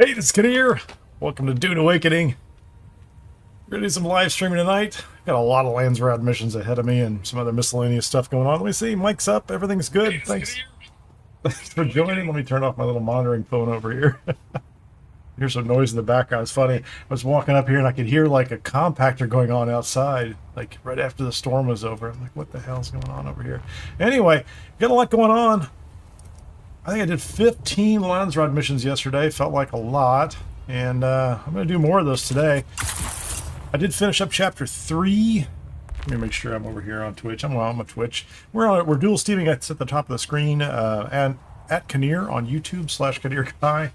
Hey, it's Kinnear. Welcome to Dune Awakening. We're gonna do some live streaming tonight. Got a lot of Landsraad missions ahead of me and some other miscellaneous stuff going on. Let me see. Mic's up. Everything's good. Hey, thanks. Thanks for joining. Let me turn off my little monitoring phone over here. Here's some noise in the background. It's funny. I was walking up here and I could hear like a compactor going on outside, like right after the storm was over. I'm like, what the hell's going on over here? Anyway, got a lot going on. I think I did 15 Landsraad missions yesterday. Felt like a lot. And I'm going to do more of those today. I did finish up chapter 3. Let me make sure I'm over here on Twitch. I'm on Twitch. We're dual steaming. It's at the top of the screen. And at Kinnear on YouTube /KinnearGuy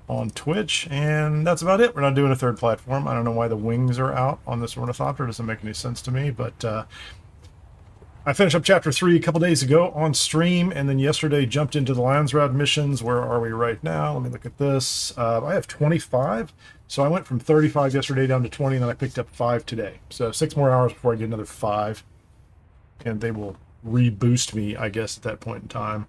on Twitch. And that's about it. We're not doing a third platform. I don't know why the wings are out on this ornithopter. It doesn't make any sense to me. But I finished up chapter 3 a couple days ago on stream, and then yesterday jumped into the Landsraad missions. Where are we right now? Let me look at this. I have 25, so I went from 35 yesterday down to 20, and then I picked up 5 today. So 6 more hours before I get another 5, and they will reboost me, I guess, at that point in time,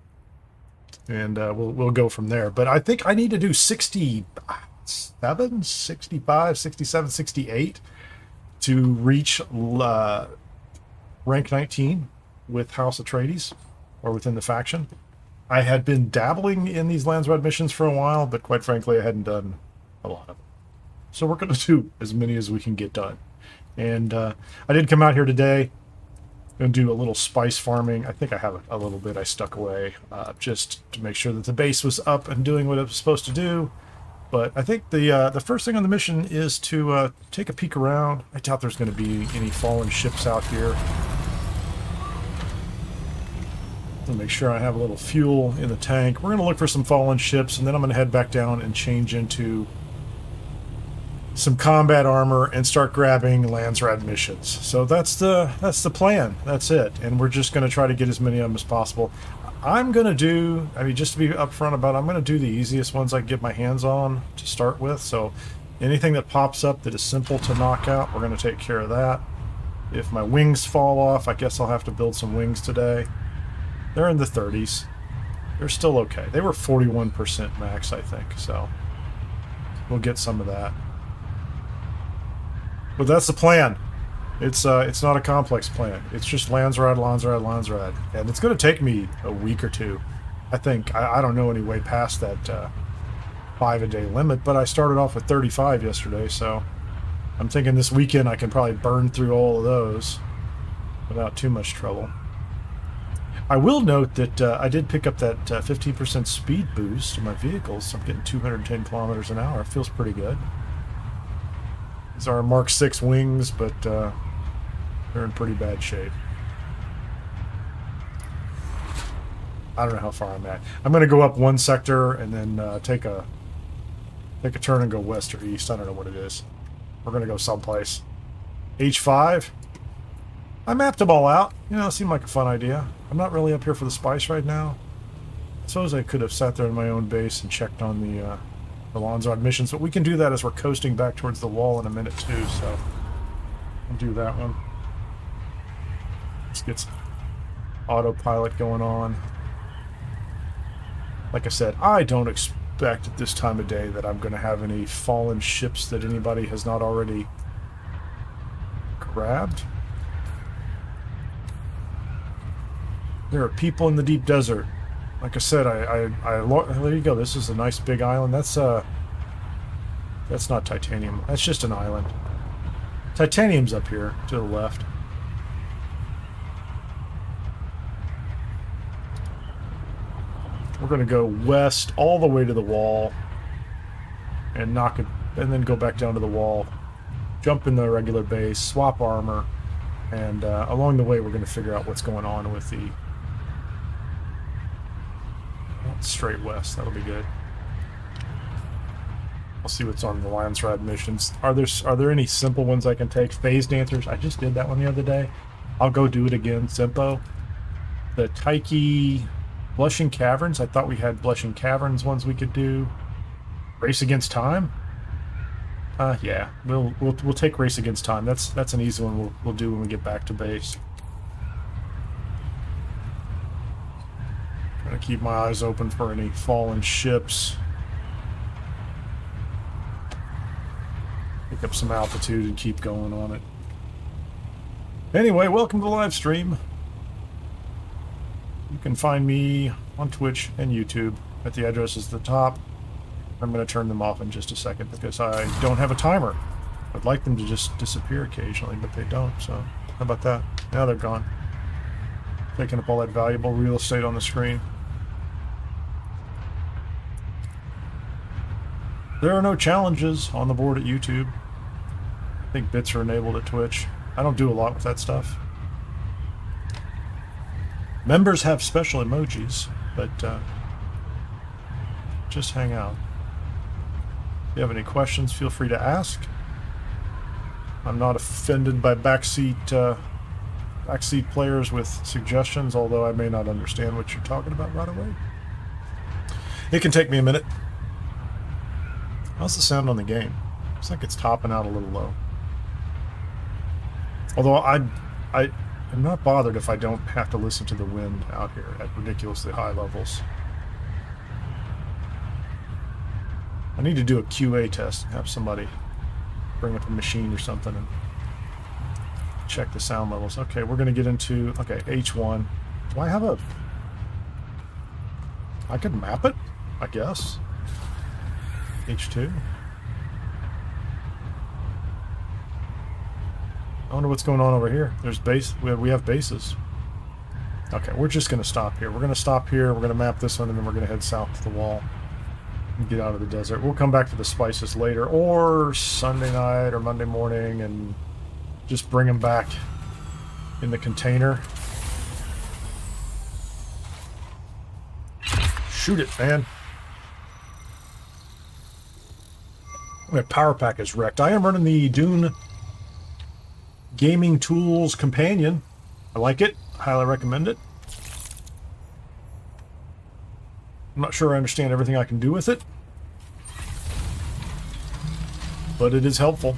and we'll go from there. But I think I need to do 67, 65, 67, 68 to reach rank 19 with House Atreides, or within the faction. I had been dabbling in these Landsraad missions for a while, but quite frankly, I hadn't done a lot of them. So we're going to do as many as we can get done. And I did come out here today and do a little spice farming. I think I have a little bit I stuck away just to make sure that the base was up and doing what it was supposed to do. But I think the first thing on the mission is to take a peek around. I doubt there's going to be any fallen ships out here. To make sure I have a little fuel in the tank. We're going to look for some fallen ships, and then I'm going to head back down and change into some combat armor and start grabbing Landsraad missions. So that's the plan. That's it. And we're just going to try to get as many of them as possible. I'm going to do, I mean, just to be upfront about it, I'm going to do the easiest ones I can get my hands on to start with. So anything that pops up that is simple to knock out, we're going to take care of that. If my wings fall off, I guess I'll have to build some wings today. They're in the 30s. They're still okay. They were 41% max, I think, so we'll get some of that. But that's the plan. It's not a complex plan. It's just Landsraad, Landsraad, Landsraad. And it's going to take me a week or two. I think. I don't know any way past that 5-a-day limit, but I started off with 35 yesterday, so I'm thinking this weekend I can probably burn through all of those without too much trouble. I will note that I did pick up that 15% speed boost in my vehicles, so I'm getting 210 kilometers an hour. It feels pretty good. These are Mark 6 wings, but they're in pretty bad shape. I don't know how far I'm at. I'm going to go up one sector and then take a turn and go west or east. I don't know what it is. We're going to go someplace. H5. I mapped them all out. You know, it seemed like a fun idea. I'm not really up here for the spice right now. I suppose I could have sat there in my own base and checked on the Landsraad missions, but we can do that as we're coasting back towards the wall in a minute too, so I'll do that one. Let's get some autopilot going on. Like I said, I don't expect at this time of day that I'm going to have any fallen ships that anybody has not already grabbed. There are people in the deep desert. Like I said, there you go. This is a nice big island. That's not titanium. That's just an island. Titanium's up here to the left. We're going to go west all the way to the wall and knock it, and then go back down to the wall, jump in the regular base, swap armor, and along the way we're going to figure out what's going on with the straight west. That'll be good. I'll see what's on the Landsraad missions. Are there any simple ones I can take? Phase Dancers. I just did that one the other day. I'll go do it again. Simpo. The Taiki Blushing Caverns. I thought we had Blushing Caverns ones we could do. Race Against Time. Yeah, we'll take Race Against Time. That's an easy one. We'll do when we get back to base. Trying to keep my eyes open for any fallen ships. Pick up some altitude and keep going on it. Anyway, welcome to the live stream. You can find me on Twitch and YouTube at the addresses at the top. I'm going to turn them off in just a second because I don't have a timer. I'd like them to just disappear occasionally, but they don't, so how about that? Now they're gone. Taking up all that valuable real estate on the screen. There are no challenges on the board at YouTube. I think bits are enabled at Twitch. I don't do a lot with that stuff. Members have special emojis, but just hang out. If you have any questions, feel free to ask. I'm not offended by backseat players with suggestions, although I may not understand what you're talking about right away. It can take me a minute. How's the sound on the game? Looks like it's topping out a little low. Although I'm not bothered if I don't have to listen to the wind out here at ridiculously high levels. I need to do a QA test and have somebody bring up a machine or something and check the sound levels. Okay, we're going to get into, okay, H1. Do I have a... I could map it, I guess. H2. I wonder what's going on over here. There's base. We have bases. Okay, we're just going to stop here. We're going to stop here. We're going to map this one, and then we're going to head south to the wall and get out of the desert. We'll come back to the spices later, or Sunday night or Monday morning, and just bring them back in the container. Shoot it, man. My power pack is wrecked. I am running the Dune Gaming Tools Companion. I like it. Highly recommend it. I'm not sure I understand everything I can do with it, but it is helpful.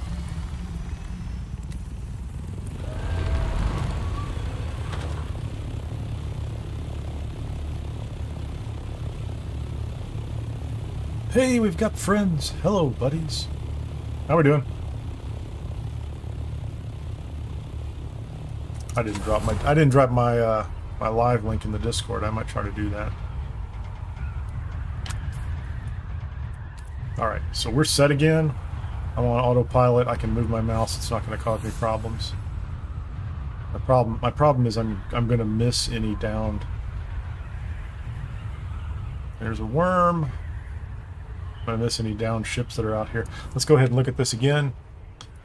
Hey, we've got friends. Hello, buddies. How we doing? I didn't drop my my live link in the Discord. I might try to do that. All right, so we're set again. I'm on autopilot. I can move my mouse. It's not going to cause me problems. My problem is I'm going to miss any downed. There's a worm. I'm going to miss any downed ships that are out here. Let's go ahead and look at this again.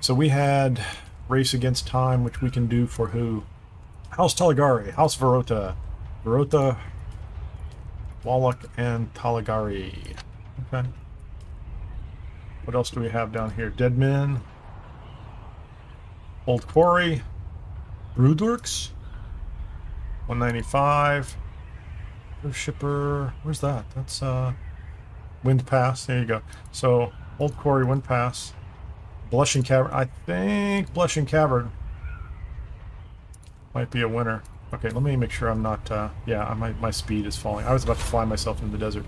So we had Race Against Time, which we can do for who? House Taligari, House Verota, Wallach, and Taligari. Okay. What else do we have down here? Dead Men, Old Quarry, Broodworks, 195. Shipper, where's that? That's Wind Pass. There you go. So Old Quarry, Wind Pass, Blushing Cavern. I think Blushing Cavern might be a winner. Okay, let me make sure I'm not. Yeah, my speed is falling. I was about to fly myself into the desert.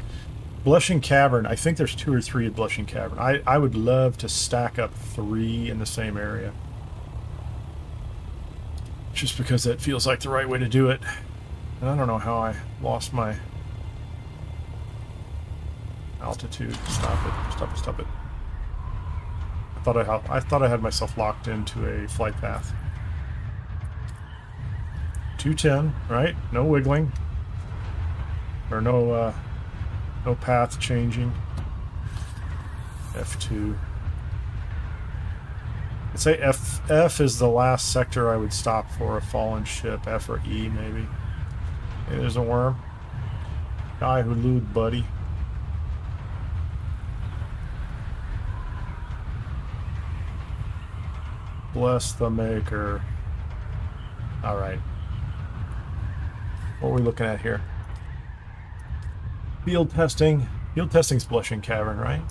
Blushing Cavern. I think there's 2 or 3 at Blushing Cavern. I would love to stack up 3 in the same area, just because that feels like the right way to do it. And I don't know how I lost my altitude. Stop it! Stop it! Stop it! I thought I had myself locked into a flight path. 210, right? No wiggling, or no path changing. F2. I'd say F is the last sector I would stop for a fallen ship. F or E maybe. Hey, there's a worm. Guy who lewd buddy. Bless the maker. Alright. What are we looking at here? Field testing. Field testing's Blushing Cavern, right?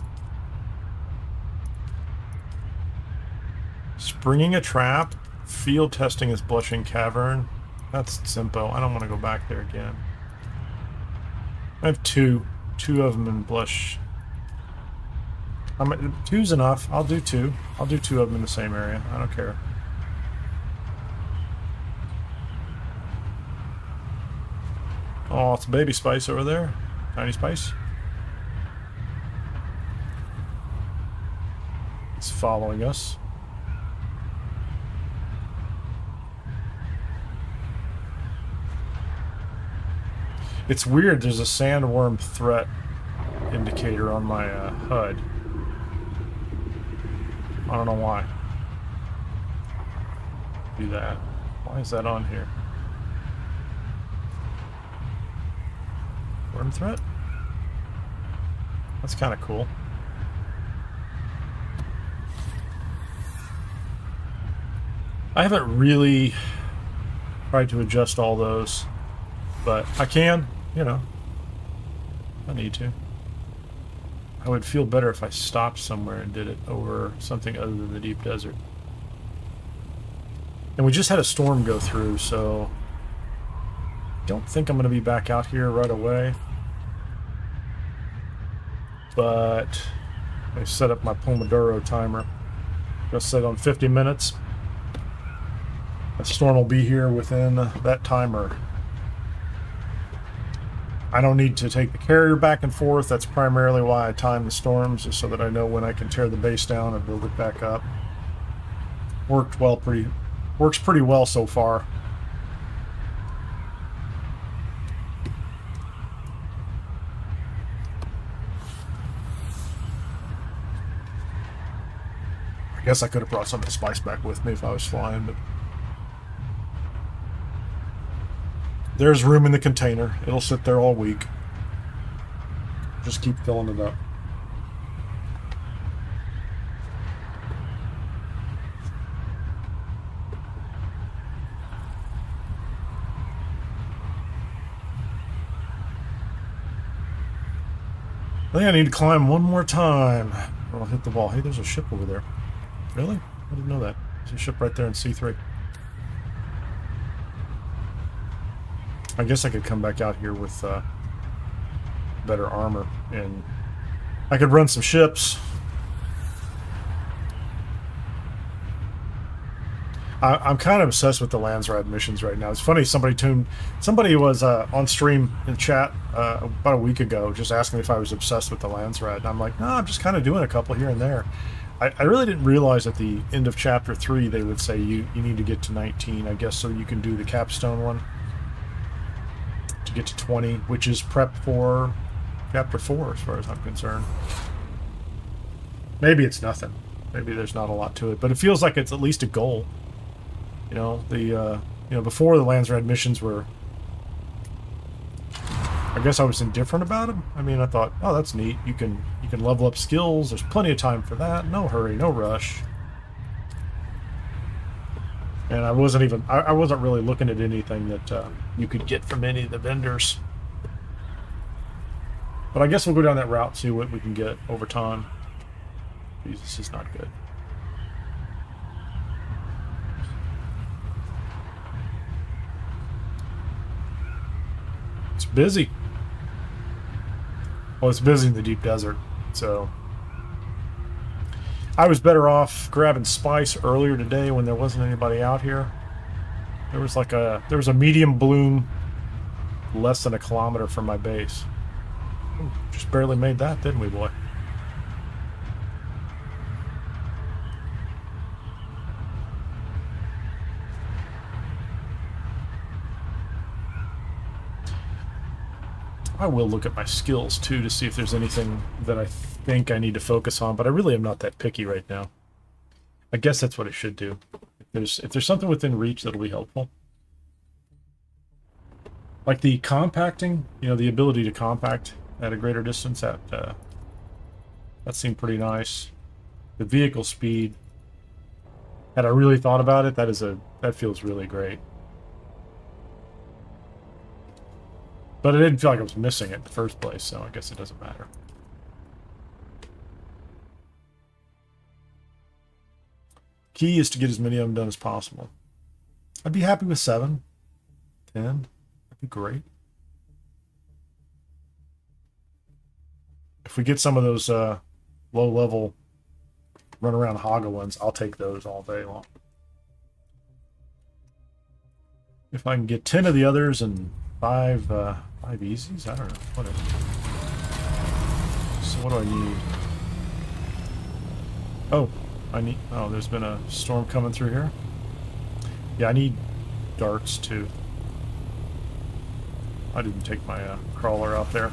Springing a trap. Field testing is Blushing Cavern. That's simple. I don't want to go back there again. I have two of them in Blush. Two's enough. I'll do two. I'll do two of them in the same area. I don't care. Oh, it's baby spice over there. Tiny spice. It's following us. It's weird, there's a sandworm threat indicator on my HUD. I don't know why. Do that. Why is that on here? Worm threat? That's kind of cool. I haven't really tried to adjust all those, but I can. You know, I need to. I would feel better if I stopped somewhere and did it over something other than the deep desert. And we just had a storm go through, so I don't think I'm going to be back out here right away. But I set up my Pomodoro timer. Just set on 50 minutes. The storm will be here within that timer. I don't need to take the carrier back and forth. That's primarily why I time the storms, just so that I know when I can tear the base down and build it back up. Works pretty well so far. I guess I could have brought some of the spice back with me if I was flying, but there's room in the container. It'll sit there all week. Just keep filling it up. I think I need to climb one more time, or I'll hit the wall. Hey, there's a ship over there. Really? I didn't know that. There's a ship right there in C3. I guess I could come back out here with better armor, and I could run some ships. I'm kind of obsessed with the Landsraad missions right now. It's funny, somebody was on stream in chat about a week ago just asking me if I was obsessed with the Landsraad, and I'm like, no, I'm just kind of doing a couple here and there. I really didn't realize at the end of chapter 3 they would say you need to get to 19, I guess, so you can do the capstone one to get to 20, which is prep for chapter 4 as far as I'm concerned. Maybe it's nothing. Maybe there's not a lot to it, but it feels like it's at least a goal. You know, before the Landsraad missions were, I guess I was indifferent about them. I mean, I thought, oh, that's neat. You can level up skills. There's plenty of time for that. No hurry, no rush. And I wasn't really looking at anything that you could get from any of the vendors. But I guess we'll go down that route, see what we can get over time. Jeez, this is not good. It's busy. Well, it's busy in the deep desert, so I was better off grabbing spice earlier today when there wasn't anybody out here. There was a medium bloom less than a kilometer from my base. Ooh, just barely made that, didn't we, boy? I will look at my skills too to see if there's anything that I think I need to focus on, but I really am not that picky right now. I guess that's what I should do. If there's something within reach that'll be helpful. Like the compacting, you know, the ability to compact at a greater distance, that seemed pretty nice. The vehicle speed, had I really thought about it, that feels really great. But I didn't feel like I was missing it in the first place, so I guess it doesn't matter. Key is to get as many of them done as possible. I'd be happy with 7, 10. That'd be great. If we get some of those low-level run-around hoggle ones, I'll take those all day long. If I can get 10 of the others and 5 easies, I don't know. Whatever. So what do I need? Oh, there's been a storm coming through here. Yeah, I need darts too. I didn't take my crawler out there.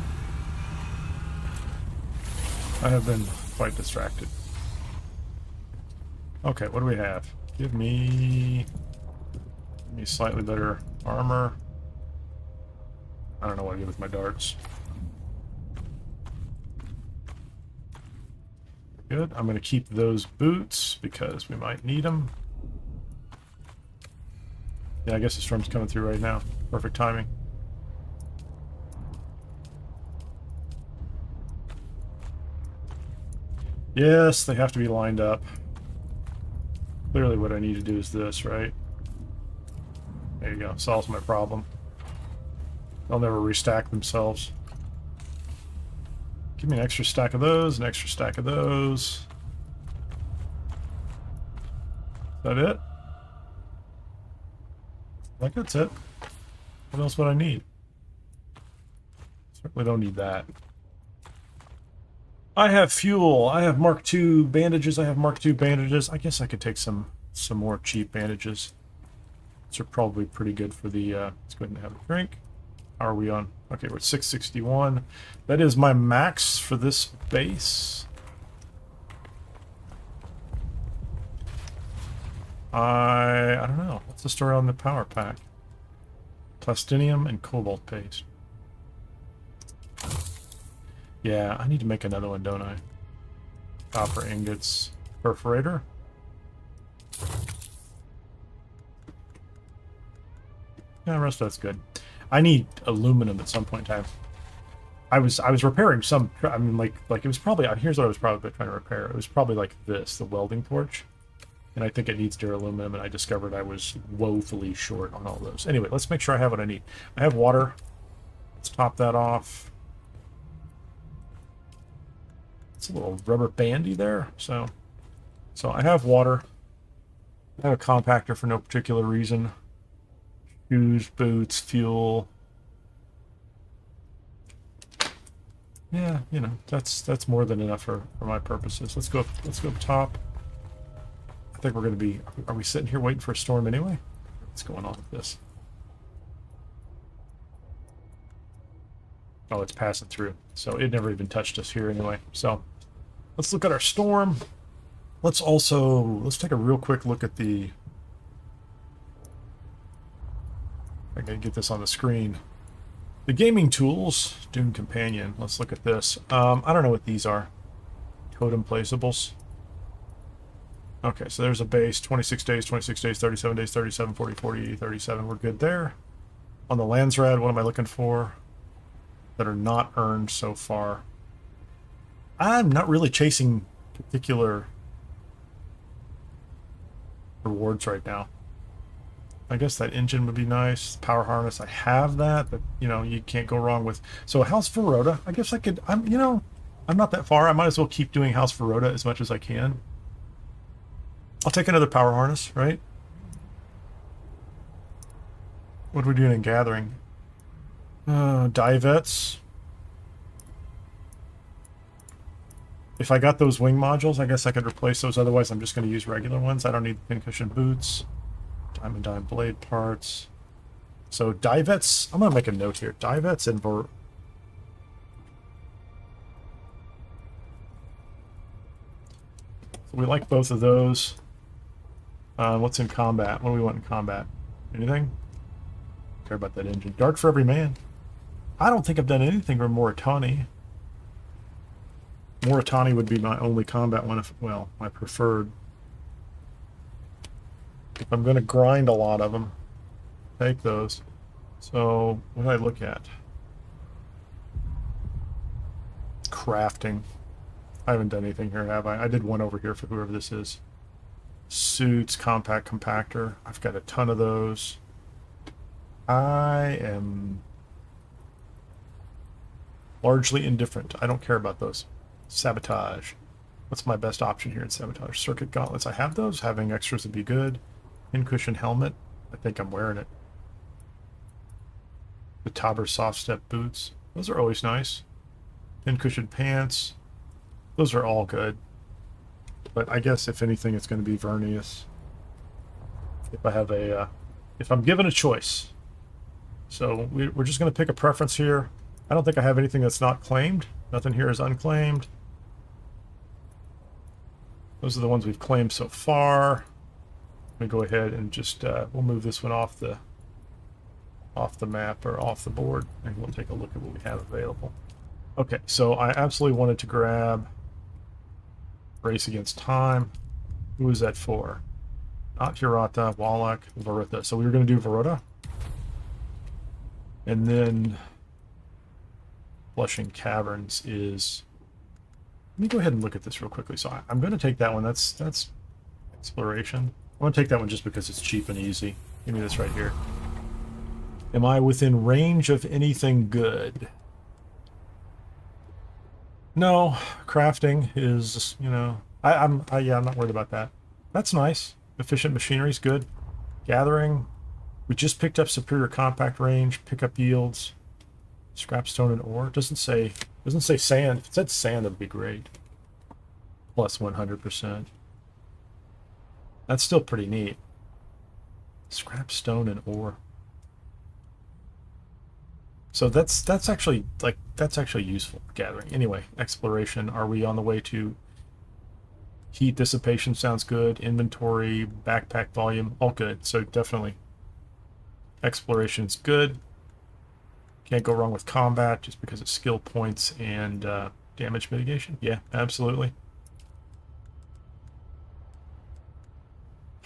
I have been quite distracted. Okay, what do we have? Give me slightly better armor. I don't know what to do with my darts. Good. I'm going to keep those boots because we might need them. Yeah, I guess the storm's coming through right now. Perfect timing. Yes, they have to be lined up. Clearly what I need to do is this, right? There you go. Solves my problem. They'll never restack themselves. Give me an extra stack of those, an extra stack of those. Is that it? I think that's it. What else would I need? Certainly don't need that. I have fuel. I have Mark II bandages. I have Mark II bandages. I guess I could take some more cheap bandages. These are probably pretty good for the... let's go ahead and have a drink. How are we on? Okay, we're at 661. That is my max for this base. I don't know. What's the story on the power pack? Plastinium and cobalt paste. Yeah, I need to make another one, don't I? Copper ingots. Perforator. Yeah, the rest of that's good. I need aluminum at some point in time. I was repairing some. I mean, like it was probably. Here's what I was probably trying to repair. It was probably like this, the welding torch, and I think it needs duraluminum. And I discovered I was woefully short on all those. Anyway, let's make sure I have what I need. I have water. Let's top that off. It's a little rubber bandy there. So I have water. I have a compactor for no particular reason. Shoes, boots, fuel. Yeah, you know, that's more than enough for my purposes. Let's go up top. I think we're gonna be. Are we sitting here waiting for a storm anyway? What's going on with this? Oh, it's passing through. So it never even touched us here anyway. So let's look at our storm. Let's take a real quick look at the... I gotta get this on the screen. The gaming tools, Dune Companion. Let's look at this. I don't know what these are. Totem placeables. Okay, so there's a base. 26 days, 26 days, 37 days, 37, 40, 40, 37. We're good there. On the Landsraad, what am I looking for? That are not earned so far. I'm not really chasing particular rewards right now. I guess that engine would be nice. Power harness, I have that, but you know, you can't go wrong with. So House Verota, I guess I could. I'm not that far. I might as well keep doing House Verota as much as I can. I'll take another power harness, right? What are we doing in gathering? Divets. If I got those wing modules, I guess I could replace those. Otherwise, I'm just going to use regular ones. I don't need pincushion boots. Diamond dime blade parts. So divets. I'm going to make a note here. Divets and so we like both of those. What's in combat? What do we want in combat? Anything? Care about that engine. Dark for every man. I don't think I've done anything for Moritani. Moritani would be my only combat one. Well, my preferred. If I'm going to grind a lot of them, take those. So, what did I look at? Crafting. I haven't done anything here, have I? I did one over here for whoever this is. Suits, compact compactor. I've got a ton of those. I am largely indifferent. I don't care about those. Sabotage. What's my best option here in Sabotage? Circuit gauntlets. I have those. Having extras would be good. In-cushion helmet. I think I'm wearing it. The Tauber soft step boots. Those are always nice. In-cushion pants. Those are all good. But I guess if anything, it's going to be Vernius. If I have a, if I'm given a choice. So we're just going to pick a preference here. I don't think I have anything that's not claimed. Nothing here is unclaimed. Those are the ones we've claimed so far. Let me go ahead and just, we'll move this one off the map or off the board, and we'll take a look at what we have available. Okay, so I absolutely wanted to grab Race Against Time. Who is that for? Not Hirata, Wallach, Varutha. So we were going to do Varutha. And then Blushing Caverns is... Let me go ahead and look at this real quickly. So I'm going to take that one. That's Exploration. I'm going to take that one just because it's cheap and easy. Give me this right here. Am I within range of anything good? No. Crafting is, you know... I'm not worried about that. That's nice. Efficient machinery is good. Gathering. We just picked up superior compact range. Pickup yields. Scrap stone and ore. Doesn't say sand. If it said sand, that'd be great. Plus 100%. That's still pretty neat. Scrap stone and ore. So that's actually useful gathering. Anyway, exploration. Are we on the way to heat dissipation? Sounds good. Inventory, backpack volume, all good. So definitely exploration's good. Can't go wrong with combat just because of skill points and damage mitigation. Yeah, absolutely.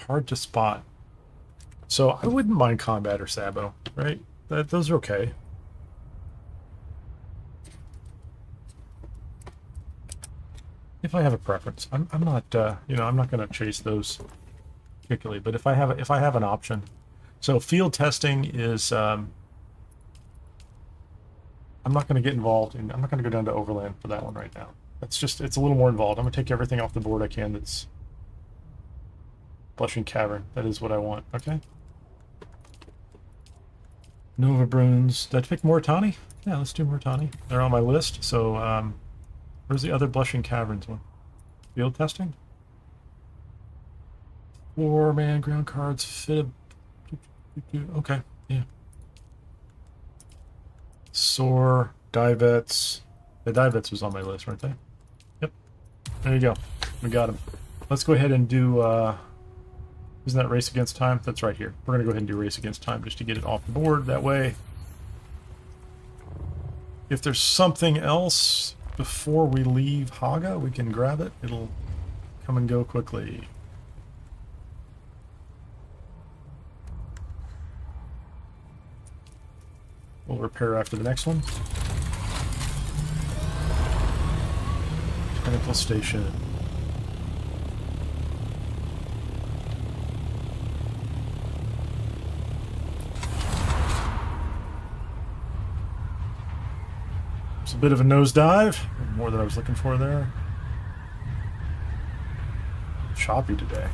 Hard to spot. So I wouldn't mind combat or sabo, right? Those are okay. If I have a preference, I'm not I'm not going to chase those particularly. But if I have an option, so field testing is I'm not going to get involved in. I'm not going to go down to Overland for that one right now. It's a little more involved. I'm going to take everything off the board I can. That's Blushing Cavern. That is what I want. Okay. Nova Bruins. Did I pick Moritani? Yeah, let's do Moritani. They're on my list. So where's the other Blushing Caverns one? Field testing? 4-man ground cards fitted. Okay, yeah. Soar, Divets. The Divets was on my list, weren't they? Yep. There you go. We got them. Let's go ahead and do, isn't that Race Against Time? That's right here. We're going to go ahead and do Race Against Time just to get it off the board. That way, if there's something else before we leave Haga, we can grab it. It'll come and go quickly. We'll repair after the next one. Technical station. It's a bit of a nosedive. More than I was looking for there. Choppy today.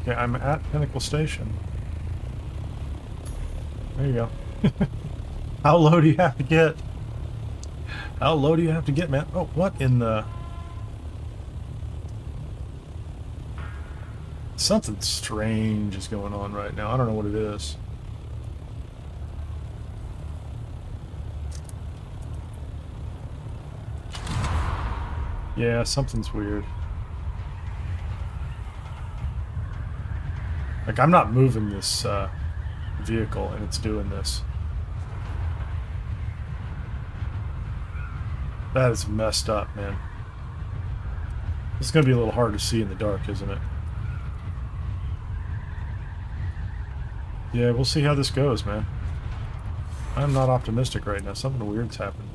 Okay, I'm at Pinnacle Station. There you go. How low do you have to get? How low do you have to get, man? Oh, what in the... Something strange is going on right now. I don't know what it is. Yeah, something's weird. Like, I'm not moving this vehicle and it's doing this. That is messed up, man. This is going to be a little hard to see in the dark, isn't it? Yeah, we'll see how this goes, man. I'm not optimistic right now. Something weird's happened.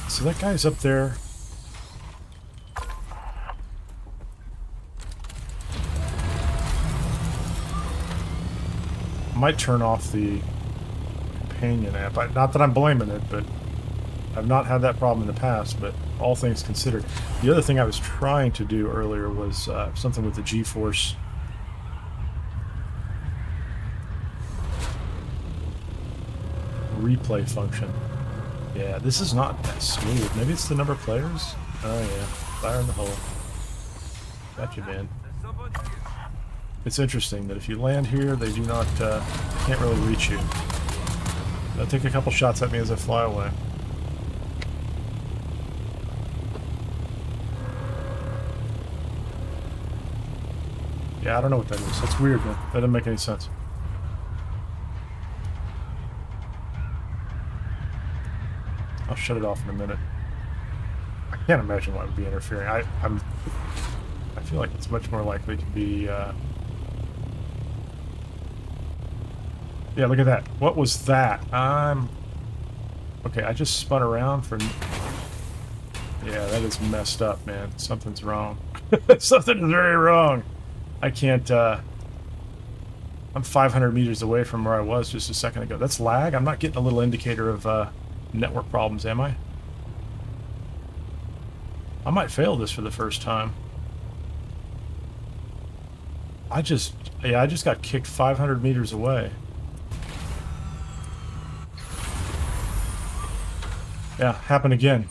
So that guy's up there. I might turn off the companion app. Not that I'm blaming it, but I've not had that problem in the past, but all things considered. The other thing I was trying to do earlier was something with the G-force. Replay function. Yeah, this is not that smooth. Maybe it's the number of players? Oh yeah, fire in the hole. Got you, man. It's interesting that if you land here, they do not, can't really reach you. They'll take a couple shots at me as I fly away. Yeah, I don't know what that is. That's weird, man. That doesn't make any sense. I'll shut it off in a minute. I can't imagine why it would be interfering. I feel like it's much more likely to be, yeah, look at that. What was that? Okay, I just spun around for... Yeah, that is messed up, man. Something's wrong. Something is very wrong. I can't, I'm 500 meters away from where I was just a second ago. That's lag? I'm not getting a little indicator of, network problems, am I? I might fail this for the first time. I just got kicked 500 meters away. Yeah, happened again.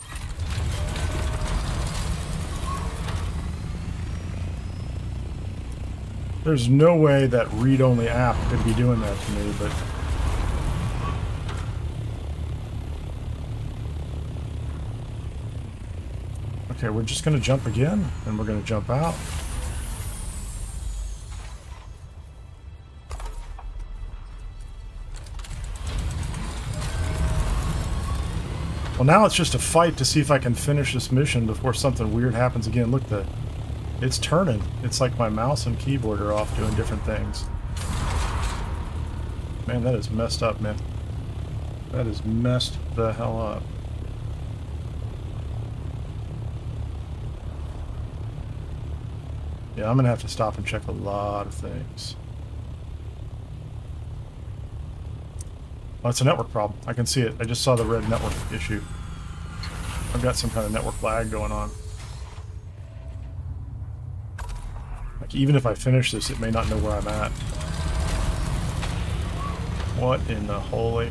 There's no way that read-only app could be doing that to me, but... Okay, we're just going to jump again, and we're going to jump out. Well, now it's just a fight to see if I can finish this mission before something weird happens again. Look, it's turning. It's like my mouse and keyboard are off doing different things. Man, that is messed up, man. That is messed the hell up. Yeah, I'm gonna have to stop and check a lot of things. Oh, it's a network problem. I can see it. I just saw the red network issue. I've got some kind of network lag going on. Like, even if I finish this, it may not know where I'm at. What in the holy...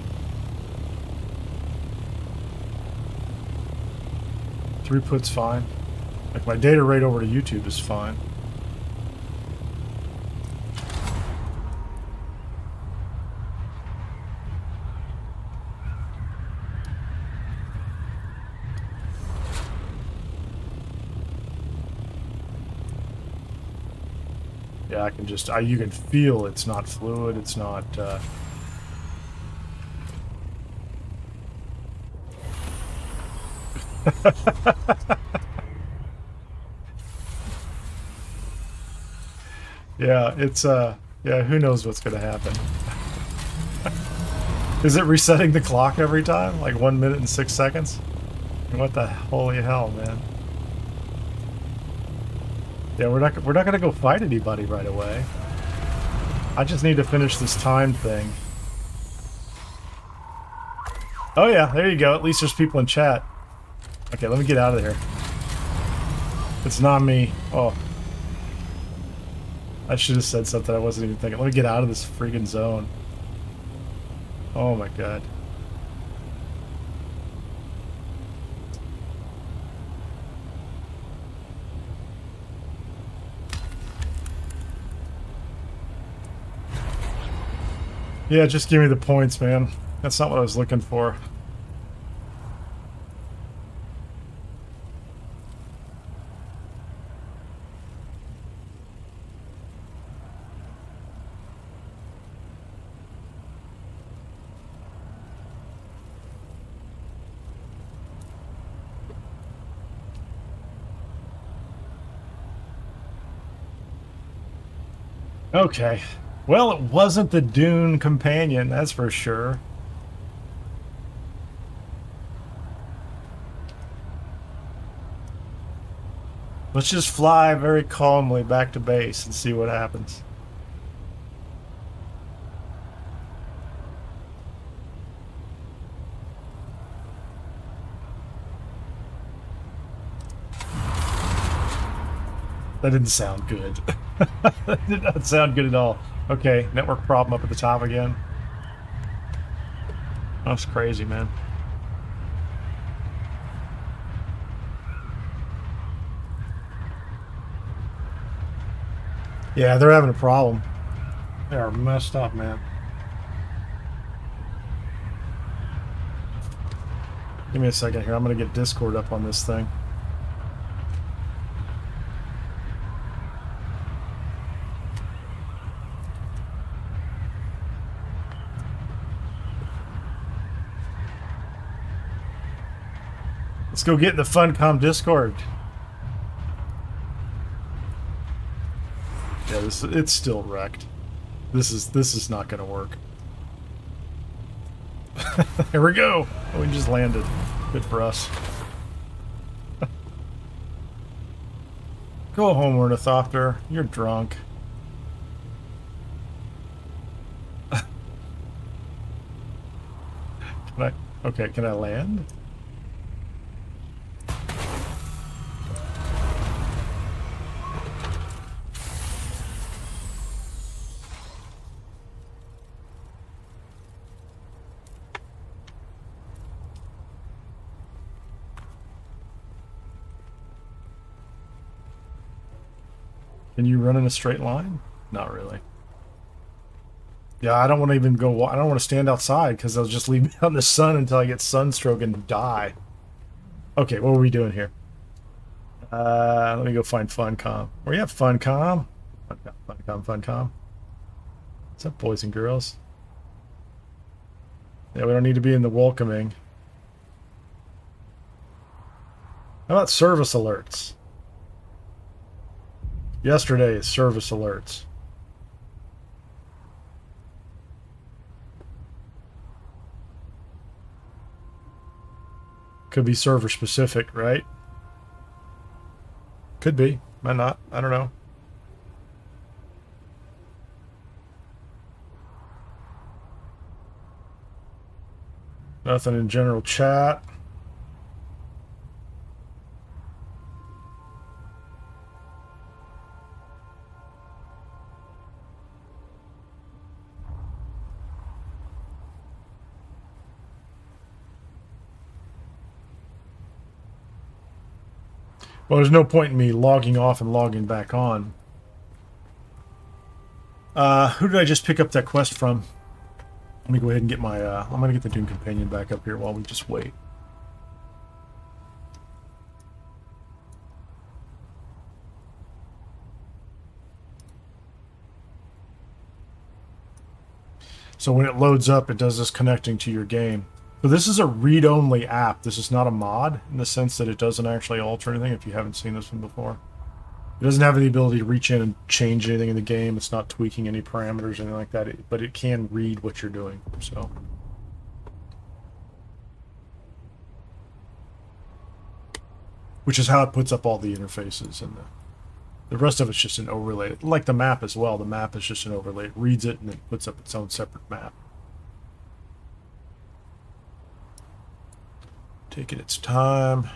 Throughput's fine. Like, my data rate over to YouTube is fine. Yeah, I can just, you can feel it's not fluid, it's not, yeah, it's, yeah, who knows what's gonna happen. Is it resetting the clock every time? Like 1 minute and 6 seconds? What the holy hell, man? Yeah, we're not gonna go fight anybody right away. I just need to finish this time thing. Oh yeah, there you go. At least there's people in chat. Okay, let me get out of here. It's not me. Oh. I should have said something I wasn't even thinking. Let me get out of this freaking zone. Oh my god. Yeah, just give me the points, man. That's not what I was looking for. Okay. Well, it wasn't the Dune companion, that's for sure. Let's just fly very calmly back to base and see what happens. That didn't sound good. That did not sound good at all. Okay, network problem up at the top again. That's crazy, man. Yeah, they're having a problem. They are messed up, man. Give me a second here. I'm going to get Discord up on this thing. Let's go get in the Funcom Discord. Yeah, it's still wrecked. This is not going to work. Here we go. Oh, we just landed. Good for us. Go home, Ornithopter. You're drunk. Okay, can I land? Can you run in a straight line? Not really. Yeah, I don't want to even go. I don't want to stand outside because they'll just leave me out in the sun until I get sunstroke and die. Okay, what are we doing here? Let me go find Funcom. Where you at, Funcom? Funcom. What's up, boys and girls? Yeah, we don't need to be in the welcoming. How about service alerts? Yesterday's service alerts. Could be server specific, right? Could be. Might not. I don't know. Nothing in general chat. Well, there's no point in me logging off and logging back on. Who did I just pick up that quest from? Let me go ahead and get my, I'm going to get the Dune Companion back up here while we just wait. So when it loads up, it does this connecting to your game. So this is a read-only app. This is not a mod in the sense that it doesn't actually alter anything if you haven't seen this one before. It doesn't have the ability to reach in and change anything in the game. It's not tweaking any parameters or anything like that, but it can read what you're doing. So, which is how it puts up all the interfaces, and the rest of it's just an overlay. Like the map as well. The map is just an overlay. It reads it and then puts up its own separate map. Taking its time.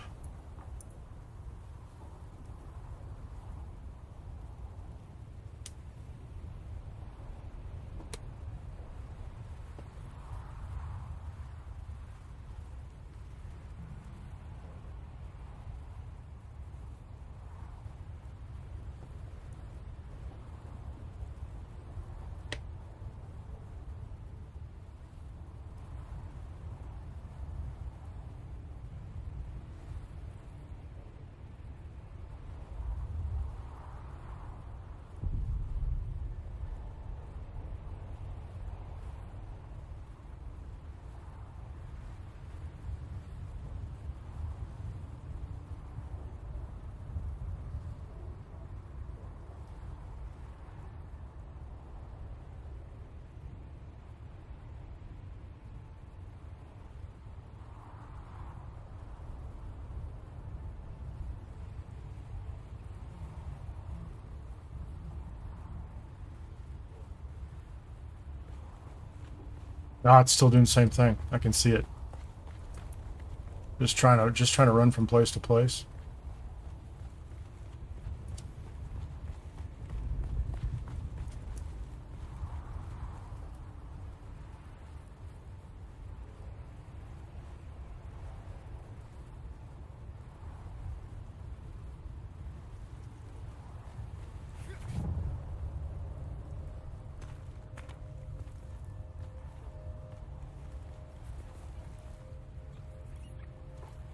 No, it's still doing the same thing. I can see it. Just trying to run from place to place.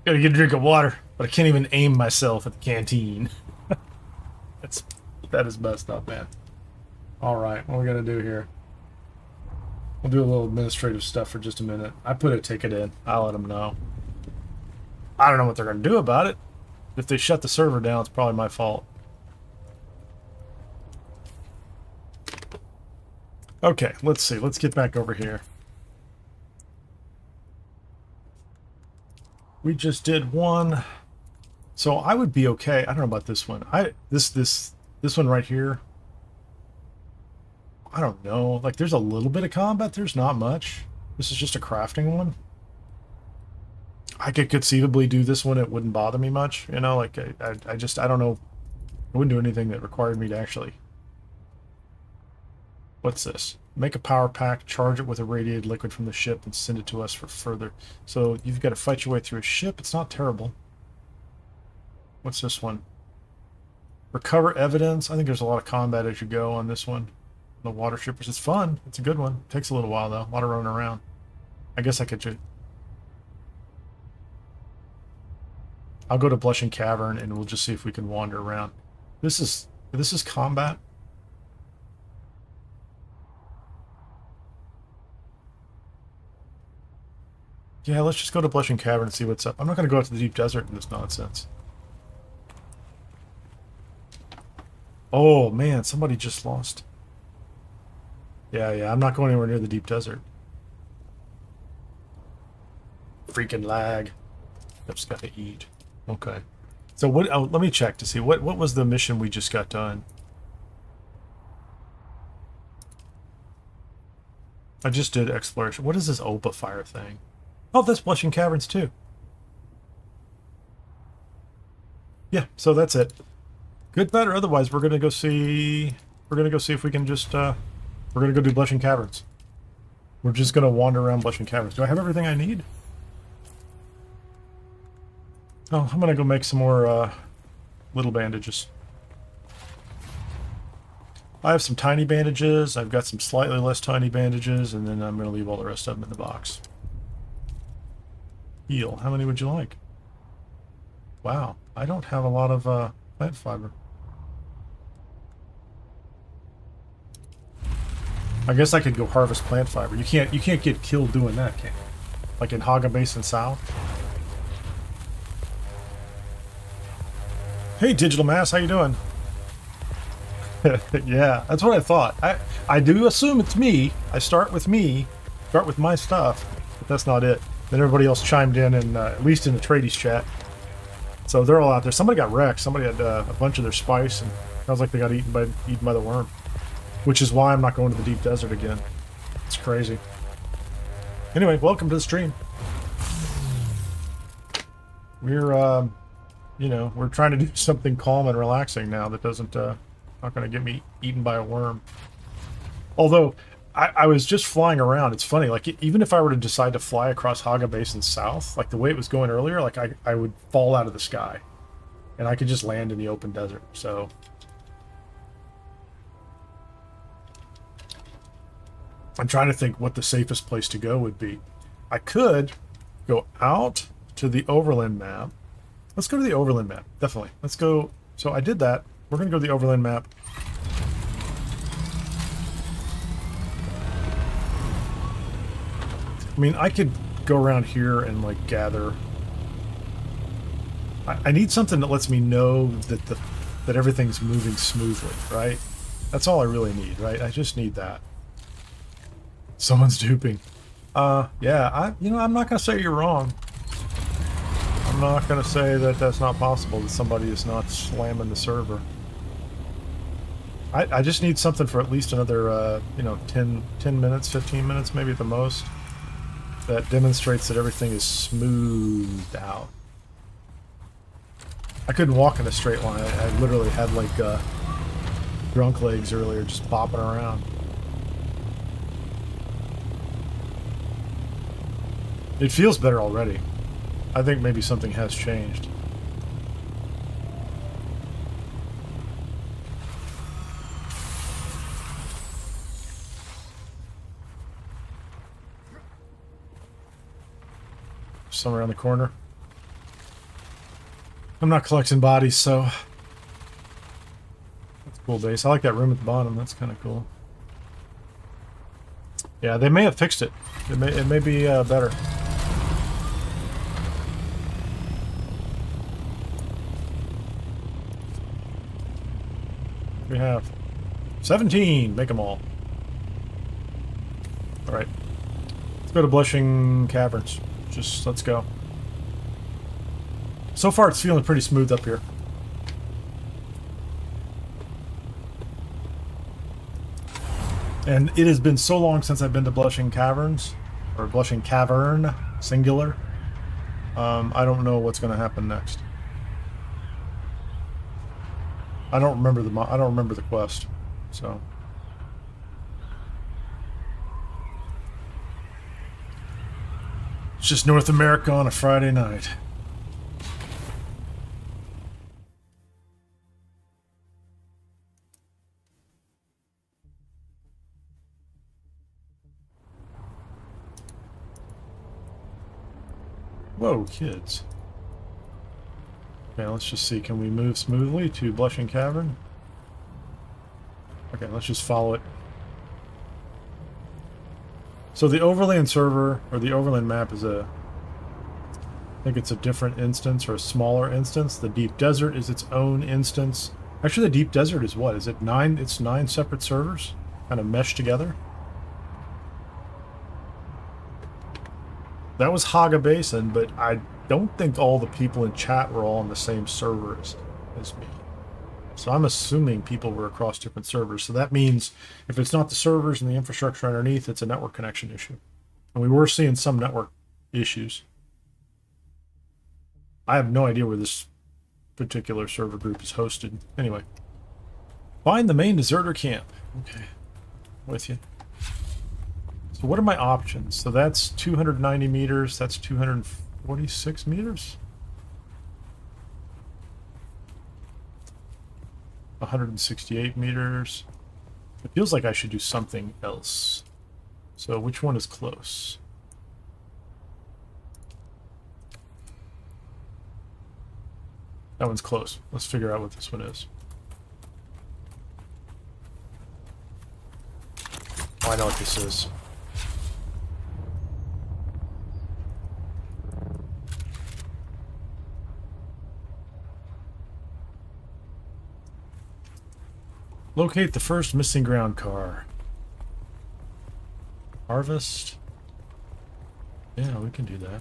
Gotta get a drink of water, but I can't even aim myself at the canteen. That is messed up, man. All right, what are we gonna do here? We'll do a little administrative stuff for just a minute. I put a ticket in. I'll let them know. I don't know what they're gonna do about it. If they shut the server down, it's probably my fault. Okay, let's see. Let's get back over here. We just did one. So I would be okay. I don't know about this one. This one right here. I don't know. Like, there's a little bit of combat. There's not much. This is just a crafting one. I could conceivably do this one. It wouldn't bother me much. You know, like, I don't know. I wouldn't do anything that required me to actually... What's this? Make a power pack, charge it with a radiated liquid from the ship, and send it to us for further. So you've got to fight your way through a ship. It's not terrible. What's this one? Recover evidence. I think there's a lot of combat as you go on this one. The water shippers. It's fun. It's a good one. Takes a little while, though. A lot of running around. I guess I could just... I'll go to Blushing Cavern, and we'll just see if we can wander around. This is combat. Yeah, let's just go to Blushing Cavern and see what's up. I'm not going to go out to the deep desert in this nonsense. Oh, man, somebody just lost. Yeah, I'm not going anywhere near the deep desert. Freaking lag. I've just got to eat. Okay. So what? Oh, let me check to see what was the mission we just got done. I just did exploration. What is this Opa fire thing? Oh, that's Blushing Caverns too. Yeah, so that's it. Good, bad, or otherwise, we're gonna go see. We're gonna go see if we can just. We're gonna go do Blushing Caverns. We're just gonna wander around Blushing Caverns. Do I have everything I need? Oh, I'm gonna go make some more little bandages. I have some tiny bandages. I've got some slightly less tiny bandages, and then I'm gonna leave all the rest of them in the box. Heal. How many would you like? Wow, I don't have a lot of plant fiber. I guess I could go harvest plant fiber. You can't get killed doing that, can you? Like in Haga Basin South. Hey, Digital Mass, how you doing? Yeah, that's what I thought. I do assume it's me. I start with me, start with my stuff, but that's not it. Then everybody else chimed in, and at least in the tradies chat. So they're all out there. Somebody got wrecked. Somebody had a bunch of their spice, and sounds like they got eaten by the worm. Which is why I'm not going to the deep desert again. It's crazy. Anyway, welcome to the stream. We're, you know, we're trying to do something calm and relaxing now that doesn't, not going to get me eaten by a worm. Although, I was just flying around. It's funny, like, even if I were to decide to fly across Haga Basin South, like the way it was going earlier, like, I would fall out of the sky. And I could just land in the open desert, so... I'm trying to think what the safest place to go would be. I could go out to the Overland Map. Let's go to the Overland Map, definitely. Let's go. So I did that. We're going to go to the Overland Map. I mean, I could go around here and, like, gather. I need something that lets me know that that everything's moving smoothly, right? That's all I really need, right? I just need that. Someone's duping. Yeah, you know, I'm not going to say you're wrong. I'm not going to say that that's not possible, that somebody is not slamming the server. I just need something for at least another, you know, 10 minutes, 15 minutes, maybe at the most, that demonstrates that everything is smoothed out. I couldn't walk in a straight line. I literally had, like, drunk legs earlier, just bopping around. It feels better already. I think maybe something has changed. Somewhere around the corner. I'm not collecting bodies, so that's a cool base. I like that room at the bottom. That's kind of cool. Yeah, they may have fixed it. It may be better. We have 17. Make them all. All right. Let's go to Blushing Caverns. Just let's go. So far, it's feeling pretty smooth up here. And it has been so long since I've been to Blushing Caverns, or Blushing Cavern, singular. I don't know what's going to happen next. I don't remember the quest, so. It's just North America on a Friday night. Whoa, kids. Okay, let's just see. Can we move smoothly to Blushing Cavern? Okay, let's just follow it. So the Overland server, or the Overland map, is I think it's a different instance, or a smaller instance. The Deep Desert is its own instance. Actually, the Deep Desert is what? Is it 9? It's 9 separate servers, kind of meshed together. That was Haga Basin, but I don't think all the people in chat were all on the same server as me. So I'm assuming people were across different servers. So that means if it's not the servers and the infrastructure underneath, it's a network connection issue. And we were seeing some network issues. I have no idea where this particular server group is hosted. Anyway. Find the main deserter camp. Okay. With you. So what are my options? So that's 290 meters. That's 246 meters. 168 meters. It feels like I should do something else. So which one is close? That one's close. Let's figure out what this one is. Oh, I know what this is. Locate the first missing ground car. Harvest. Yeah, we can do that.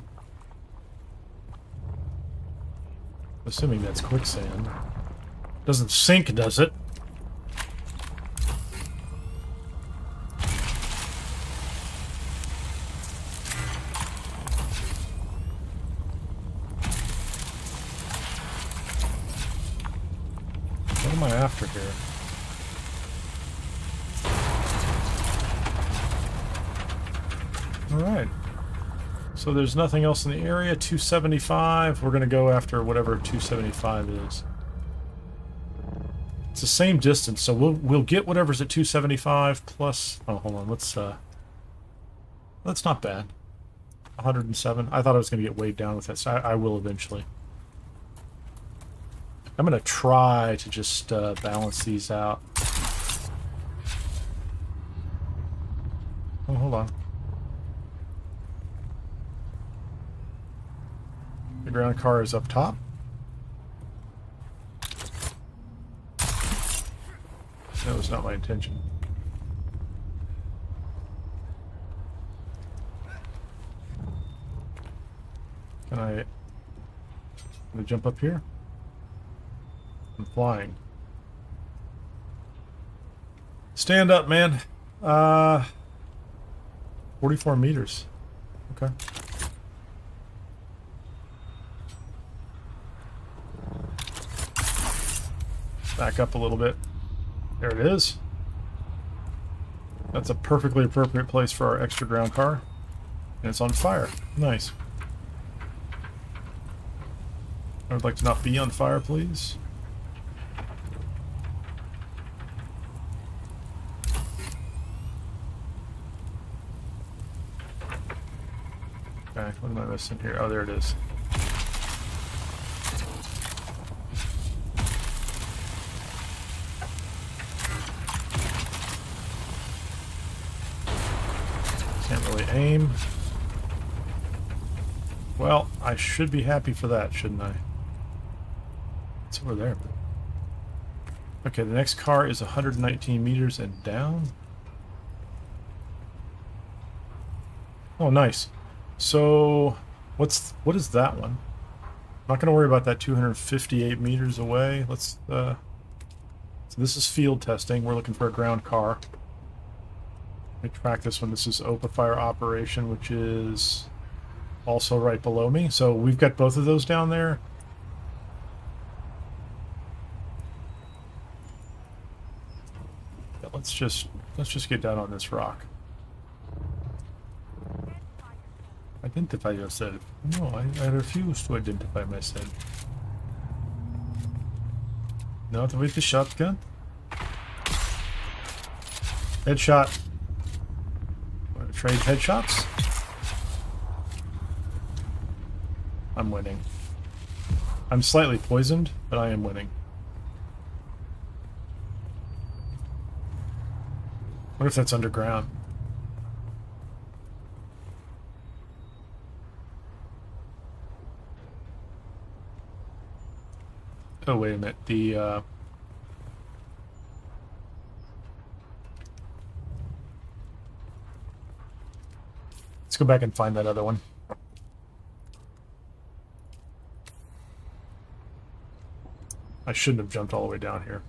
Assuming that's quicksand. Doesn't sink, does it? What am I after here? Alright. So there's nothing else in the area. 275. We're going to go after whatever 275 is. It's the same distance, so we'll get whatever's at 275 plus... Oh, hold on. That's not bad. 107. I thought I was going to get weighed down with that, so I will eventually. I'm going to try to just balance these out. Oh, hold on. The ground car is up top. That was not my intention. Can I jump up here? I'm flying. Stand up, man. 44 meters. Okay. Back up a little bit. There it is. That's a perfectly appropriate place for our extra ground car. And it's on fire. Nice. I would like to not be on fire, please. Okay, what am I missing here? Oh, there it is. aim. Well, I should be happy for that, shouldn't I? It's over there. Okay, the next car is 119 meters and down. Oh, nice. So, what is that one? I'm not going to worry about that 258 meters away. Let's, so this is field testing. We're looking for a ground car. Let me track this one. This is open fire operation, which is also right below me. So we've got both of those down there. Yeah, let's just get down on this rock. Identify yourself. No, I refuse to identify myself. Not with the shotgun. Headshot. Want to trade headshots? I'm winning. I'm slightly poisoned, but I am winning. What if that's underground? Oh, wait a minute. The, let's go back and find that other one. I shouldn't have jumped all the way down here.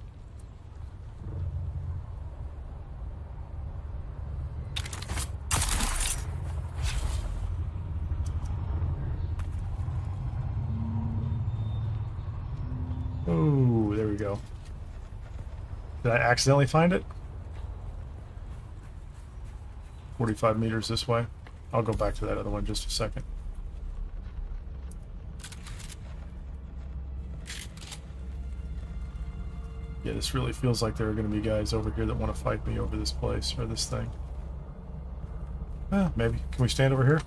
Oh, there we go. Did I accidentally find it? 45 meters this way. I'll go back to that other one just a second. Yeah, this really feels like there are going to be guys over here that want to fight me over this place or this thing. Maybe. Can we stand over here?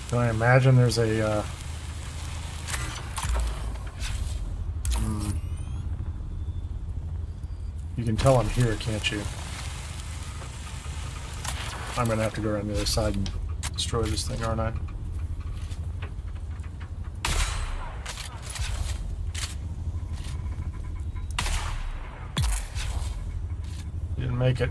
Can I imagine there's a, You can tell I'm here, can't you? I'm gonna have to go around the other side and destroy this thing, aren't I? Didn't make it.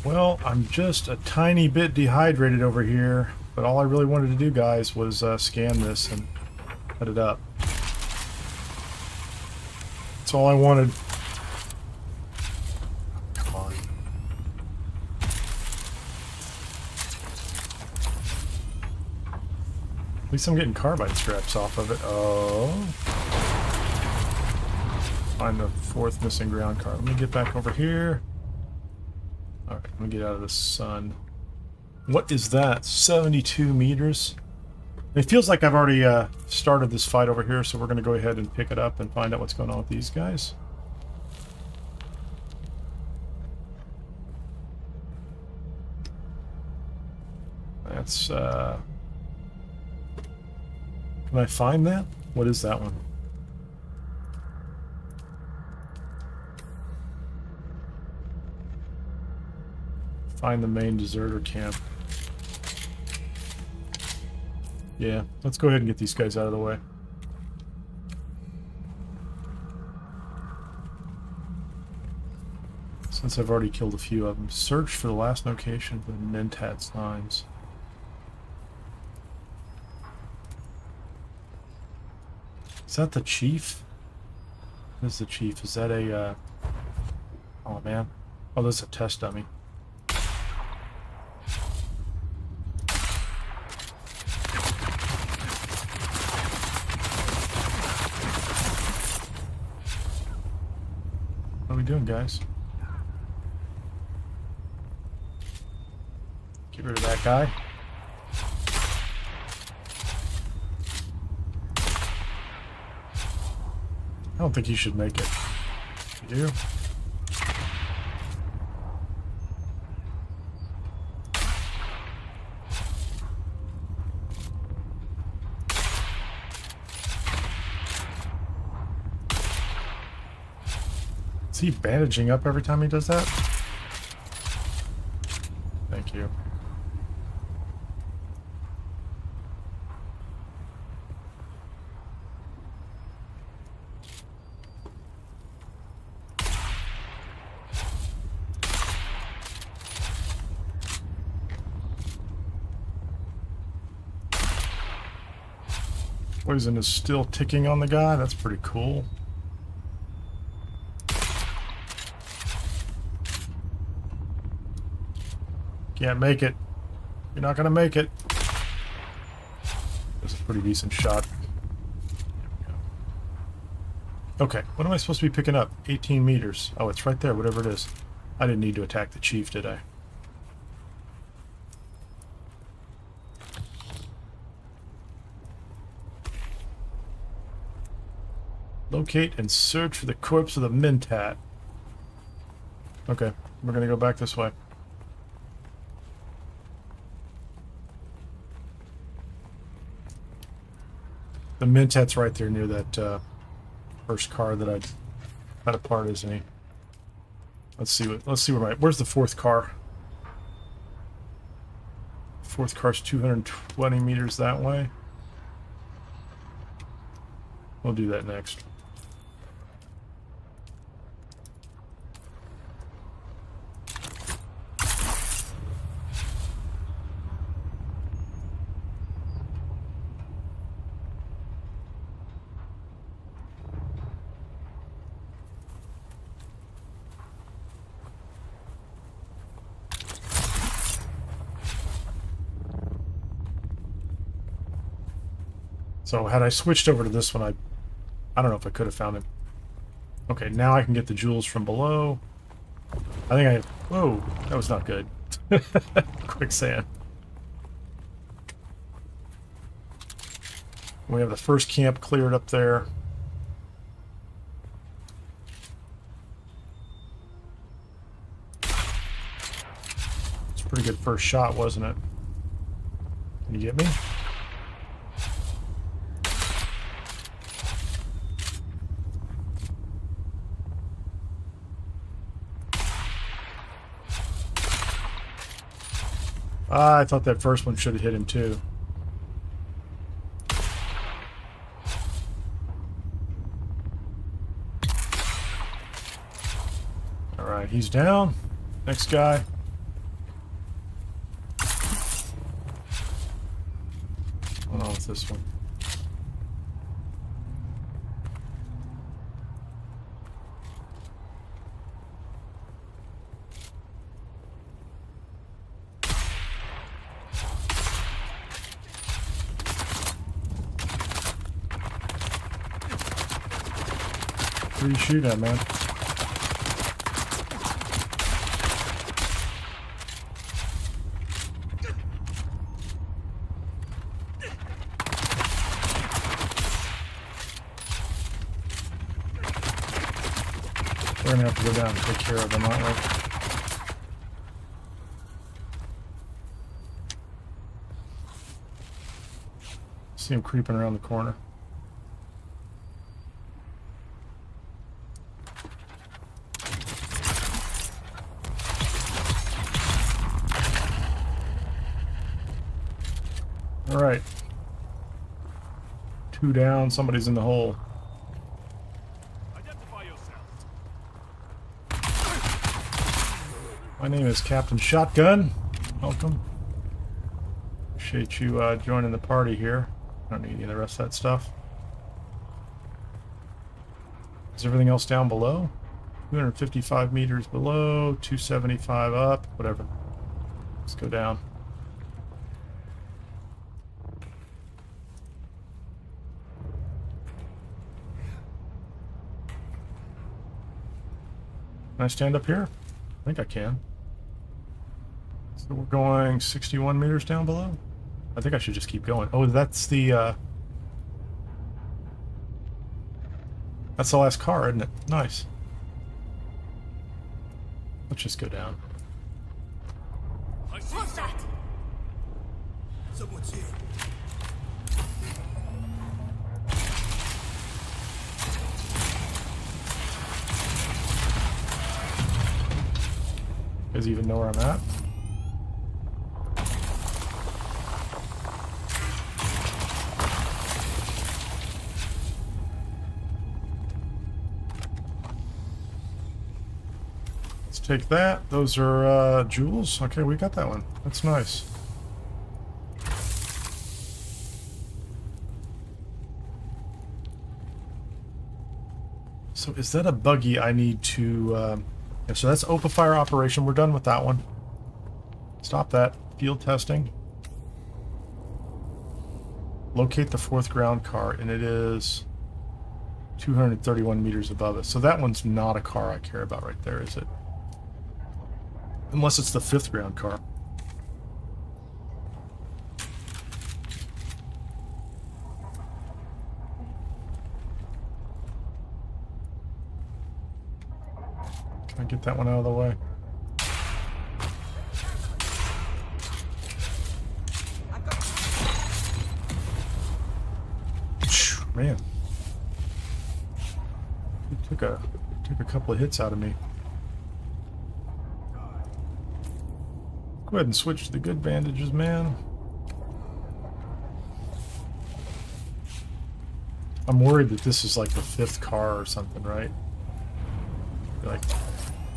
Well, I'm just a tiny bit dehydrated over here, but all I really wanted to do, guys, was scan this and cut it up. That's all I wanted. Come on. At least I'm getting carbide straps off of it. Oh. Find the fourth missing ground car. Let me get back over here. Alright, let me get out of the sun. What is that? 72 meters? It feels like I've already started this fight over here, so we're going to go ahead and pick it up and find out what's going on with these guys. That's, Can I find that? What is that one? Find the main deserter camp. Yeah, let's go ahead and get these guys out of the way. Since I've already killed a few of them. Search for the last location for the Mentat signs. Is that the chief? What is the chief? Is that a, Oh, man. Oh, that's a test dummy. What are we doing, guys? Get rid of that guy. don't think you should make it. You do? Is he bandaging up every time he does that? Thank you. Poison is still ticking on the guy. That's pretty cool. Can't make it. You're not gonna make it. That's a pretty decent shot. Okay, what am I supposed to be picking up? 18 meters. Oh, it's right there, whatever it is. I didn't need to attack the chief, did I? Locate and search for the corpse of the Mentat. Okay, we're gonna go back this way. The Mentat's right there near that first car that I had apart, isn't he? Let's see where's the fourth car? Fourth car's 220 meters that way. We'll do that next. So had I switched over to this one, I don't know if I could have found him. Okay, now I can get the jewels from below. I think whoa, that was not good. Quicksand. We have the first camp cleared up there. It's a pretty good first shot, wasn't it? Can you get me? I thought that first one should have hit him too. Alright, he's down. Next guy. What's on with this one? Where do you shoot at, man? We're gonna have to go down and take care of them, aren't we? See him creeping around the corner. Alright. 2 down, somebody's in the hole. Identify yourself. My name is Captain Shotgun. Welcome. Appreciate you joining the party here. I don't need any of the rest of that stuff. Is everything else down below? 255 meters below, 275 up, whatever. Let's go down. Can I stand up here? I think I can. So we're going 61 meters down below? I think I should just keep going. Oh, that's the That's the last car, isn't it? Nice. Let's just go down. What's that? Someone's here. Does he even know where I'm at? Let's take that. Those are jewels. Okay, we got that one. That's nice. So is that a buggy I need to... yeah, so that's open fire operation. We're done with that one. Stop that. Field testing. Locate the fourth ground car, and it is 231 meters above us. So that one's not a car I care about right there, is it? Unless it's the fifth ground car. Can I get that one out of the way? Man, it took a couple of hits out of me. Go ahead and switch to the good bandages, man. I'm worried that this is like the fifth car or something, right? Like,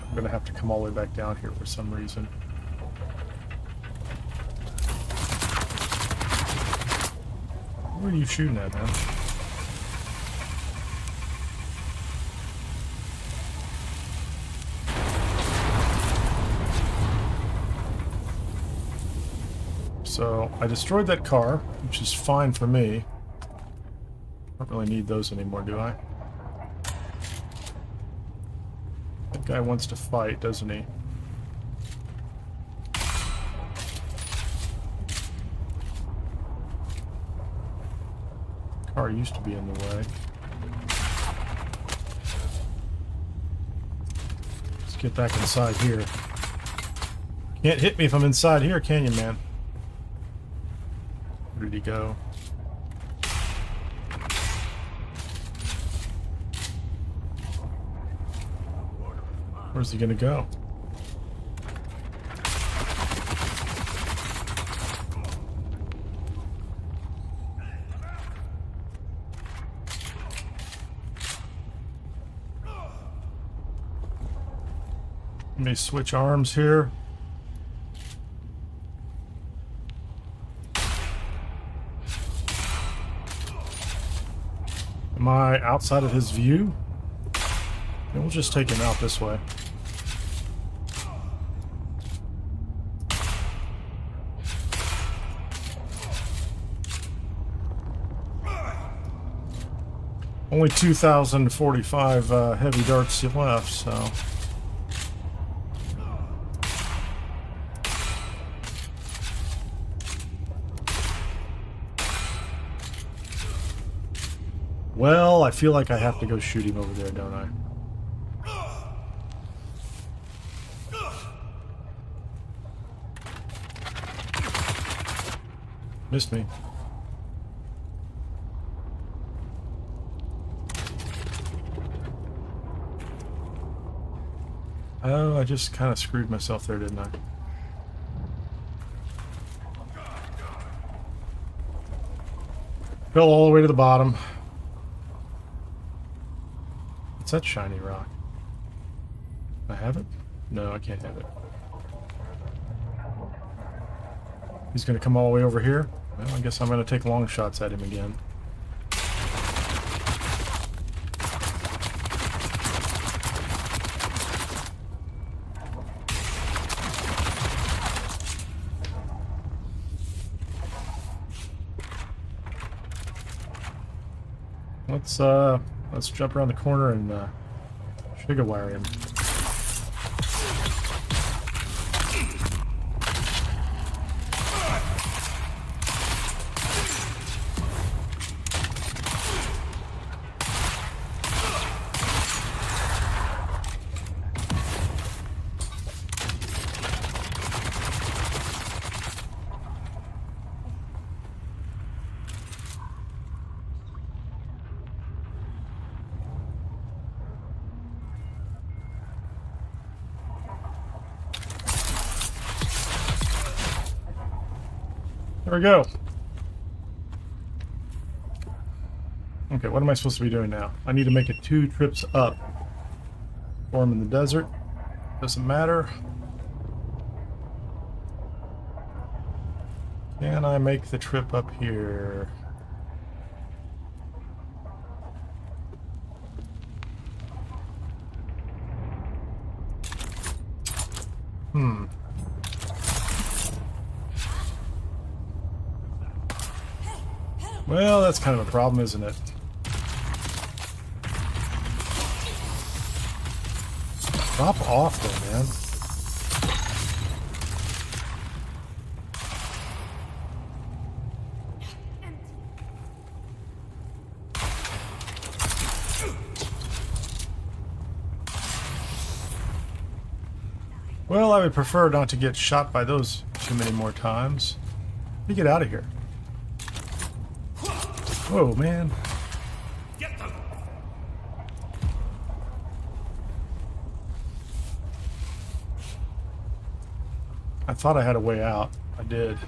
I'm gonna have to come all the way back down here for some reason. Where are you shooting at, man? So, I destroyed that car, which is fine for me. Don't really need those anymore, do I? That guy wants to fight, doesn't he? Car used to be in the way. Let's get back inside here. Can't hit me if I'm inside here, can you, man? Where did he go? Where's he gonna go? Let me switch arms here. Am I outside of his view? And we'll just take him out this way. Only 2,045 heavy darts left, so... Well, I feel like I have to go shoot him over there, don't I? Missed me. Oh, I just kind of screwed myself there, didn't I? Fell all the way to the bottom. What's that shiny rock? I have it? No, I can't have it. He's going to come all the way over here? Well, I guess I'm going to take long shots at him again. Let's jump around the corner and sugar wire him. we go. Okay, what am I supposed to be doing now? I need to make it 2 trips up. Form in the desert. Doesn't matter. Can I make the trip up here? Well, that's kind of a problem, isn't it? Drop off there, man. Well, I would prefer not to get shot by those too many more times. Let me get out of here. Whoa, man. I thought I had a way out. I did.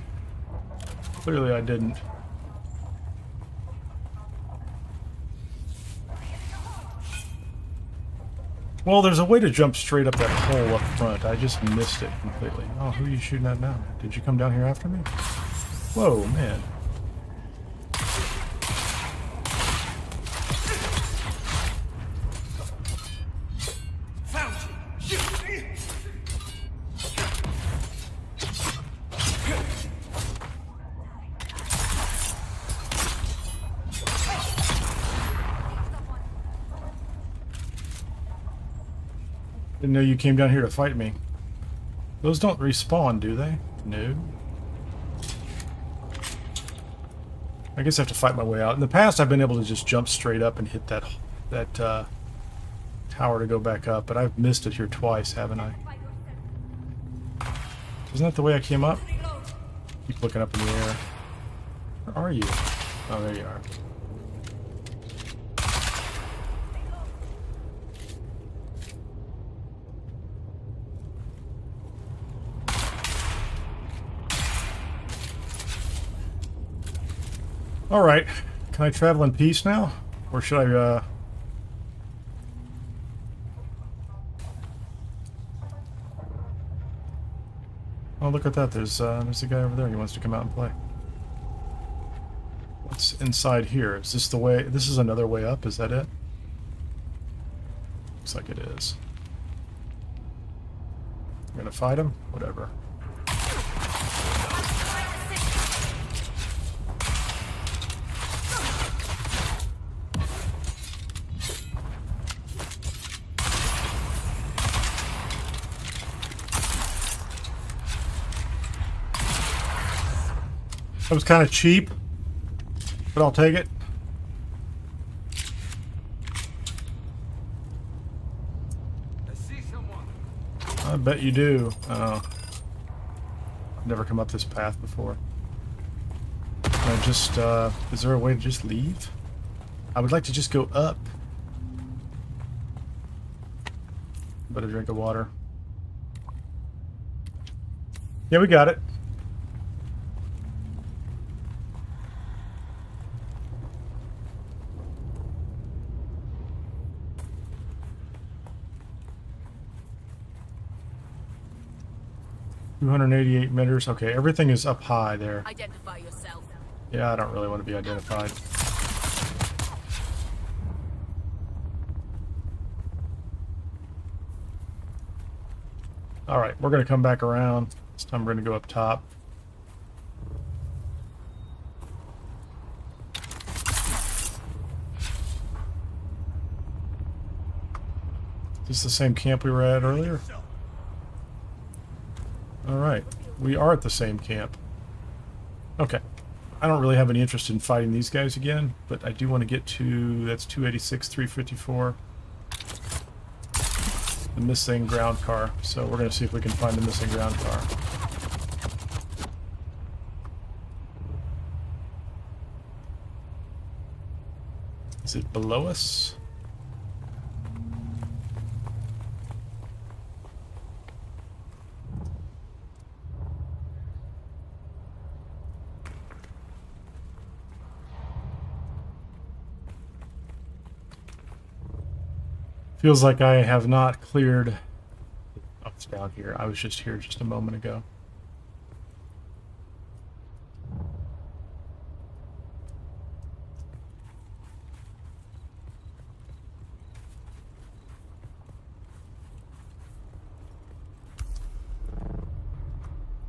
Clearly I didn't. Well, there's a way to jump straight up that hole up front. I just missed it completely. Oh, who are you shooting at now? Did you come down here after me? Whoa, man. Didn't know you came down here to fight me. Those don't respawn, do they? No. I guess I have to fight my way out. In the past, I've been able to just jump straight up and hit that tower to go back up, but I've missed it here twice, haven't I? Isn't that the way I came up? Keep looking up in the air. Where are you? Oh, there you are. Alright, can I travel in peace now? Or should I, Oh, look at that, there's a guy over there, he wants to come out and play. What's inside here? Is this the way, this is another way up, is that it? Looks like it is. I'm gonna fight him? Whatever. That was kind of cheap, but I'll take it. I see someone. I bet you do. Oh. I've never come up this path before. Can I just, is there a way to just leave? I would like to just go up. Better drink of water. Yeah, we got it. $288 meters. Okay, everything is up high there. Identify yourself. Yeah, I don't really want to be identified. Alright, we're going to come back around. This time we're going to go up top. Is this the same camp we were at earlier? Alright, we are at the same camp. Okay. I don't really have any interest in fighting these guys again, but I do want to get to, that's 286, 354. The missing ground car. So we're going to see if we can find the missing ground car. Is it below us? Feels like I have not cleared... Oh, it's down here. I was just here just a moment ago.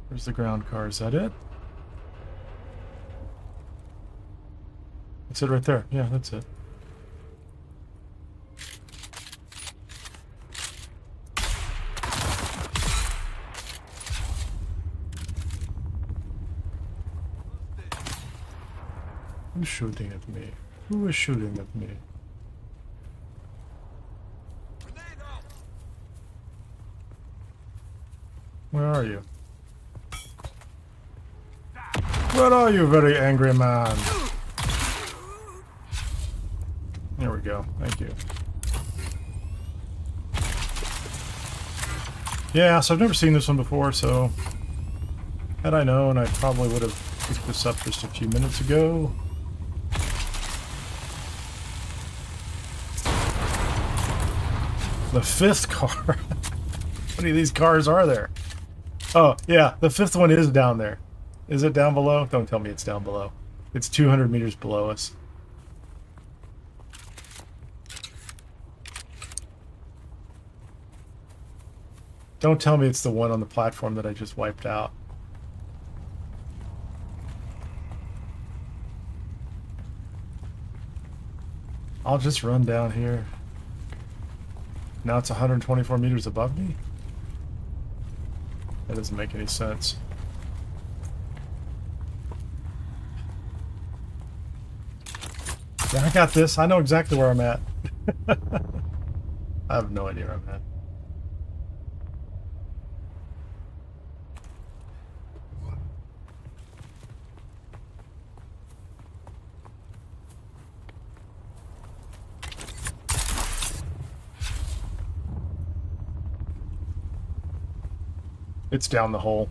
Where's the ground car? Is that it? That's it right there. Yeah, that's it. Who's shooting at me? Who is shooting at me? Where are you? Where are you, very angry man? There we go. Thank you. Yeah, so I've never seen this one before, so... Had I known, I probably would have picked this up just a few minutes ago. The fifth car. How many of these cars are there? Oh, yeah, the fifth one is down there. Is it down below? Don't tell me it's down below. It's 200 meters below us. Don't tell me it's the one on the platform that I just wiped out. I'll just run down here. Now it's 124 meters above me? That doesn't make any sense. Yeah, I got this. I know exactly where I'm at. I have no idea where I'm at. It's down the hole.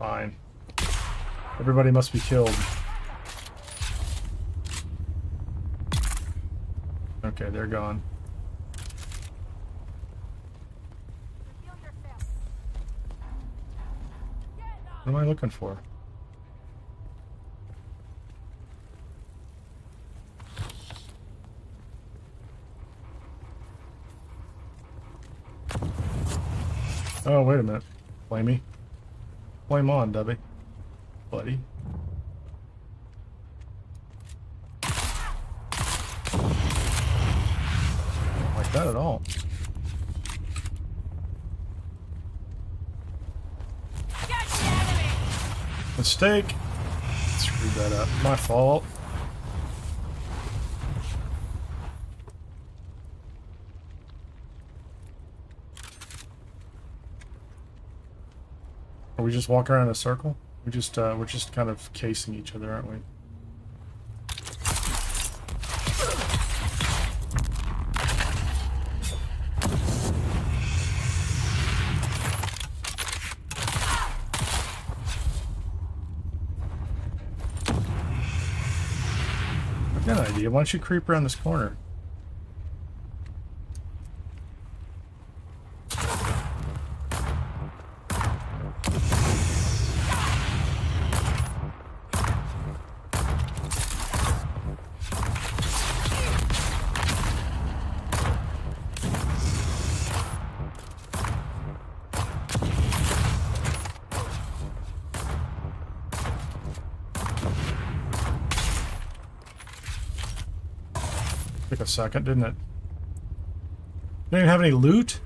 Fine. Everybody must be killed. Okay, they're gone. What am I looking for? Oh, wait a minute. Flamey. Flame on, Dubby. Buddy. Don't like that at all. Mistake. Screwed that up. My fault. Are we just walking around in a circle? We're just kind of casing each other, aren't we? I've got an idea. Why don't you creep around this corner? Took a second, didn't it? Don't even have any loot?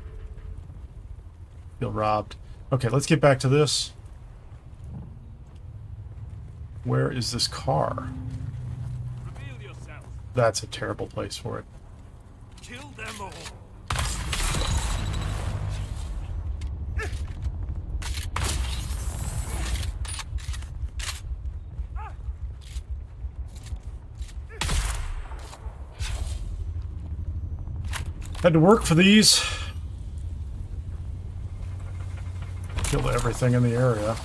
Feel robbed. Okay, let's get back to this. Where is this car? Reveal yourself. That's a terrible place for it. Kill them all. Had to work for these. everything in the area.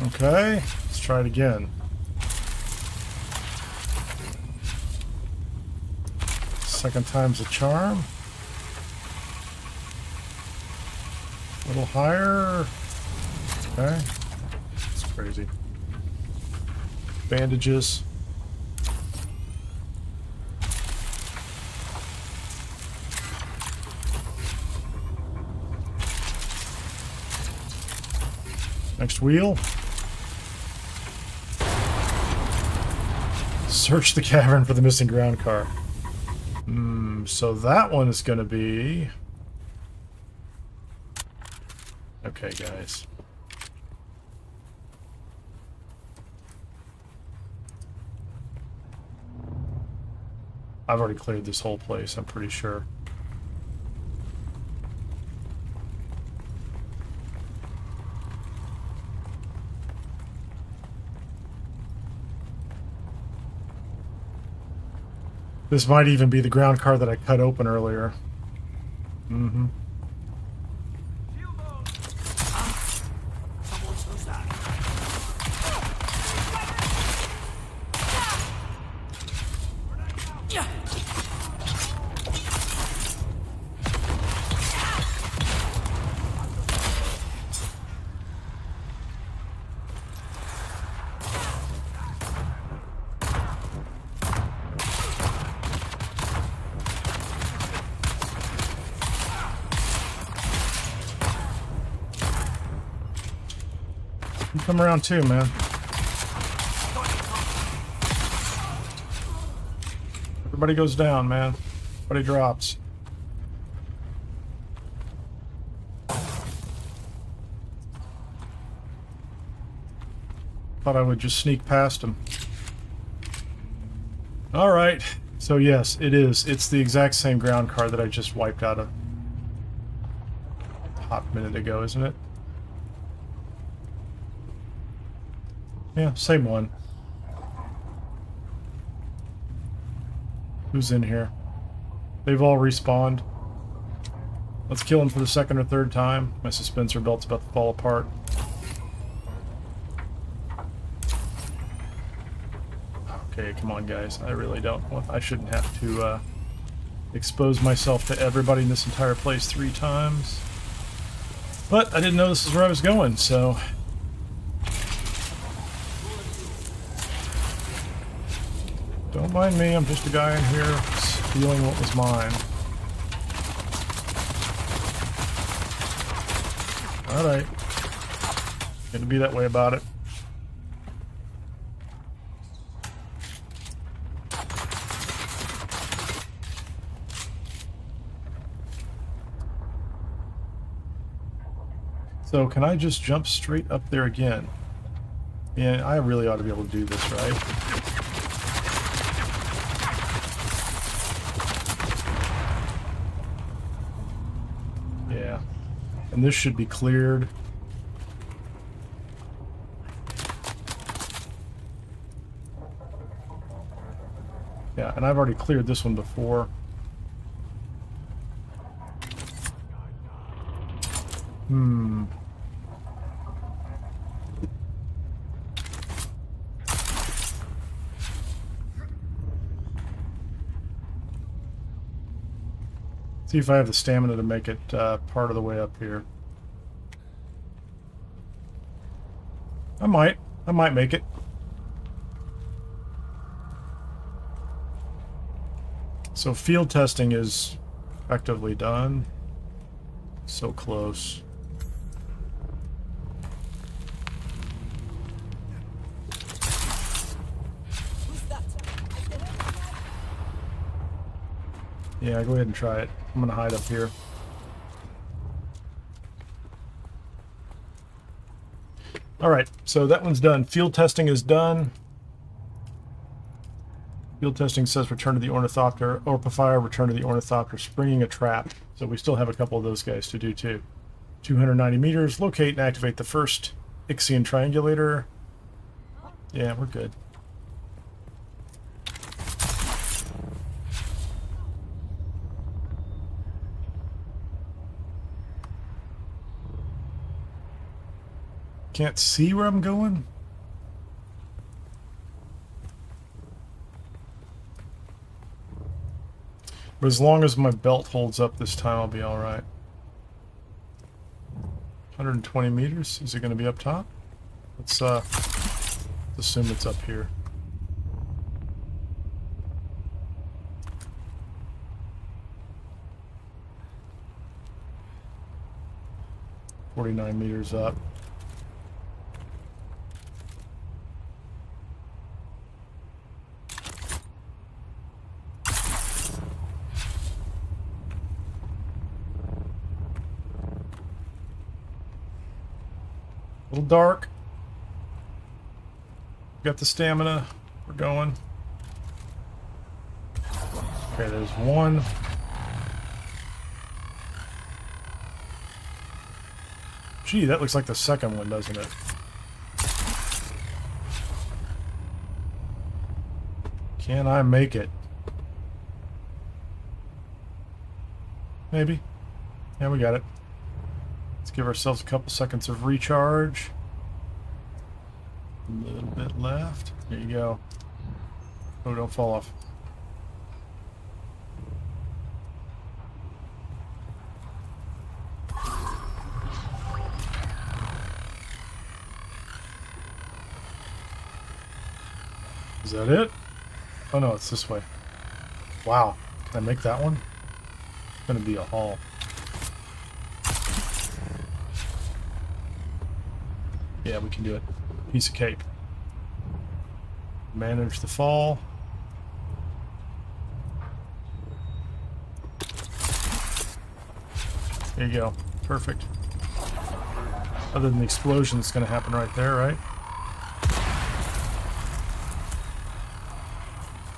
Okay, let's try it again. Second time's a charm. A little higher. Okay. It's crazy. Bandages. Next wheel. Search the cavern for the missing ground car. So that one is going to be... Okay, guys. I've already cleared this whole place, I'm pretty sure. This might even be the ground car that I cut open earlier. Mm-hmm. You come around too, man. Everybody goes down, man. Everybody drops. Thought I would just sneak past him. Alright. So yes, it is. It's the exact same ground car that I just wiped out a hot minute ago, isn't it? Yeah, same one. Who's in here? They've all respawned. Let's kill him for the second or third time. My suspensor belt's about to fall apart. Okay, come on, guys. I really don't want... I shouldn't have to expose myself to everybody in this entire place 3 times. But I didn't know this is where I was going, so... Don't mind me, I'm just a guy in here stealing what was mine. Alright. Gonna be that way about it. So can I just jump straight up there again? Yeah, I really ought to be able to do this, right? And this should be cleared. Yeah, and I've already cleared this one before. See if I have the stamina to make it part of the way up here. I might make it. So field testing is effectively done. So close. Yeah, go ahead and try it. I'm gonna hide up here. Alright, so that one's done. Field testing is done. Field testing says return to the Ornithopter. Orpifire, return to the Ornithopter, springing a trap. So we still have a couple of those guys to do too. 290 meters. Locate and activate the first Ixion triangulator. Yeah, we're good. Can't see where I'm going? But as long as my belt holds up this time, I'll be alright. 120 meters? Is it going to be up top? Let's assume it's up here. "49 meters up. A little dark. Got the stamina. We're going. Okay, there's one. Gee, that looks like the second one, doesn't it? Can I make it? Maybe. Yeah, we got it. Let's give ourselves a couple seconds of recharge. A little bit left. There you go. Oh, don't fall off. Is that it? Oh no, it's this way. Wow. Can I make that one? It's gonna be a haul. Yeah, we can do it. Piece of cake. Manage the fall. There you go. Perfect. Other than the explosion that's going to happen right there, right?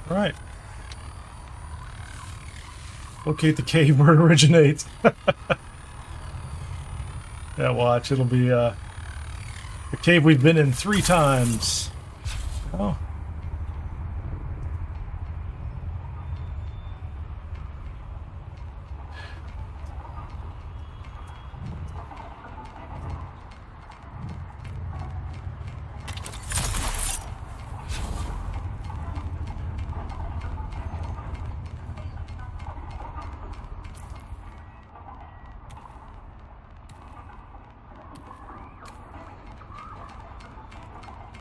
Right. Locate the cave where it originates. Yeah, watch. It'll be the cave we've been in 3 times. Oh.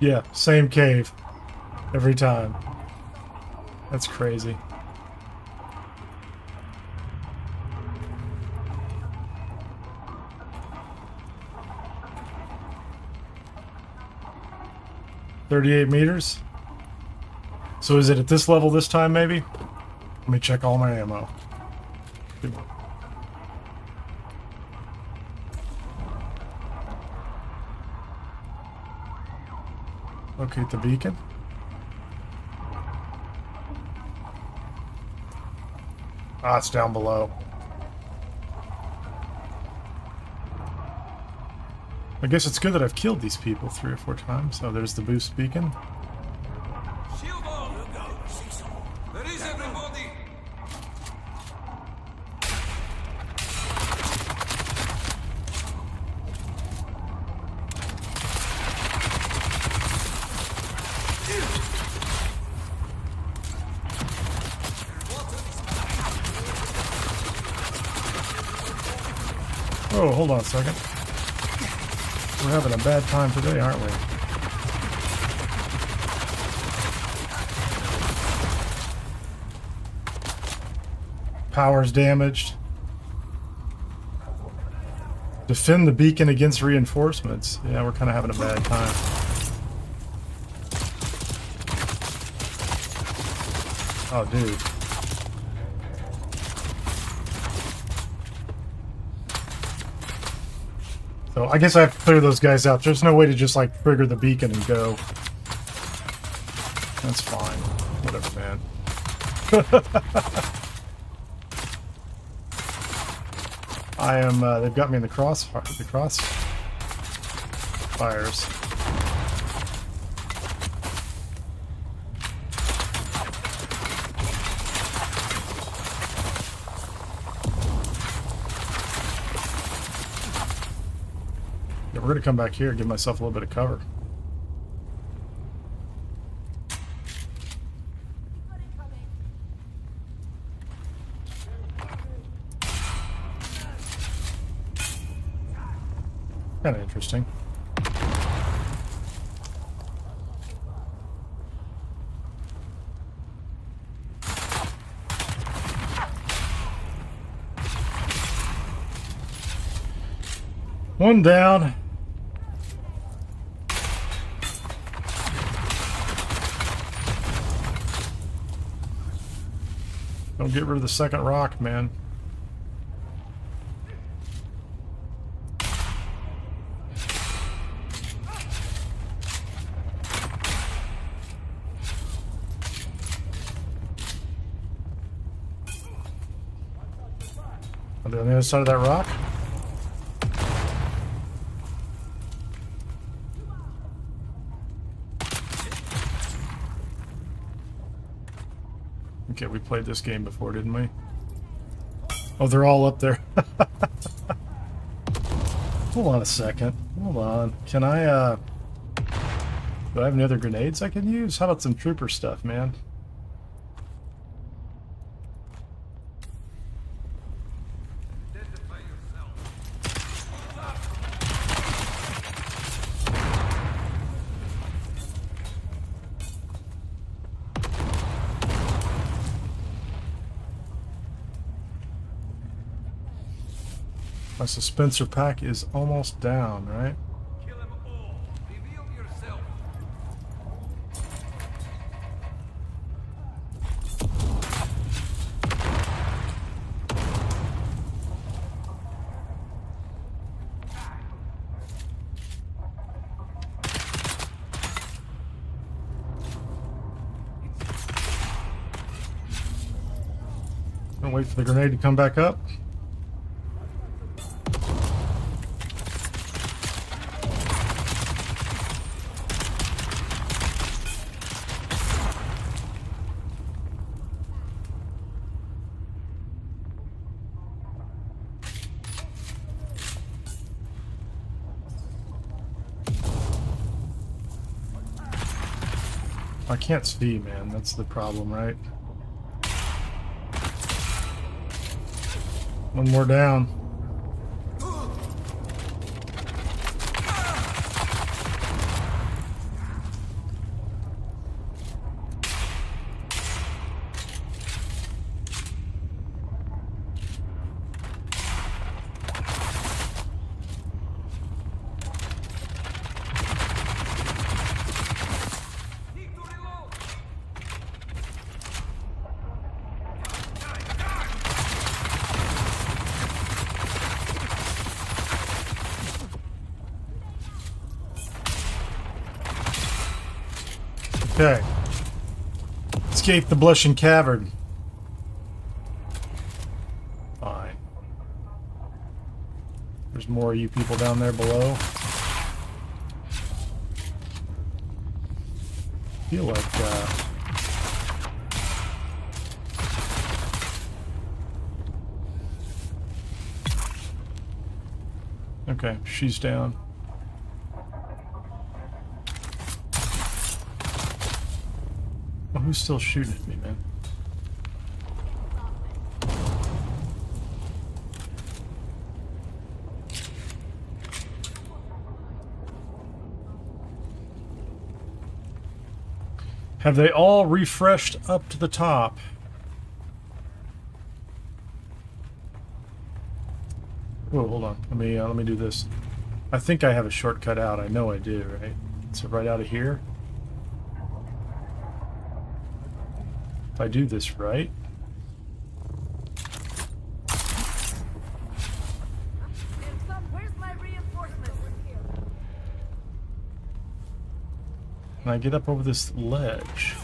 Yeah, same cave. Every time. That's crazy. "38 meters? So is it at this level this time, maybe? Let me check all my ammo. Locate the beacon. Ah, it's down below. I guess it's good that I've killed these people 3 or 4 times. Oh, there's the boost beacon. Shield all. There is everybody. Oh, hold on a second. We're having a bad time today, aren't we? Power's damaged. Defend the beacon against reinforcements. Yeah, we're kind of having a bad time. Oh, dude. So I guess I have to clear those guys out. There's no way to just like trigger the beacon and go. That's fine. Whatever, man. I am, they've got me in the crossfire, fires. we're going to come back here and give myself a little bit of cover. Kind of interesting. One down. Don't get rid of the second rock, man. On the other side of that rock? Okay, we played this game before, didn't we? Oh, they're all up there. Hold on a second. Hold on. Can I, do I have any other grenades I can use? How about some trooper stuff, man? Identify yourself. My dispenser pack is almost down, right? Kill them all. Reveal yourself. Don't wait for the grenade to come back up. I can't see, man. That's the problem, right? One more down. Need to reload. Okay. Escape the Blushing Cavern. Fine. There's more of you people down there below. I feel like, okay, she's down. Oh, who's still shooting at me, man? Have they all refreshed up to the top? Whoa, hold on. Let me do this. I think I have a shortcut out. I know I do, right? So right out of here. If I do this right. Where's my reinforcements? And I get up over this ledge.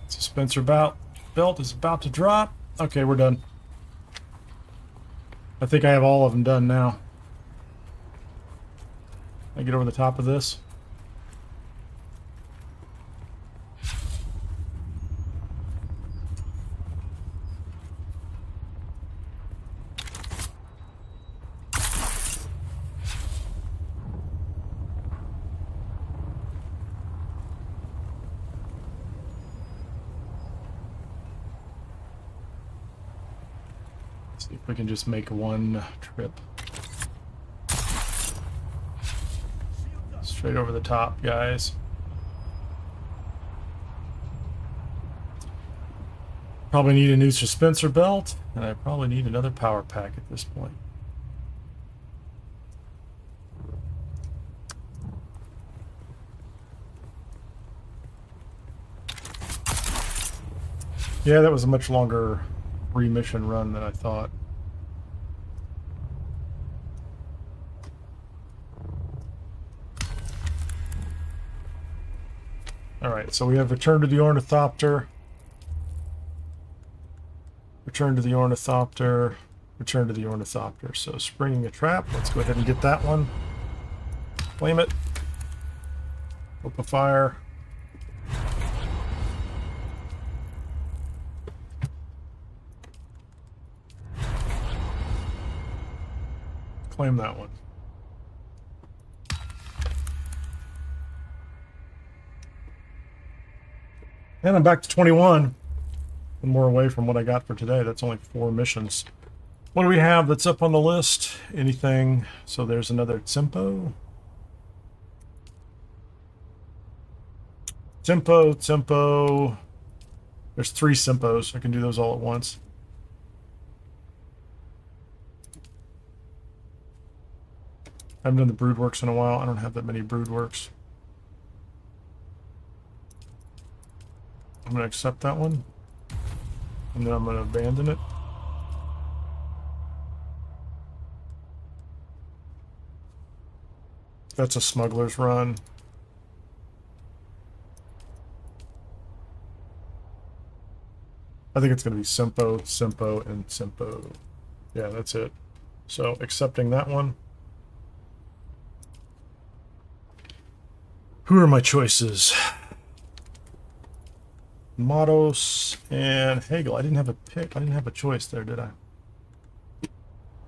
Dispenser belt is about to drop. Okay, we're done. I think I have all of them done now. I get over the top of this. See if we can just make one trip. Straight over the top, guys. Probably need a new suspensor belt, and I probably need another power pack at this point. Yeah, that was a much longer remission run than I thought. Alright, so we have Return to the Ornithopter. Return to the Ornithopter. Return to the Ornithopter. So springing a trap. Let's go ahead and get that one. Flame it. Open fire. Claim that one. And I'm back to 21. One more away from what I got for today. That's only 4 missions. What do we have that's up on the list? Anything? So there's another tempo. Tempo. There's 3 Simpos. I can do those all at once. I haven't done the Broodworks in a while. I don't have that many Broodworks. I'm going to accept that one. And then I'm going to abandon it. That's a smuggler's run. I think it's going to be Simpo, and Simpo. Yeah, that's it. So accepting that one. Who are my choices? Matos and Hegel. I didn't have a pick. I didn't have a choice there, did I?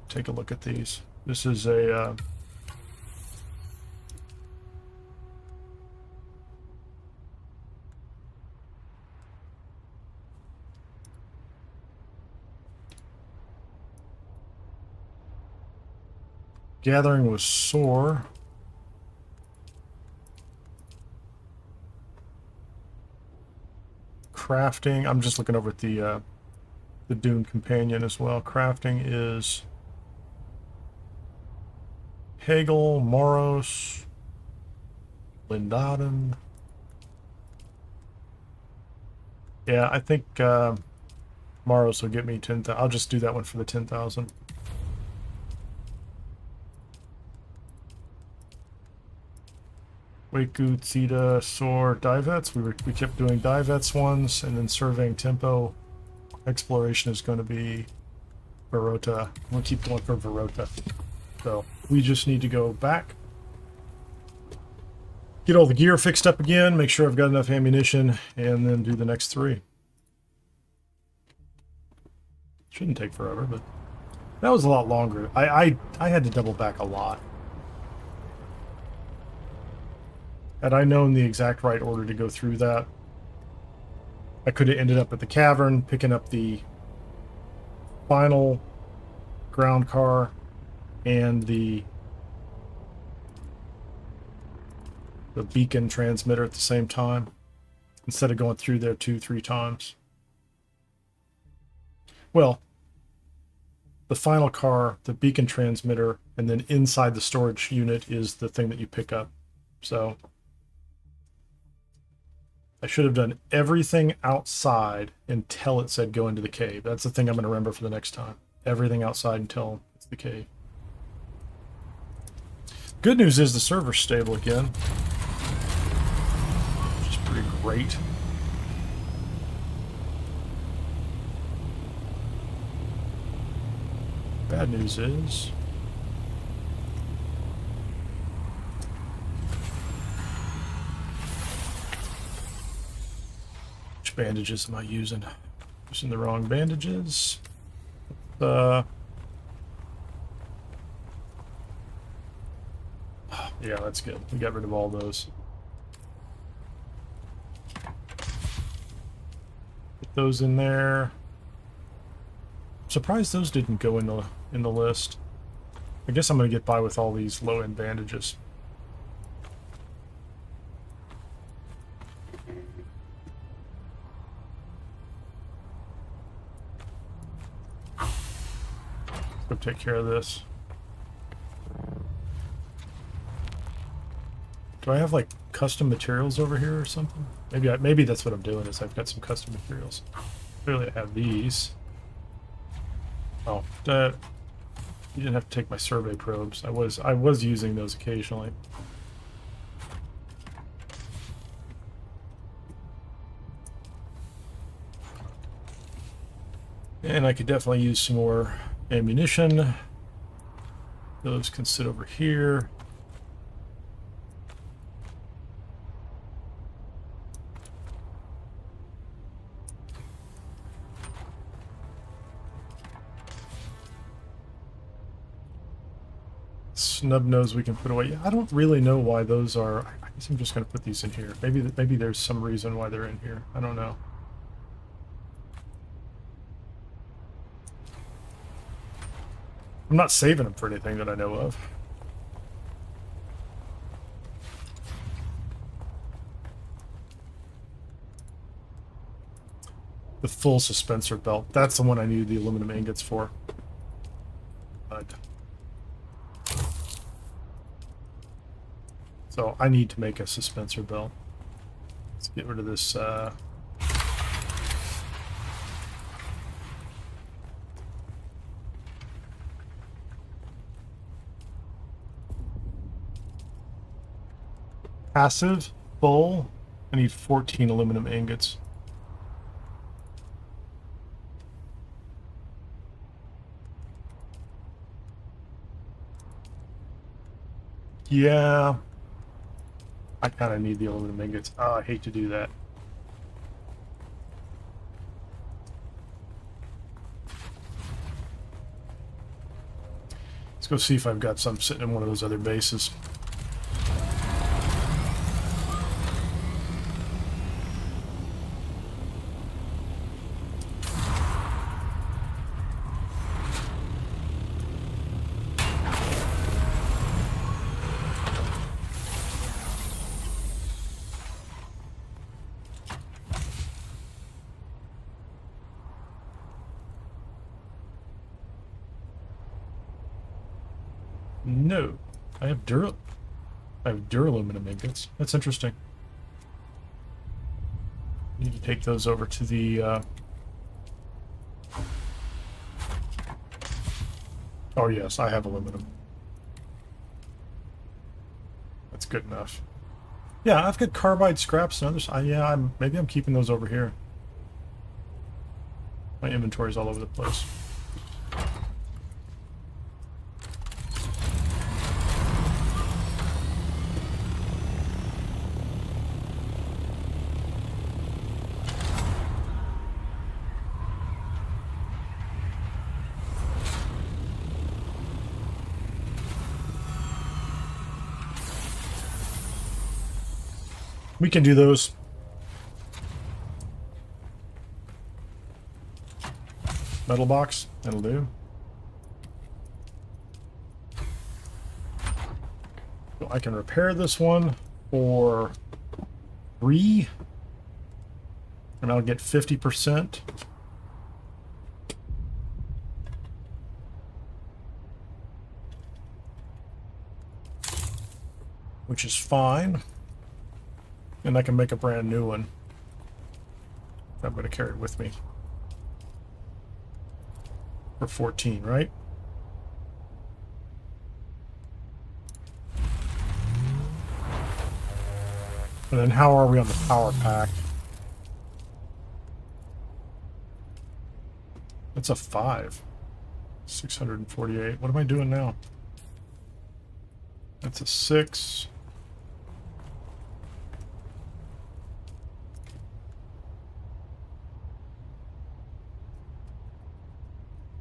Take a look at these. This is a gathering was sore. Crafting, I'm just looking over at the Dune companion as well. Crafting is Hegel, Moros, Lindaden. Yeah, I think Moros will get me 10,000. I'll just do that one for the 10,000. Waku, Tsita, Sor, Divets. We kept doing Divets ones, and then surveying tempo. Exploration is going to be Verota. We'll keep going for Verota. So we just need to go back, get all the gear fixed up again, make sure I've got enough ammunition, and then do the next 3. Shouldn't take forever, but that was a lot longer. I had to double back a lot. Had I known the exact right order to go through that, I could have ended up at the cavern, picking up the final ground car and the beacon transmitter at the same time, instead of going through there 2-3 times. Well, the final car, the beacon transmitter, and then inside the storage unit is the thing that you pick up. So I should have done everything outside until it said go into the cave. That's the thing I'm going to remember for the next time. Everything outside until it's the cave. Good news is the server's stable again, which is pretty great. Bad news is bandages am I using? Using the wrong bandages. Yeah, that's good. We got rid of all those. Put those in there. Surprised those didn't go in the list. I guess I'm gonna get by with all these low-end bandages. Go take care of this. Do I have like custom materials over here or something? Maybe that's what I'm doing. Is I've got some custom materials. Clearly, I have these. Oh, you didn't have to take my survey probes. I was using those occasionally. And I could definitely use some more ammunition. Those can sit over here. Snub nose we can put away. Yeah, I don't really know why those are. I guess I'm just going to put these in here. Maybe there's some reason why they're in here. I don't know. I'm not saving them for anything that I know of. The full suspensor belt. That's the one I needed the aluminum ingots for. But so I need to make a suspensor belt. Let's get rid of this. Passive, full. I need 14 aluminum ingots. Yeah. I kind of need the aluminum ingots. Oh, I hate to do that. Let's go see if I've got some sitting in one of those other bases. No, I have duraluminum ingots. That's interesting. Need to take those over to the. Oh yes, I have aluminum. That's good enough. Yeah, I've got carbide scraps and others. Yeah, maybe I'm keeping those over here. My inventory's all over the place. We can do those. Metal box, that'll do. So I can repair this one for 3, and I'll get 50%. Which is fine. And I can make a brand new one. I'm going to carry it with me. For 14, right? And then how are we on the power pack? That's a 5. 648. What am I doing now? That's a 6.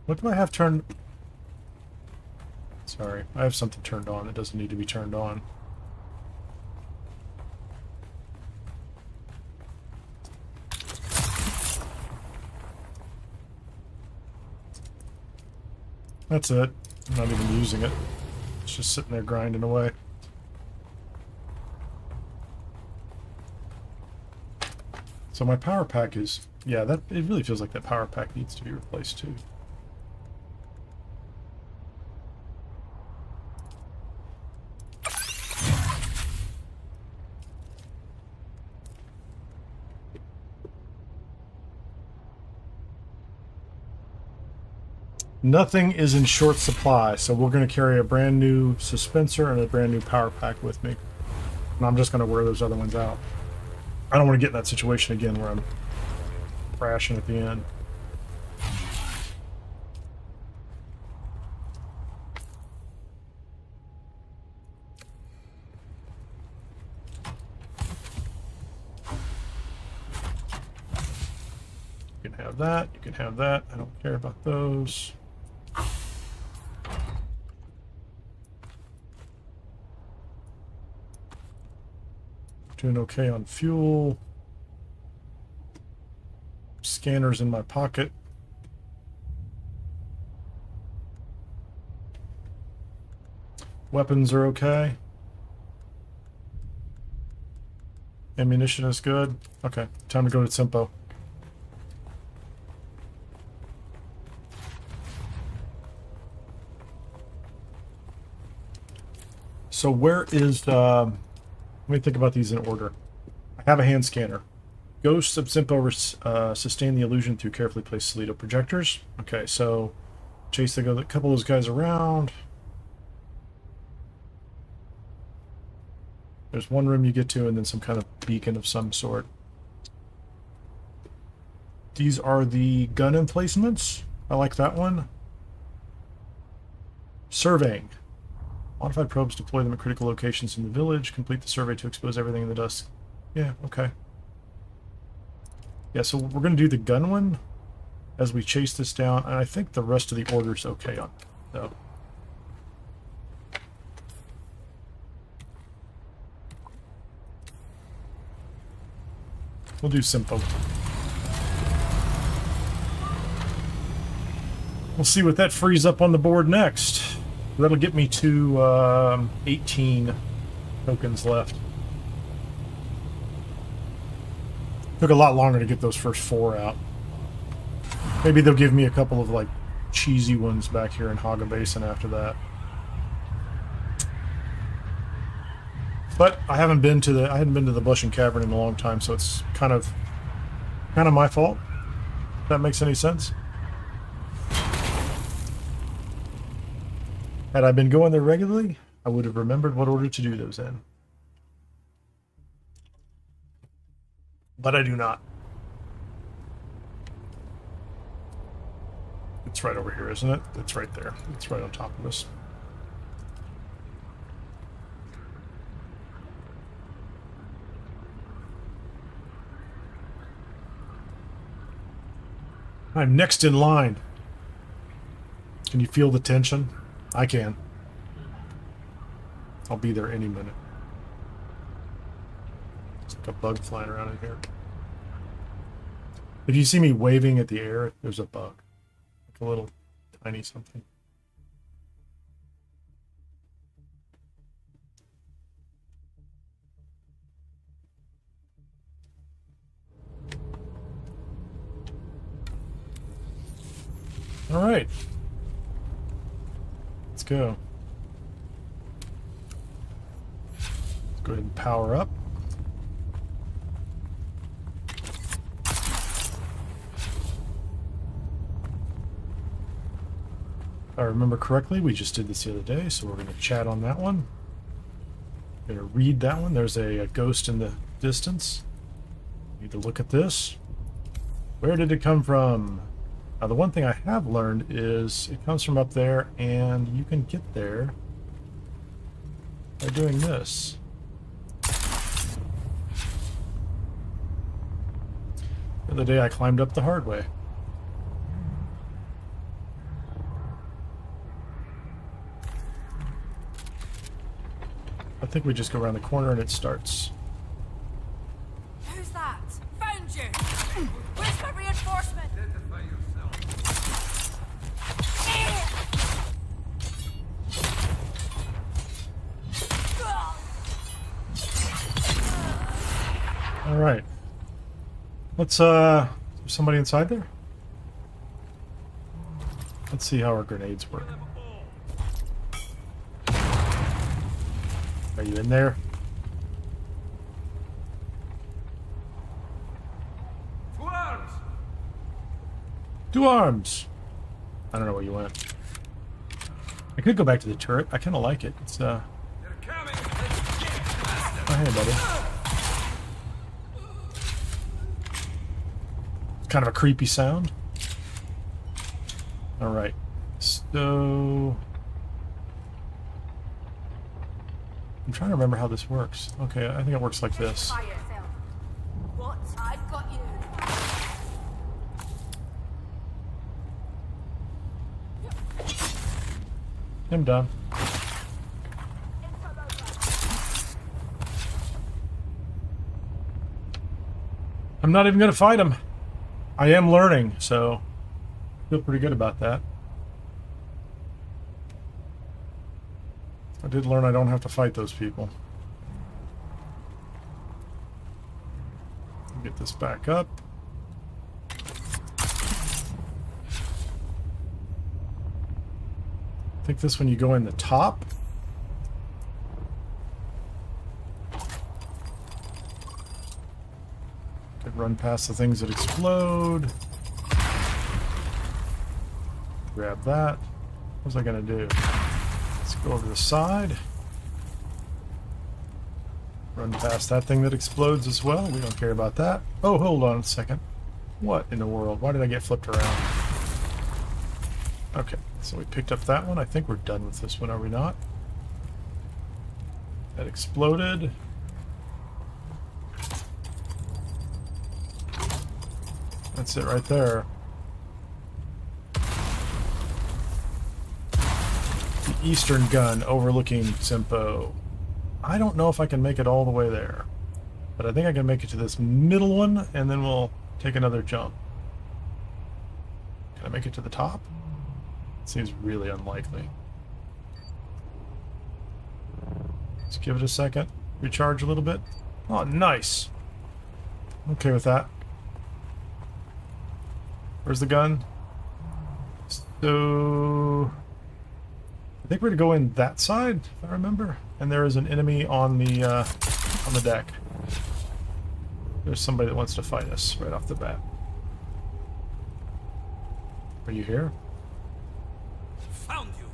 What do I have turned? Sorry, I have something turned on that doesn't need to be turned on. That's it. I'm not even using it. It's just sitting there grinding away. So my power pack is... Yeah, that it really feels like that power pack needs to be replaced too. Nothing is in short supply, so we're going to carry a brand new suspenser and a brand new power pack with me. And I'm just going to wear those other ones out. I don't want to get in that situation again where I'm crashing at the end. You can have that, you can have that. I don't care about those. Doing okay on fuel. Scanners in my pocket. Weapons are okay. Ammunition is good. Okay, time to go to Tempo. So where is let me think about these in order. I have a hand scanner. Ghosts of Simpo sustain the illusion through carefully placed Toledo projectors. Okay, so chase a couple of those guys around. There's one room you get to and then some kind of beacon of some sort. These are the gun emplacements. I like that one. Surveying. Modified probes deploy them at critical locations in the village. Complete the survey to expose everything in the dust. Yeah, okay. Yeah, so we're going to do the gun one as we chase this down, and I think the rest of the order's okay on it, though. We'll do Simpo. We'll see what that frees up on the board next. That'll get me to 18 tokens left. Took a lot longer to get those first 4 out. Maybe they'll give me a couple of like cheesy ones back here in Haga Basin after that. But I hadn't been to the Blushing Cavern in a long time, so it's kind of my fault. If that makes any sense. Had I been going there regularly, I would have remembered what order to do those in. But I do not. It's right over here, isn't it? It's right there. It's right on top of us. I'm next in line. Can you feel the tension? I can. I'll be there any minute. It's like a bug flying around in here. If you see me waving at the air, there's a bug. Like a little tiny something. All right. Let's go. Let's go ahead and power up. If I remember correctly, we just did this the other day, so we're going to chat on that one. Going to read that one. There's a ghost in the distance. Need to look at this. Where did it come from? Now, the one thing I have learned is it comes from up there, and you can get there by doing this. The other day I climbed up the hard way. I think we just go around the corner and it starts. Who's that? Found you! Where's my reinforcement? Identify yourself. Alright. Let's, there's somebody inside there? Let's see how our grenades work. Are you in there? To arms! To arms! I don't know where you went. I could go back to the turret. I kind of like it. It's, They're coming! Let's get it, master! oh, hey, buddy. It's kind of a creepy sound. Alright. So... I'm trying to remember how this works. Okay, I think it works like this. Fire yourself. What? I've got you. I'm done. I'm not even going to fight him. I am learning, so I feel pretty good about that. I did learn I don't have to fight those people. Get this back up. I think this one you go in the top. Could run past the things that explode. Grab that. What was I gonna do? Let's go over the side. Run past that thing that explodes as well. We don't care about that. Oh, hold on a second. What in the world? Why did I get flipped around? Okay, so we picked up that one. I think we're done with this one, are we not? That exploded. That's it right there. The eastern gun overlooking Simpo. I don't know if I can make it all the way there, but I think I can make it to this middle one, and then we'll take another jump. Can I make it to the top? Seems really unlikely. Let's give it a second. Recharge a little bit. Oh, nice. Okay with that. Where's the gun? So... I think we're going to go in that side, if I remember. And there is an enemy on the deck. There's somebody that wants to fight us right off the bat. Are you here? Found you!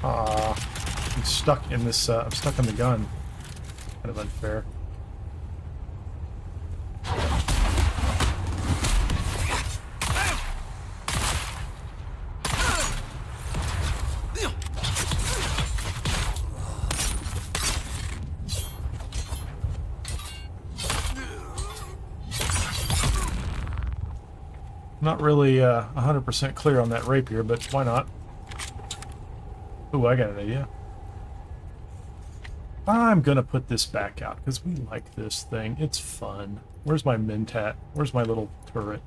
I'm stuck in this, I'm stuck in the gun. Kind of unfair. Not really 100% clear on that rapier, but why not? Ooh, I got an idea. I'm gonna put this back out because we like this thing. It's fun. Where's my Mentat? Where's my little turret?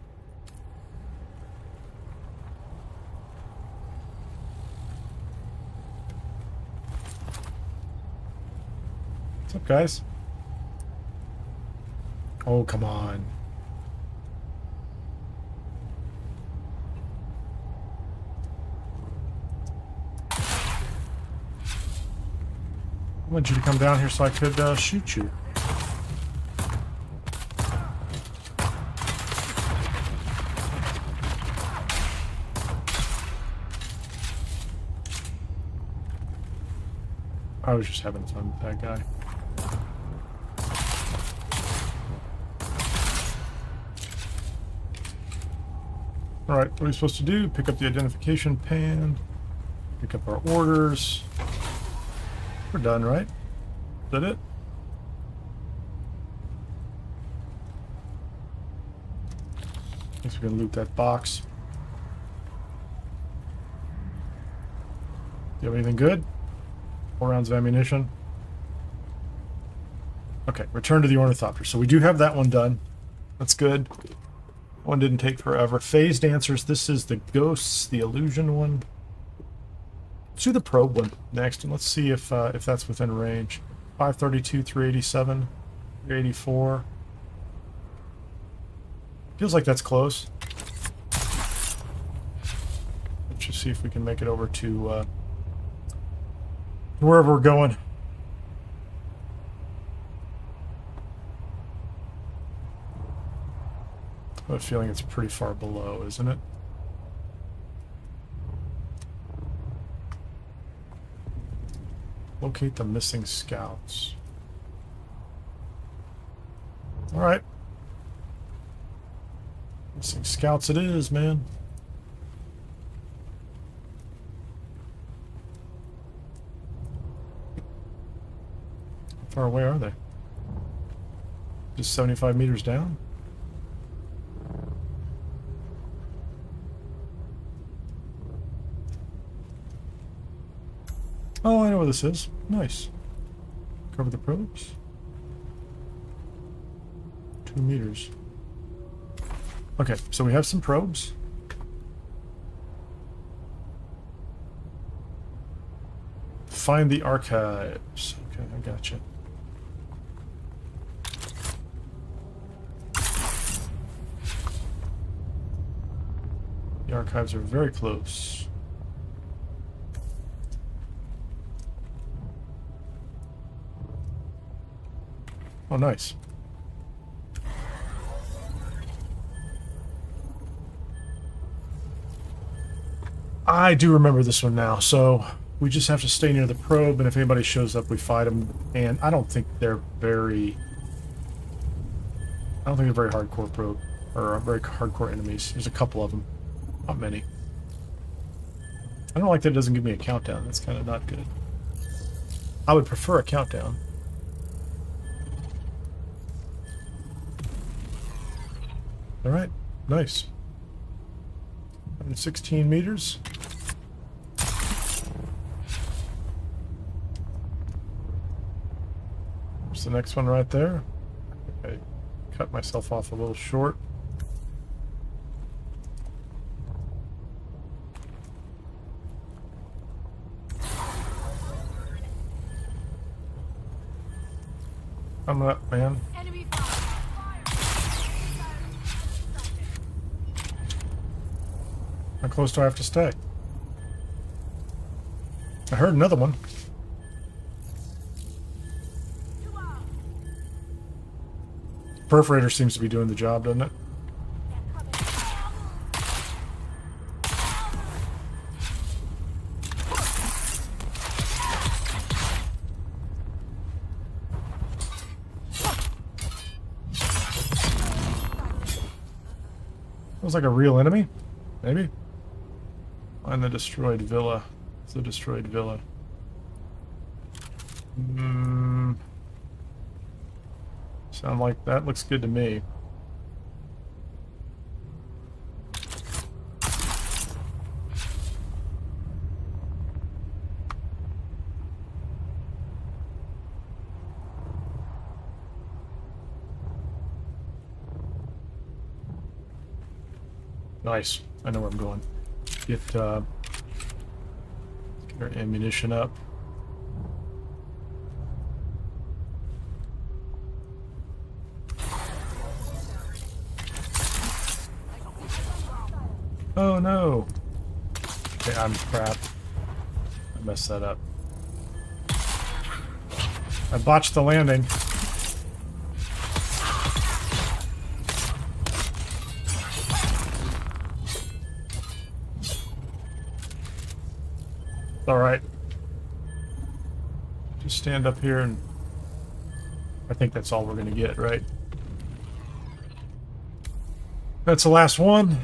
What's up, guys? Oh, come on. I wanted you to come down here so I could shoot you. I was just having fun with that guy. Alright, what are we supposed to do? Pick up the identification pan, pick up our orders. We're done, right? Is that it? Guess we're gonna loot that box. Do you have anything good? 4 rounds of ammunition. Okay, return to the Ornithopter. So we do have that one done. That's good. One didn't take forever. Phased answers. This is the ghosts, the illusion one. Let's do the probe one next, and let's see if that's within range. 532, 387, 384. Feels like that's close. Let's just see if we can make it over to wherever we're going. I have a feeling it's pretty far below, isn't it? Locate the missing scouts. Alright. Missing scouts it is, man. How far away are they? Just 75 meters down? Oh, I know where this is. Nice. Cover the probes. 2 meters. Okay, so we have some probes. Find the archives. Okay, I gotcha. The archives are very close. Oh, nice. I do remember this one now, so we just have to stay near the probe, and if anybody shows up, we fight them. And I don't think they're very... I don't think they're very hardcore probe, or very hardcore enemies. There's a couple of them. Not many. I don't like that it doesn't give me a countdown. That's kind of not good. I would prefer a countdown. Alright, nice. 116 meters. There's the next one right there. I cut myself off a little short. Coming up, man. Enemy fire! How close do I have to stay? I heard another one. Perforator seems to be doing the job, doesn't it? Looks like a real enemy, maybe? Find the destroyed villa. It's the destroyed villa. Sound like that looks good to me. Nice. I know where I'm going. Get our ammunition up. Oh no! Okay, I'm crap. I messed that up. I botched the landing. Alright. Just stand up here and... I think that's all we're gonna get, right? That's the last one.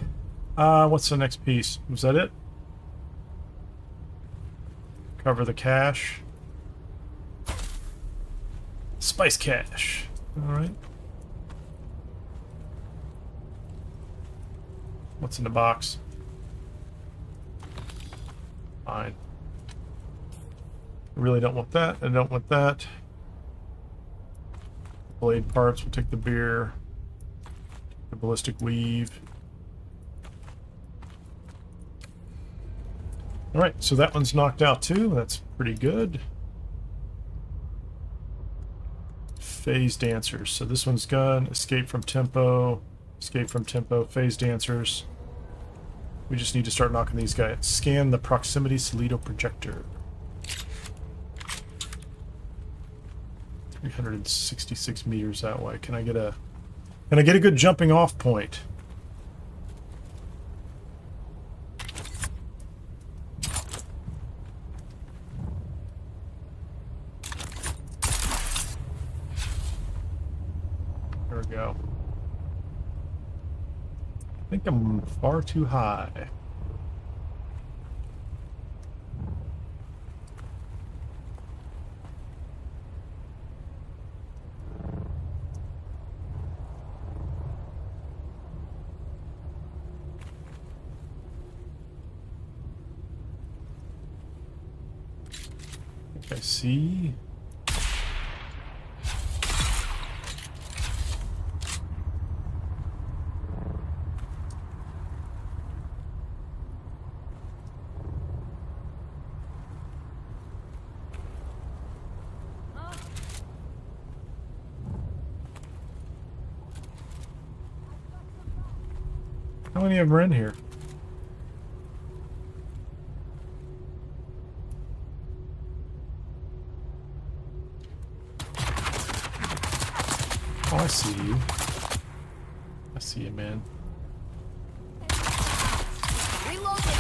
What's the next piece? Was that it? Cover the cache. Spice cache. Alright. What's in the box? Fine. I really don't want that. I don't want that. Blade parts. We'll take the beer. The ballistic weave. Alright, so that one's knocked out too. That's pretty good. Phase dancers. So this one's gone. Escape from tempo. Escape from tempo. Phase dancers. We just need to start knocking these guys. Scan the proximity Salido projector. 366 meters that way. Can I get a good jumping off point? There we go. I think I'm far too high. I see. How many of them are in here? Oh, I see you. I see you, man. Reloading.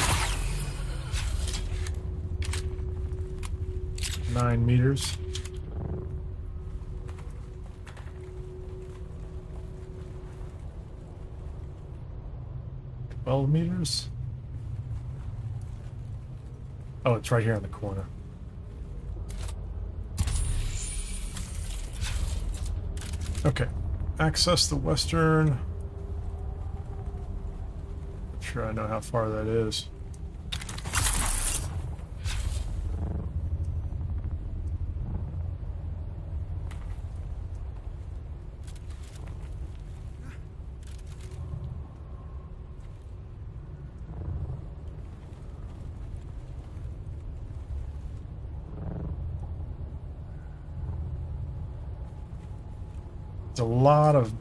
9 meters. Meters. Oh, it's right here in the corner. Okay. Access the western. Not sure I know how far that is. A lot of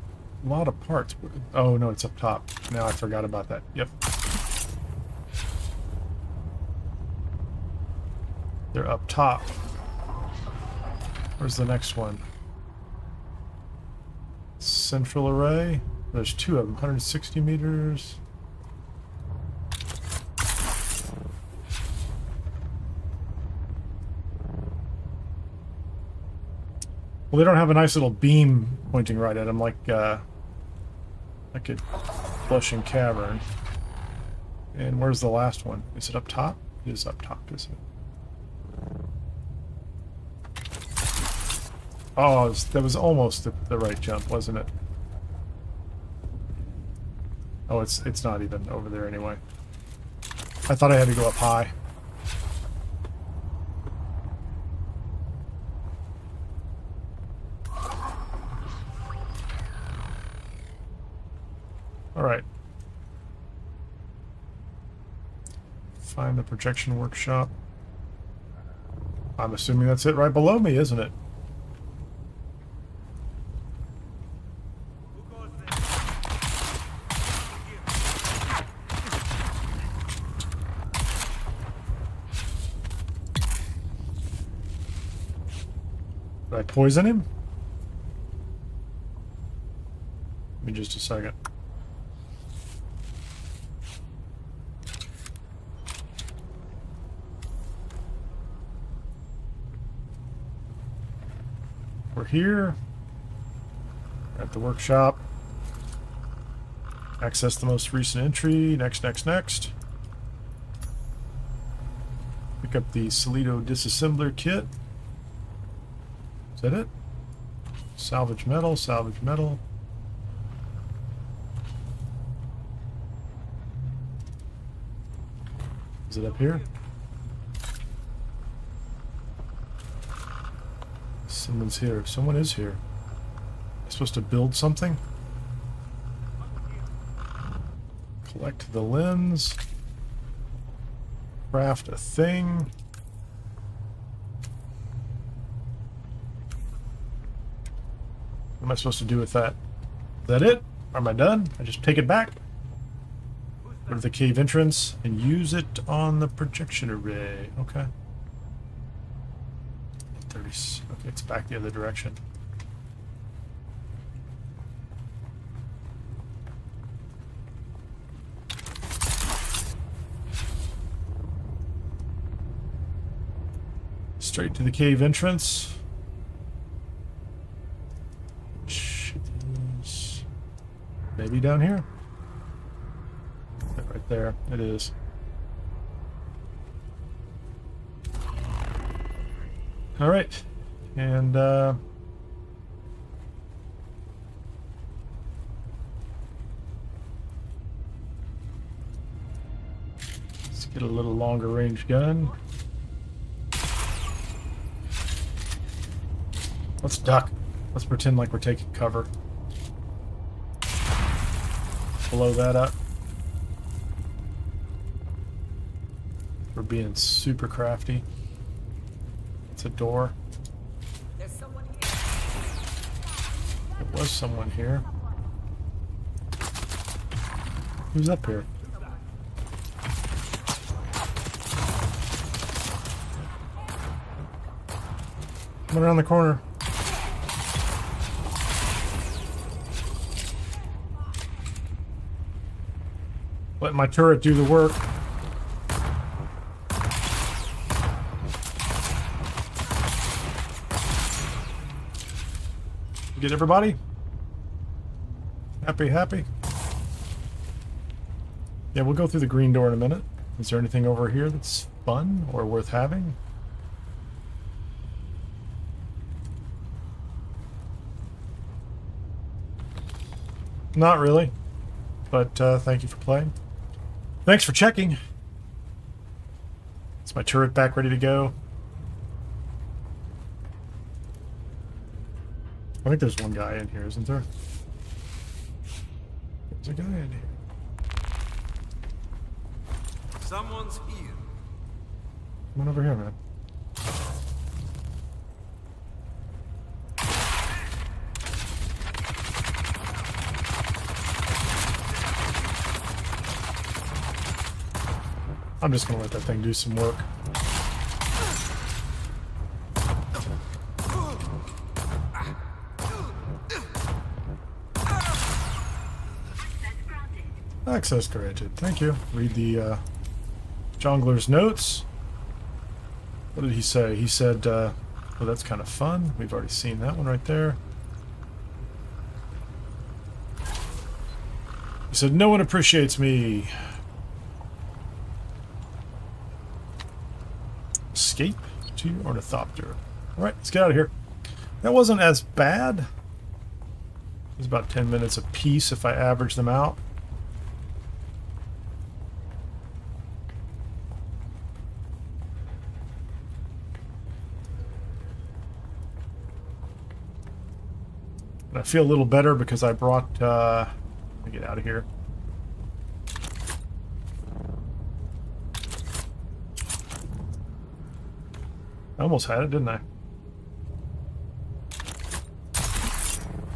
parts. Oh no, it's up top. Now I forgot about that. Yep. They're up top. Where's the next one? Central array. There's 2 of them. 160 meters. Well, they don't have a nice little beam pointing right at them like a Blushing Cavern. And where's the last one? Is it up top? It is up top, isn't it? Oh, that was almost the right jump, wasn't it? Oh, it's not even over there anyway. I thought I had to go up high. Alright. Find the projection workshop. I'm assuming that's it right below me, isn't it? Did I poison him? Give me just a second. We're here at the workshop. Access the most recent entry. Next. Pick up the Salido disassembler kit. Is that it? Salvage metal. Is it up here? Someone's here. Someone is here. Am I supposed to build something? Collect the lens. craft a thing. What am I supposed to do with that? Is that it? Am I done? I just take it back? Go to the cave entrance and use it on the projection array. Okay. 30. Okay, it's back the other direction. Straight to the cave entrance. Which is maybe down here. Right there, it is. All right, and let's get a little longer range gun. Let's duck. Let's pretend like we're taking cover. Blow that up. We're being super crafty. It's a door. There's someone here. There was someone here. Who's up here? Come around the corner. Let my turret do the work. Get everybody? Happy, happy? Yeah, we'll go through the green door in a minute. Is there anything over here that's fun or worth having? Not really, but thank you for playing. Thanks for checking. Is my turret back ready to go? I think there's one guy in here, isn't there? There's a guy in here. Someone's here. Come on over here, man. I'm just gonna let that thing do some work. Access granted. Thank you. Read the Jongler's notes. What did he say? He said, well, that's kind of fun. We've already seen that one right there. He said, no one appreciates me. Escape to Ornithopter. Alright, let's get out of here. That wasn't as bad. It was about 10 minutes a piece if I average them out. I feel a little better because I brought, let me get out of here. I almost had it, didn't I?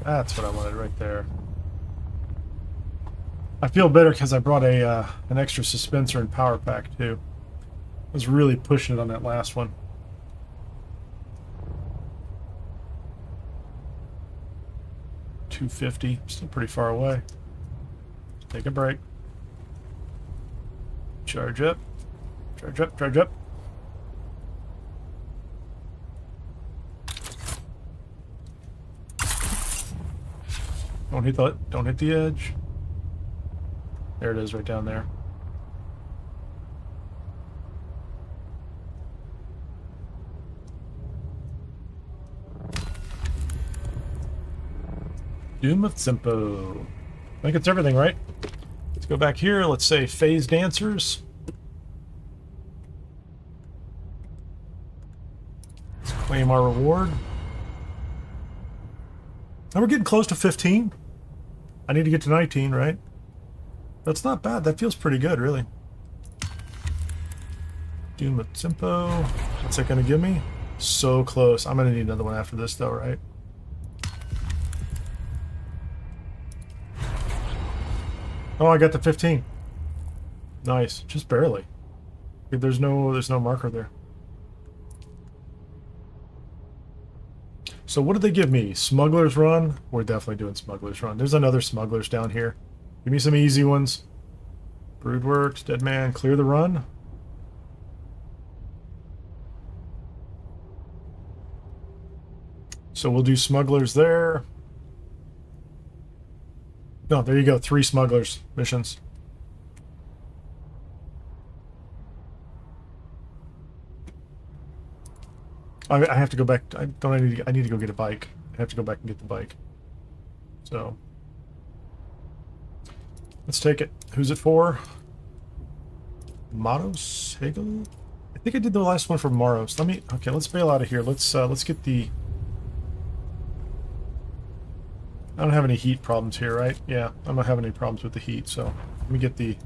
That's what I wanted right there. I feel better because I brought a an extra dispenser and power pack too. I was really pushing it on that last one. $250, still pretty far away. Take a break. Charge up. Charge up, charge up. Don't hit the edge. There it is right down there. Dune with Simpo. I think it's everything, right? Let's go back here. Let's say phase dancers. Let's claim our reward. And we're getting close to 15. I need to get to 19, right? That's not bad. That feels pretty good, really. Dune with tempo. What's that gonna give me? So close. I'm gonna need another one after this though, right? Oh, I got the 15. Nice. Just barely. There's no marker there. So what did they give me? Smuggler's Run? We're definitely doing Smuggler's Run. There's another Smuggler's down here. Give me some easy ones. Broodworks, Dead Man, clear the run. So we'll do Smugglers there. No, there you go. 3 Smugglers missions. I have to go back. I need to go get a bike. I have to go back and get the bike. So let's take it. Who's it for? Maros Hegel? I think I did the last one for Maros. Okay, let's bail out of here. Let's get the. I don't have any heat problems here, right? Yeah, I'm not having any problems with the heat. So let me get the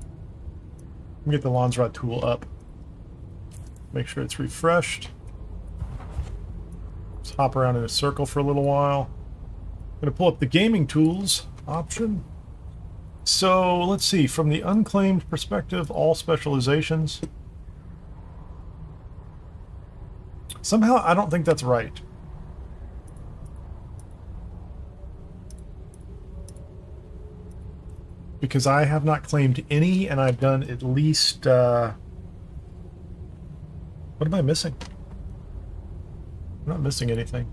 Landsraad tool up. Make sure it's refreshed. Let's hop around in a circle for a little while. I'm going to pull up the gaming tools option. So let's see, from the unclaimed perspective, all specializations. Somehow I don't think that's right. Because I have not claimed any, and I've done at least... what am I missing? I'm not missing anything.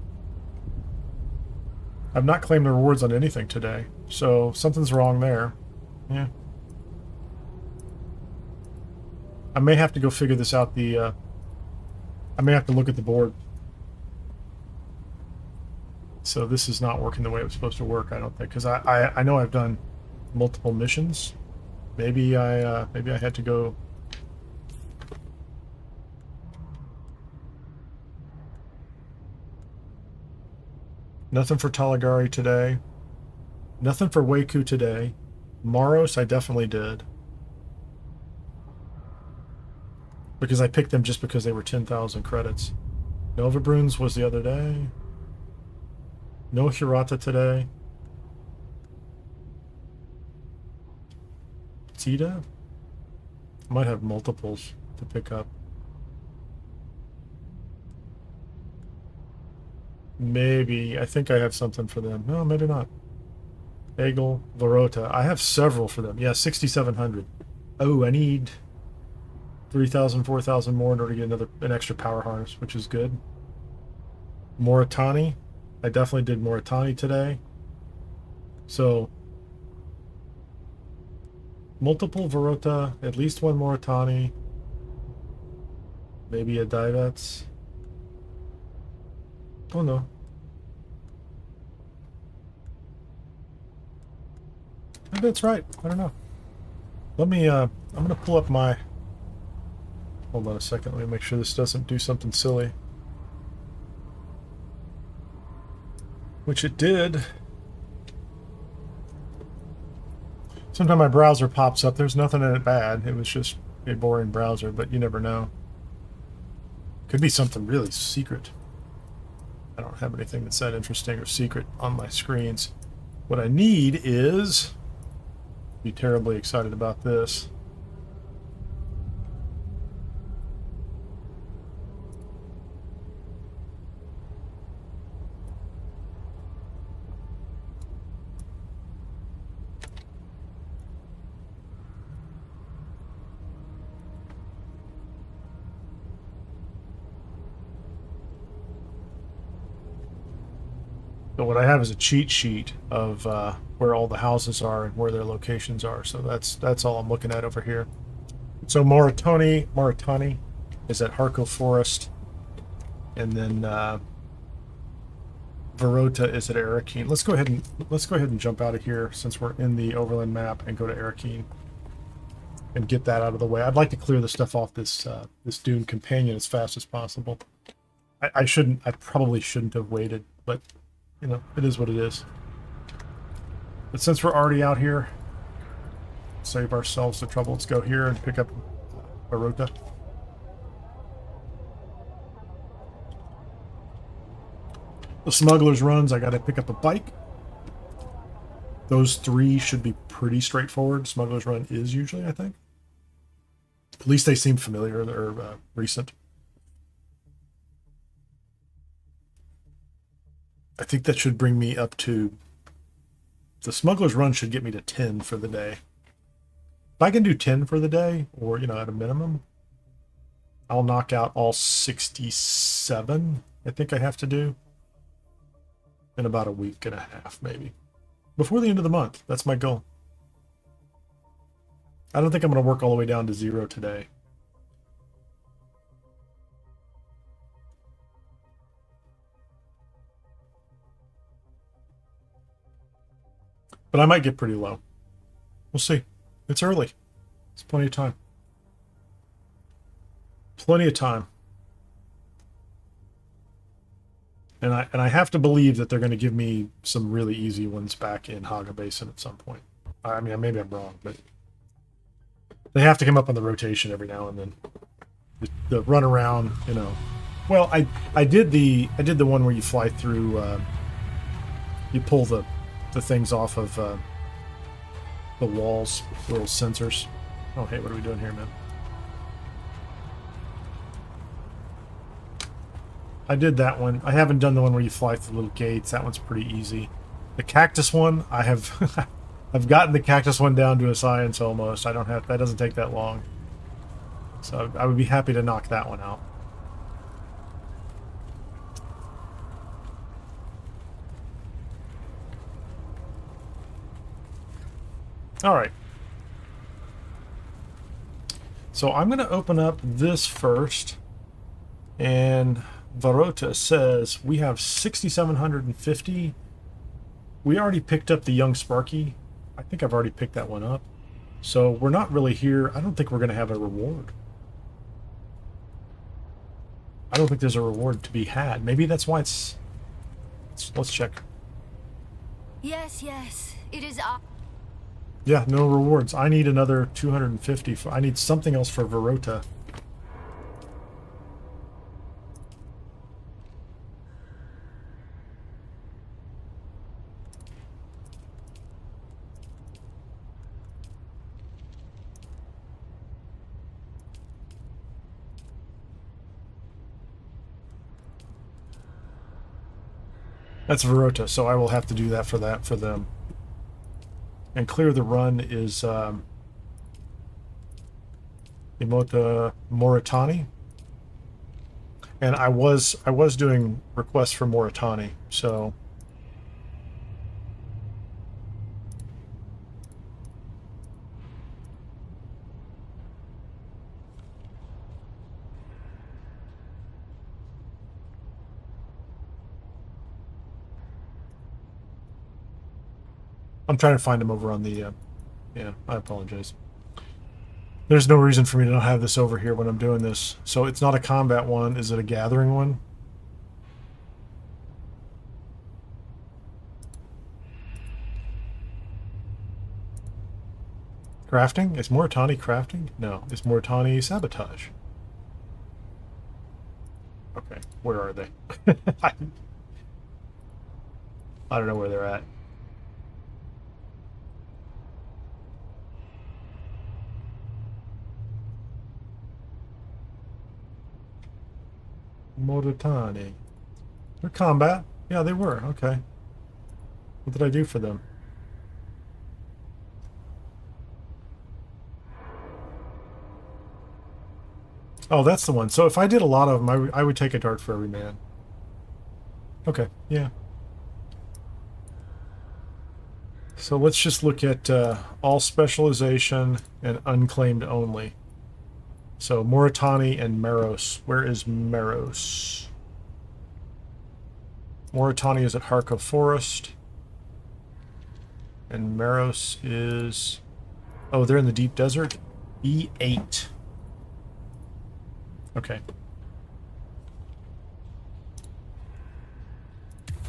I've not claimed the rewards on anything today, so something's wrong there. Yeah. I may have to go figure this out. I may have to look at the board. So this is not working the way it was supposed to work, I don't think, because I know I've done multiple missions. Maybe I had to go. Nothing for Talagari today. Nothing for Waku today. Maros I definitely did. Because I picked them just because they were 10,000 credits. Nova Bruns was the other day. No Hirata today. Tita? I might have multiples to pick up. Maybe. I think I have something for them. No, maybe not. Egel, Varota. I have several for them. Yeah, 6,700. Oh, I need 3,000, 4,000 more in order to get an extra power harness, which is good. Moritani. I definitely did Moritani today. So, multiple Varota, at least one Moritani. Maybe a Divets. Oh no. Maybe that's right. I don't know. Let me, I'm gonna pull up my... Hold on a second. Let me make sure this doesn't do something silly. Which it did. Sometimes my browser pops up. There's nothing in it bad. It was just a boring browser, but you never know. Could be something really secret. I don't have anything that's that interesting or secret on my screens. What I need is... Be terribly excited about this. So what I have is a cheat sheet of where all the houses are and where their locations are. So that's all I'm looking at over here. So Moritani is at Harco Forest, and then Varota is at Arakeen. Let's go ahead and jump out of here since we're in the Overland Map and go to Arakeen and get that out of the way. I'd like to clear the stuff off this this Dune companion as fast as possible. I probably shouldn't have waited, but you know, it is what it is. But since we're already out here, save ourselves the trouble. Let's go here and pick up Varota. The smugglers runs, I gotta pick up a bike. Those 3 should be pretty straightforward. Smugglers run is usually, I think. At least they seem familiar or recent. I think that should bring me up to... The smugglers run should get me to 10 for the day. If I can do 10 for the day, or, you know, at a minimum, I'll knock out all 67, I think I have to do. In about a week and a half, maybe. Before the end of the month. That's my goal. I don't think I'm going to work all the way down to 0 today. But I might get pretty low. We'll see. It's early. It's plenty of time. Plenty of time. And I have to believe that they're going to give me some really easy ones back in Haga Basin at some point. I mean, maybe I'm wrong, but they have to come up on the rotation every now and then. The run around, you know. Well, I did the one where you fly through. You pull the things off of the walls, little sensors. Oh, hey, what are we doing here, man? I did that one. I haven't done the one where you fly through little gates. That one's pretty easy. The cactus one, I have I've gotten the cactus one down to a science almost. I don't have that doesn't take that long. So I would be happy to knock that one out. All right. So I'm going to open up this first, and Varota says we have 6,750. We already picked up the young Sparky. I think I've already picked that one up. So we're not really here. I don't think we're going to have a reward. I don't think there's a reward to be had. Maybe that's why it's... Let's check. Yes, it is. Yeah, no rewards. I need another 250. I need something else for Varota. That's Varota, so I will have to do that for them. And clear the run is Imota Moritani. And I was doing requests for Moritani, so I'm trying to find him over on the, yeah, I apologize. There's no reason for me to not have this over here when I'm doing this. So it's not a combat one. Is it a gathering one? Crafting? Is Moritani crafting? No. Is Moritani sabotage? Okay, where are they? I don't know where they're at. Moritani. They're combat. Yeah, they were. Okay. What did I do for them? Oh, that's the one. So if I did a lot of them, I would take a dart for every man. Okay, yeah. So let's just look at all specialization and unclaimed only. So Moritani and Maros. Where is Maros? Moritani is at Harkov Forest. And Maros is... Oh, they're in the deep desert? E8. Okay.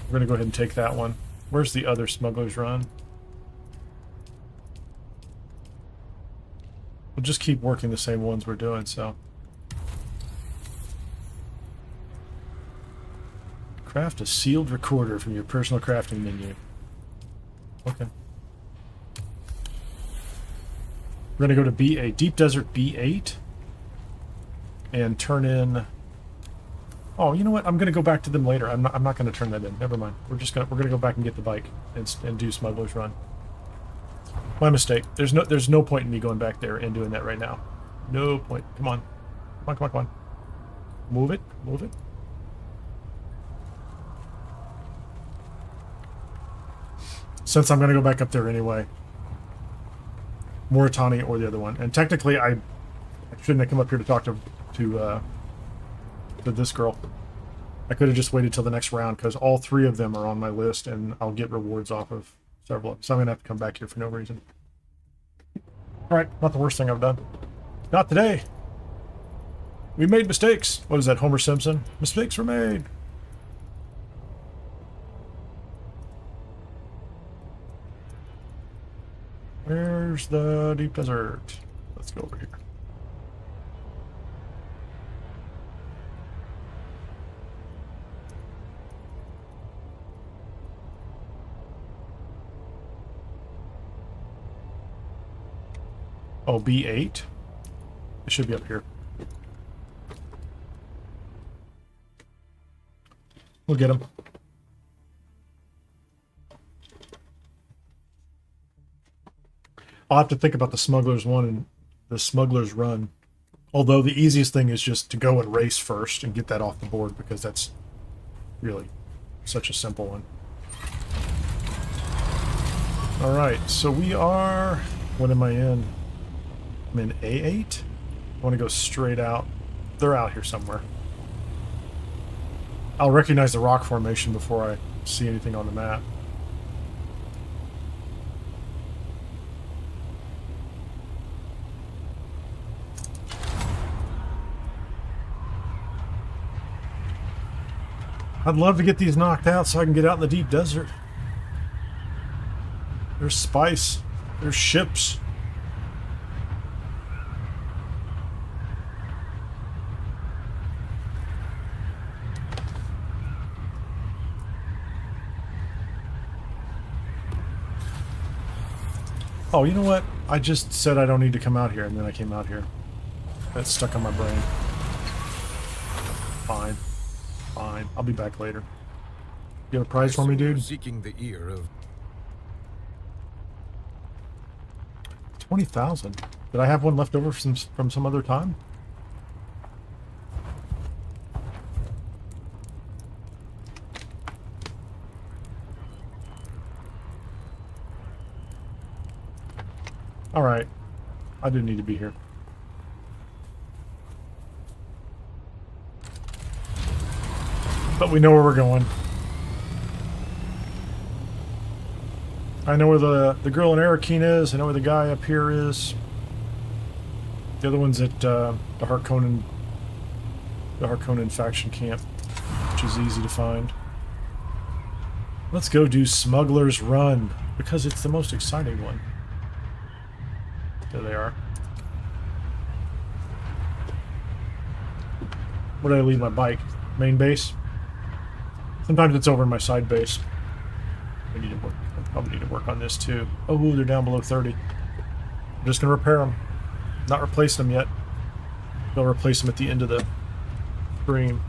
We're going to go ahead and take that one. Where's the other Smuggler's Run? We'll just keep working the same ones we're doing, so. Craft a sealed recorder from your personal crafting menu. Okay. We're going to go to B8, Deep Desert B8, and turn in... Oh, you know what? I'm going to go back to them later. I'm not going to turn that in. Never mind. We're going to go back and get the bike and do Smuggler's Run. My mistake. There's no point in me going back there and doing that right now. No point. Come on. Come on, come on, come on. Move it. Move it. Since I'm going to go back up there anyway. Mauritania or the other one. And technically, I shouldn't have come up here to talk to this girl. I could have just waited till the next round because all three of them are on my list and I'll get rewards off of several of them. So I'm going to have to come back here for no reason. Alright, not the worst thing I've done. Not today. We made mistakes. What is that, Homer Simpson? Mistakes were made. Where's the deep desert? Let's go over here. Oh, B8? It should be up here. We'll get him. I'll have to think about the Smuggler's One and the Smuggler's Run. Although the easiest thing is just to go and race first and get that off the board because that's really such a simple one. Alright, so we are... What am I in? I'm in A8? I want to go straight out. They're out here somewhere. I'll recognize the rock formation before I see anything on the map. I'd love to get these knocked out so I can get out in the deep desert. There's spice. There's ships. Oh, you know what? I just said I don't need to come out here, and then I came out here. That's stuck on my brain. Fine. Fine. I'll be back later. You have a prize for me, dude? Seeking the ear of 20,000. Did I have one left over from some other time? Alright. I didn't need to be here. But we know where we're going. I know where the girl in Arrakis is. I know where the guy up here is. The other one's at the Harkonnen faction camp, which is easy to find. Let's go do Smuggler's Run because it's the most exciting one. There they are. Where did I leave my bike? Main base? Sometimes it's over in my side base. I probably need to work on this too. Oh, they're down below 30. I'm just going to repair them. Not replace them yet. They'll replace them at the end of the stream.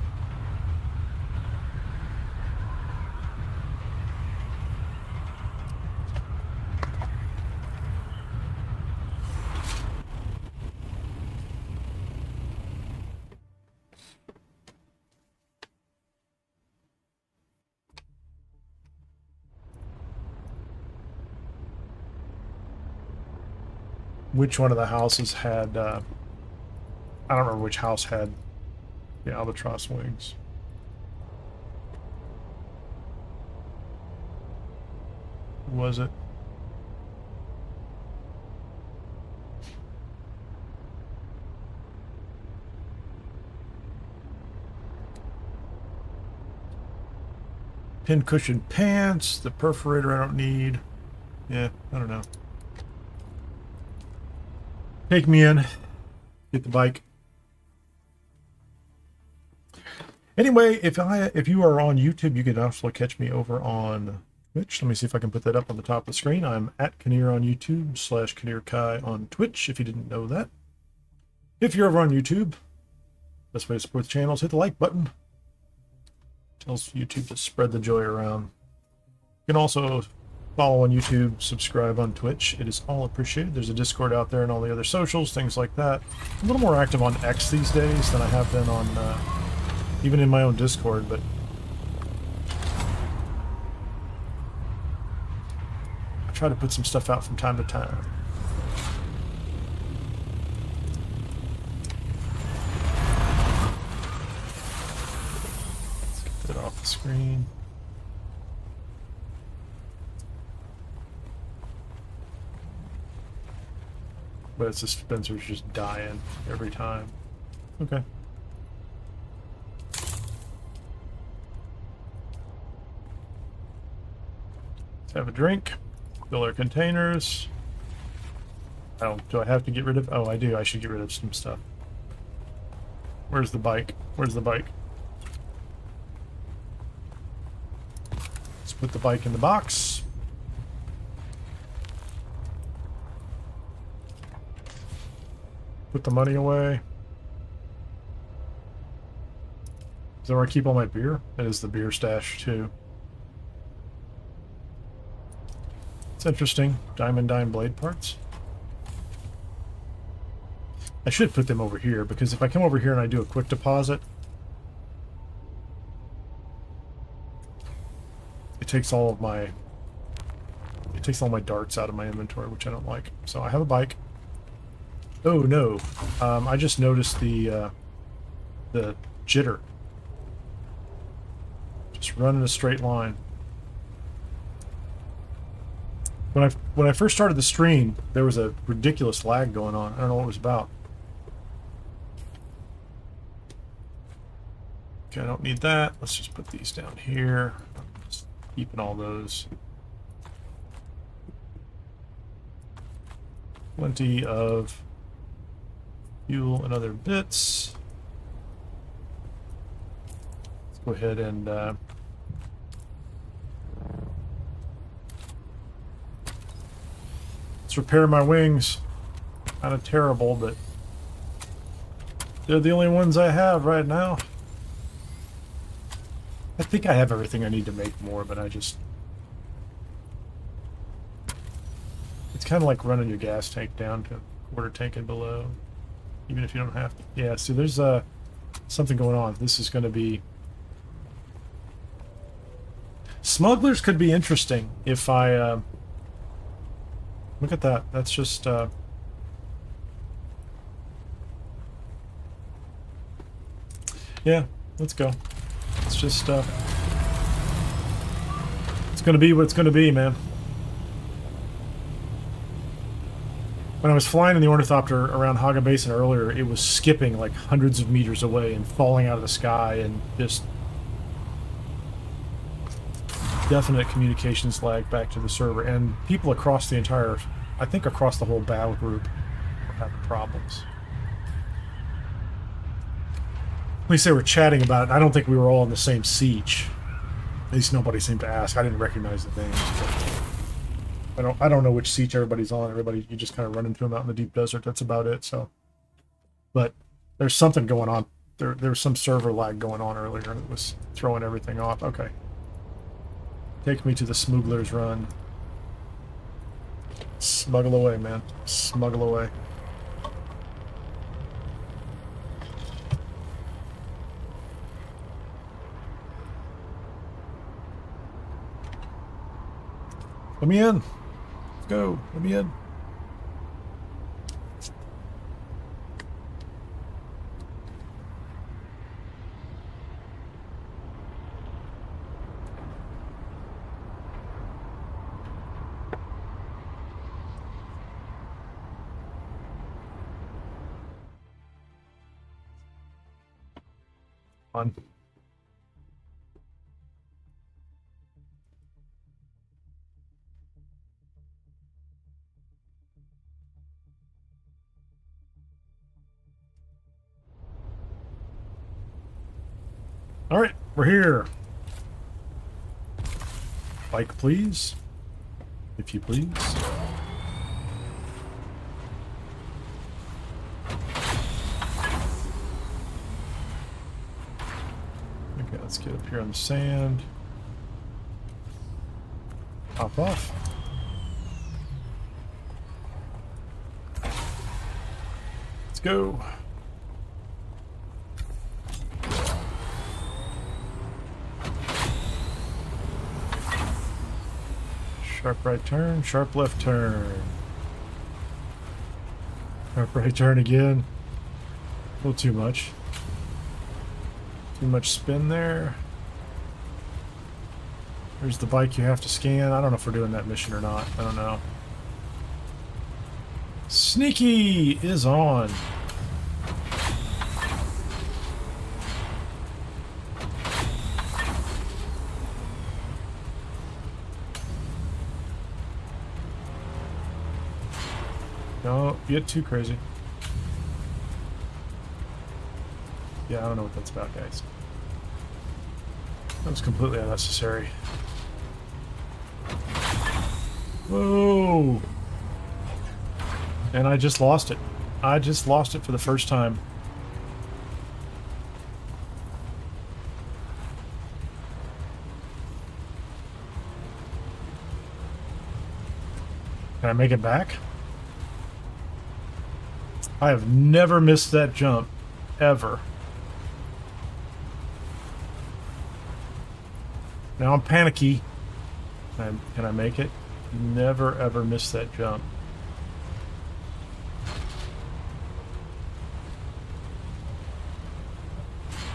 Which one of the houses had, I don't remember which house had the albatross wings. Who was it? Pincushion pants, the perforator I don't need. Yeah, I don't know. Take me in. Get the bike. Anyway, if you are on YouTube, you can also catch me over on Twitch. Let me see if I can put that up on the top of the screen. I'm at Kinnear on YouTube / Kinnear Kai on Twitch, if you didn't know that. If you're over on YouTube, best way to support the channel is hit the like button. Tells YouTube to spread the joy around. You can also follow on YouTube, subscribe on Twitch. It is all appreciated. There's a Discord out there and all the other socials, things like that. I'm a little more active on X these days than I have been on, even in my own Discord, but I try to put some stuff out from time to time. Let's get that off the screen. But its dispenser's just dying every time. Okay. Let's have a drink. Fill our containers. Do I have to get rid of? Oh, I do. I should get rid of some stuff. Where's the bike? Where's the bike? Let's put the bike in the box. Put the money away. Is that where I keep all my beer? That is the beer stash too. It's interesting. Diamond Dime blade parts. I should put them over here, because if I come over here and I do a quick deposit, it takes all my darts out of my inventory, which I don't like. So I have a bike. Oh no, I just noticed the jitter. Just run in a straight line. When I first started the stream, there was a ridiculous lag going on. I don't know what it was about. Okay, I don't need that. Let's just put these down here. Just keeping all those. Plenty of fuel and other bits. Let's go ahead and let's repair my wings. Kind of terrible, but they're the only ones I have right now. I think I have everything I need to make more, but it's kind of like running your gas tank down to quarter tank and below. Even if you don't have to. Yeah, see, there's something going on. This is going to be... Smugglers could be interesting if I... Look at that. That's just... Yeah, let's go. It's just... It's going to be what it's going to be, man. When I was flying in the Ornithopter around Haga Basin earlier, it was skipping like hundreds of meters away and falling out of the sky, and just definite communications lag back to the server. And people across the entire, I think across the whole battle group, were having problems. At least they were chatting about it. I don't think we were all in the same siege. At least nobody seemed to ask. I didn't recognize the names. But I don't know which siege everybody's on. Everybody, you just kind of run into them out in the deep desert. That's about it. So, but there's something going on. There was some server lag going on earlier, and it was throwing everything off. Okay. Take me to the Smuggler's Run. Smuggle away, man. Smuggle away. Let me in. Let's go. Let me in. On. Alright, we're here. Bike, please. If you please. Okay, let's get up here on the sand. Hop off. Let's go. Sharp right turn, sharp left turn. Sharp right turn again. A little too much. Too much spin there. There's the bike you have to scan. I don't know if we're doing that mission or not. I don't know. Sneaky is on. Don't get too crazy. Yeah, I don't know what that's about, guys. That was completely unnecessary. Whoa! And I just lost it. I just lost it for the first time. Can I make it back? I have never missed that jump, ever. Now I'm panicky. Can I make it? Never ever miss that jump.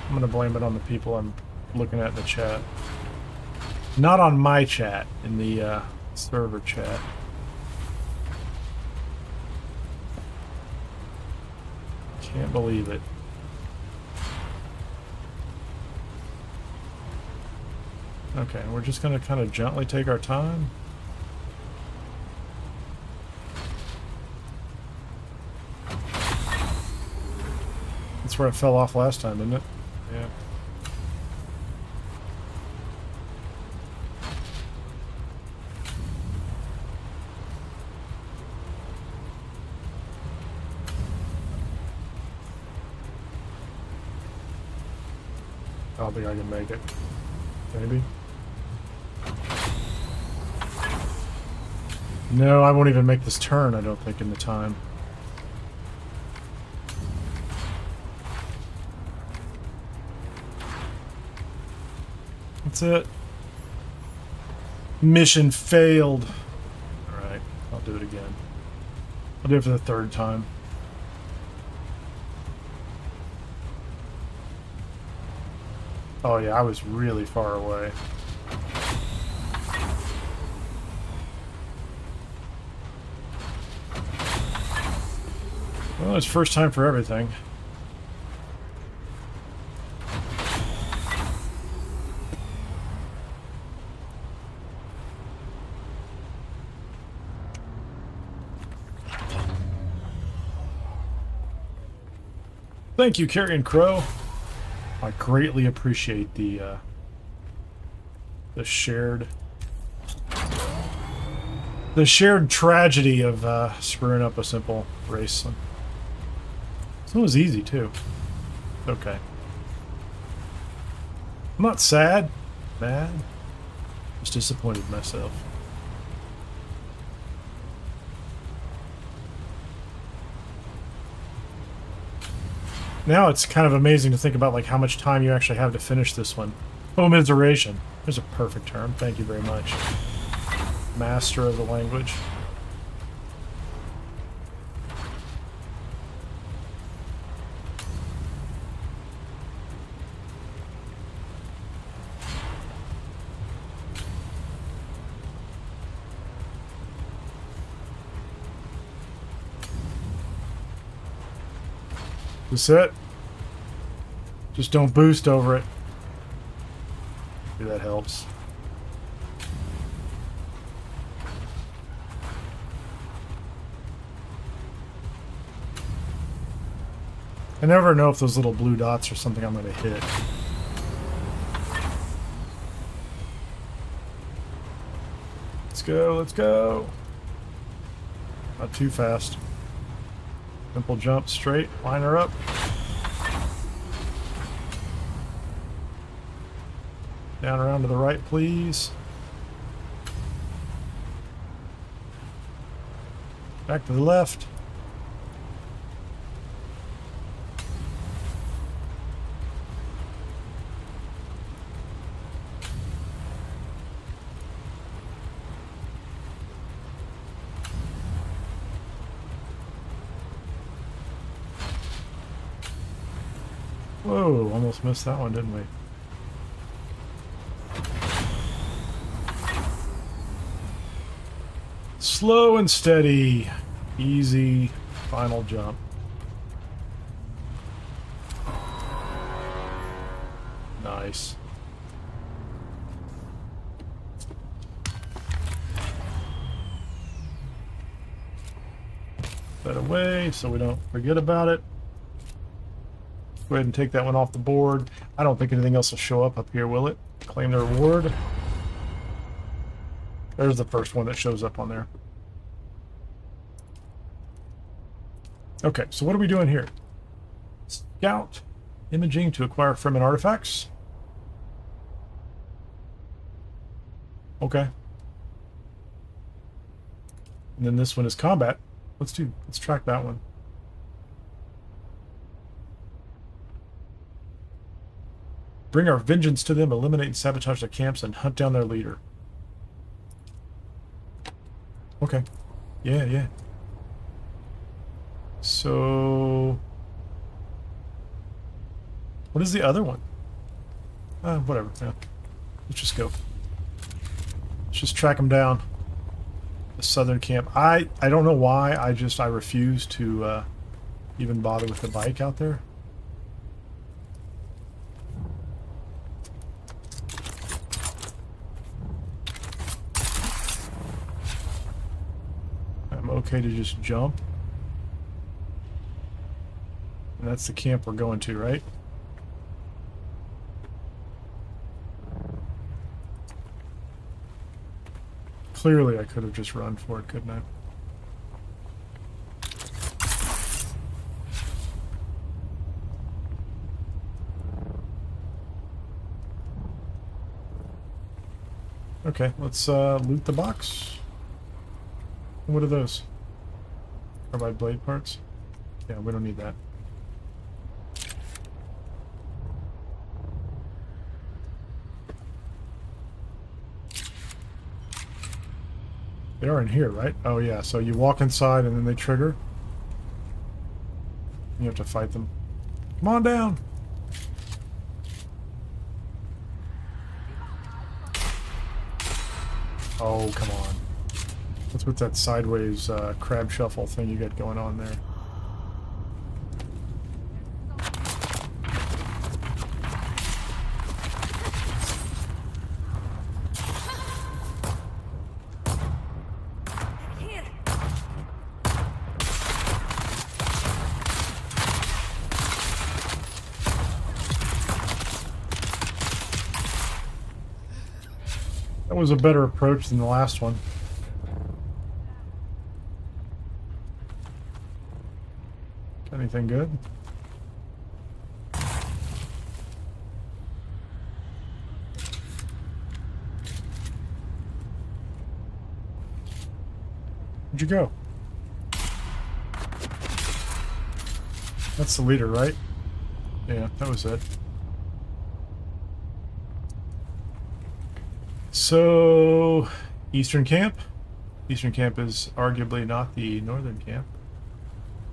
I'm gonna blame it on the people I'm looking at in the chat. Not on my chat, in the server chat. Can't believe it. Okay, we're just going to kind of gently take our time. That's where I fell off last time, isn't it? Yeah. I don't think I can make it. Maybe. No, I won't even make this turn, I don't think, in the time. That's it. Mission failed. Alright, I'll do it again. I'll do it for the third time. Oh yeah, I was really far away. Well, it's first time for everything. Thank you, Carrion Crow. I greatly appreciate the shared tragedy of screwing up a simple race. This one was easy too. Okay. I'm not sad, mad, just disappointed in myself. Now it's kind of amazing to think about like how much time you actually have to finish this one. Commiseration. There's a perfect term. Thank you very much. Master of the language. That's it. Just don't boost over it. Maybe that helps. I never know if those little blue dots are something I'm going to hit. go, let's go. Not too fast. Simple jump, straight, line her up. Down around to the right, please. Back to the left. Whoa, almost missed that one, didn't we? Slow and steady. Easy final jump. Nice. Put that away so we don't forget about it. Go ahead and take that one off the board. I don't think anything else will show up here, will it? Claim the reward. There's the first one that shows up on there. Okay, so what are we doing here? Scout imaging to acquire Fremen artifacts. Okay. And then this one is combat. Let's track that one. Bring our vengeance to them, eliminate and sabotage their camps, and hunt down their leader. Okay. Yeah, yeah. So... what is the other one? Whatever. Yeah. Let's just go. Let's just track them down. The southern camp. I don't know why. I refuse to even bother with the bike out there. I'm okay to just jump. And that's the camp we're going to, right? Clearly, I could have just run for it, couldn't I? Okay, let's loot the box. What are those? Carbide blade parts? Yeah, we don't need that. They are in here, right? Oh yeah, so you walk inside and then they trigger. You have to fight them. Come on down! Oh, come on. What's with that sideways crab shuffle thing you got going on there? That was a better approach than the last one. Got anything good? Where'd you go? That's the leader, right? Yeah, that was it. So, Eastern Camp. Eastern Camp is arguably not the Northern Camp.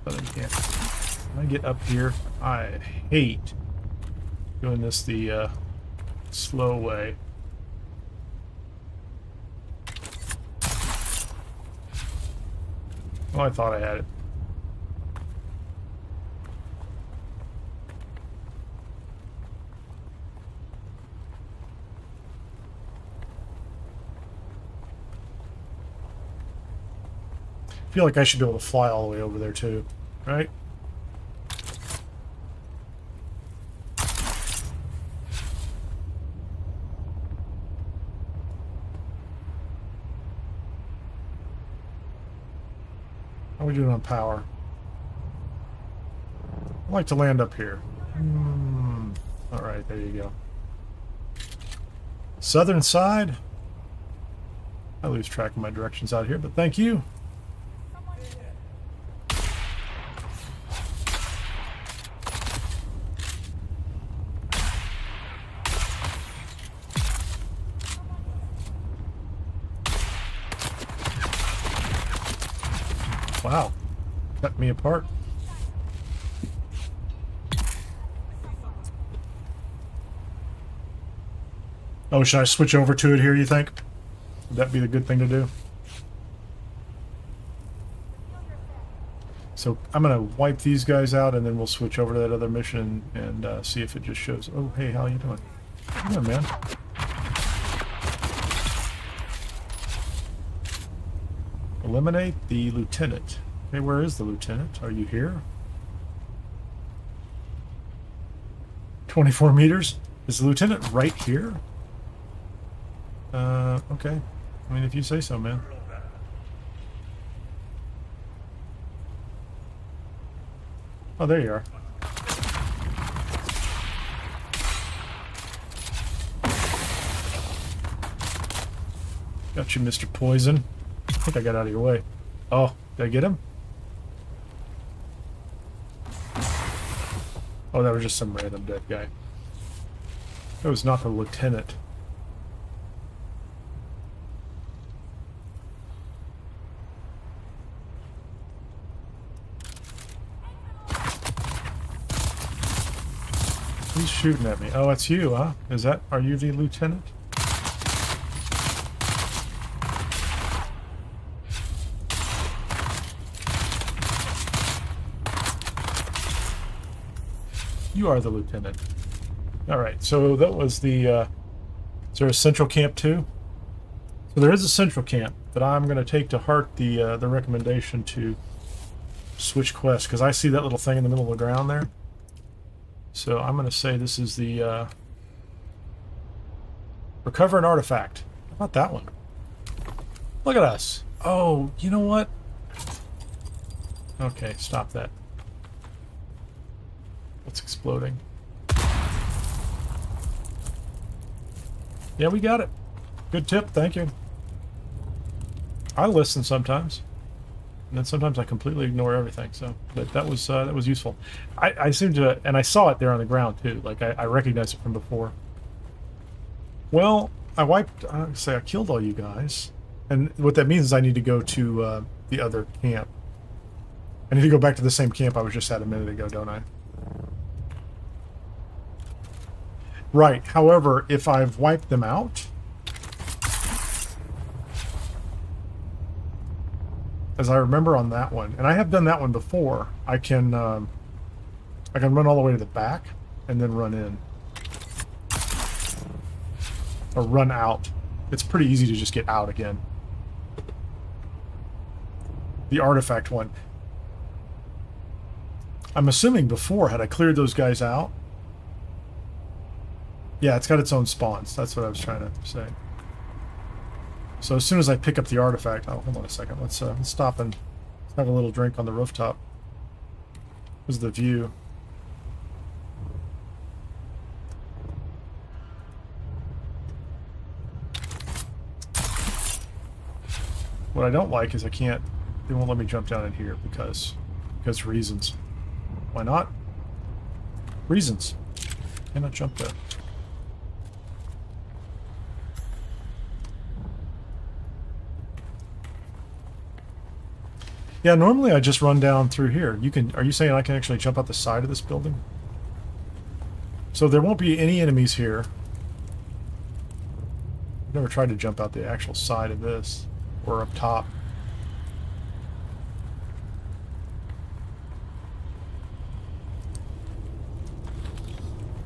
Southern Camp. When I get up here, I hate doing this the slow way. Oh, I thought I had it. I feel like I should be able to fly all the way over there too, right? we doing on power? I'd like to land up here. Alright, there you go. Southern side. I lose track of my directions out here, but thank you. Wow, cut me apart. Oh, should I switch over to it here, you think? Would that be the good thing to do? So I'm going to wipe these guys out, and then we'll switch over to that other mission and see if it just shows. Oh, hey, how you doing? Come on, man. Eliminate the lieutenant. Okay, where is the lieutenant? Are you here? 24 meters? Is the lieutenant right here? Okay. I mean, if you say so, man. Oh, there you are. Got you, Mr. Poison. I think I got out of your way. Oh, did I get him? Oh, that was just some random dead guy. That was not the lieutenant. Who's shooting at me? Oh, it's you, huh? Are you the lieutenant? You are the lieutenant. Alright, so that was the, is there a central camp too? So there is a central camp, but I'm going to take to heart the recommendation to switch quests, because I see that little thing in the middle of the ground there. So I'm going to say this is the, recover an artifact. How about that one? Look at us. Oh, you know what? Okay, stop that. What's exploding? Yeah, we got it. Good tip, thank you. I listen sometimes, and then sometimes I completely ignore everything. So, but that was useful. I seem to, and I saw it there on the ground too. Like I recognized it from before. Well, I killed all you guys, and what that means is I need to go to the other camp. I need to go back to the same camp I was just at a minute ago, don't I? Right. However, if I've wiped them out, as I remember on that one, and I have done that one before, I can run all the way to the back and then run in. Or run out. It's pretty easy to just get out again. The artifact one. I'm assuming before, had I cleared those guys out? Yeah, it's got its own spawns. That's what I was trying to say. So as soon as I pick up the artifact... Oh, hold on a second. Let's stop and have a little drink on the rooftop. Here's the view. What I don't like is I can't... They won't let me jump down in here because reasons. Why not? Reasons. Cannot jump there. Yeah, normally I just run down through here. Are you saying I can actually jump out the side of this building? So there won't be any enemies here. I've never tried to jump out the actual side of this, or up top.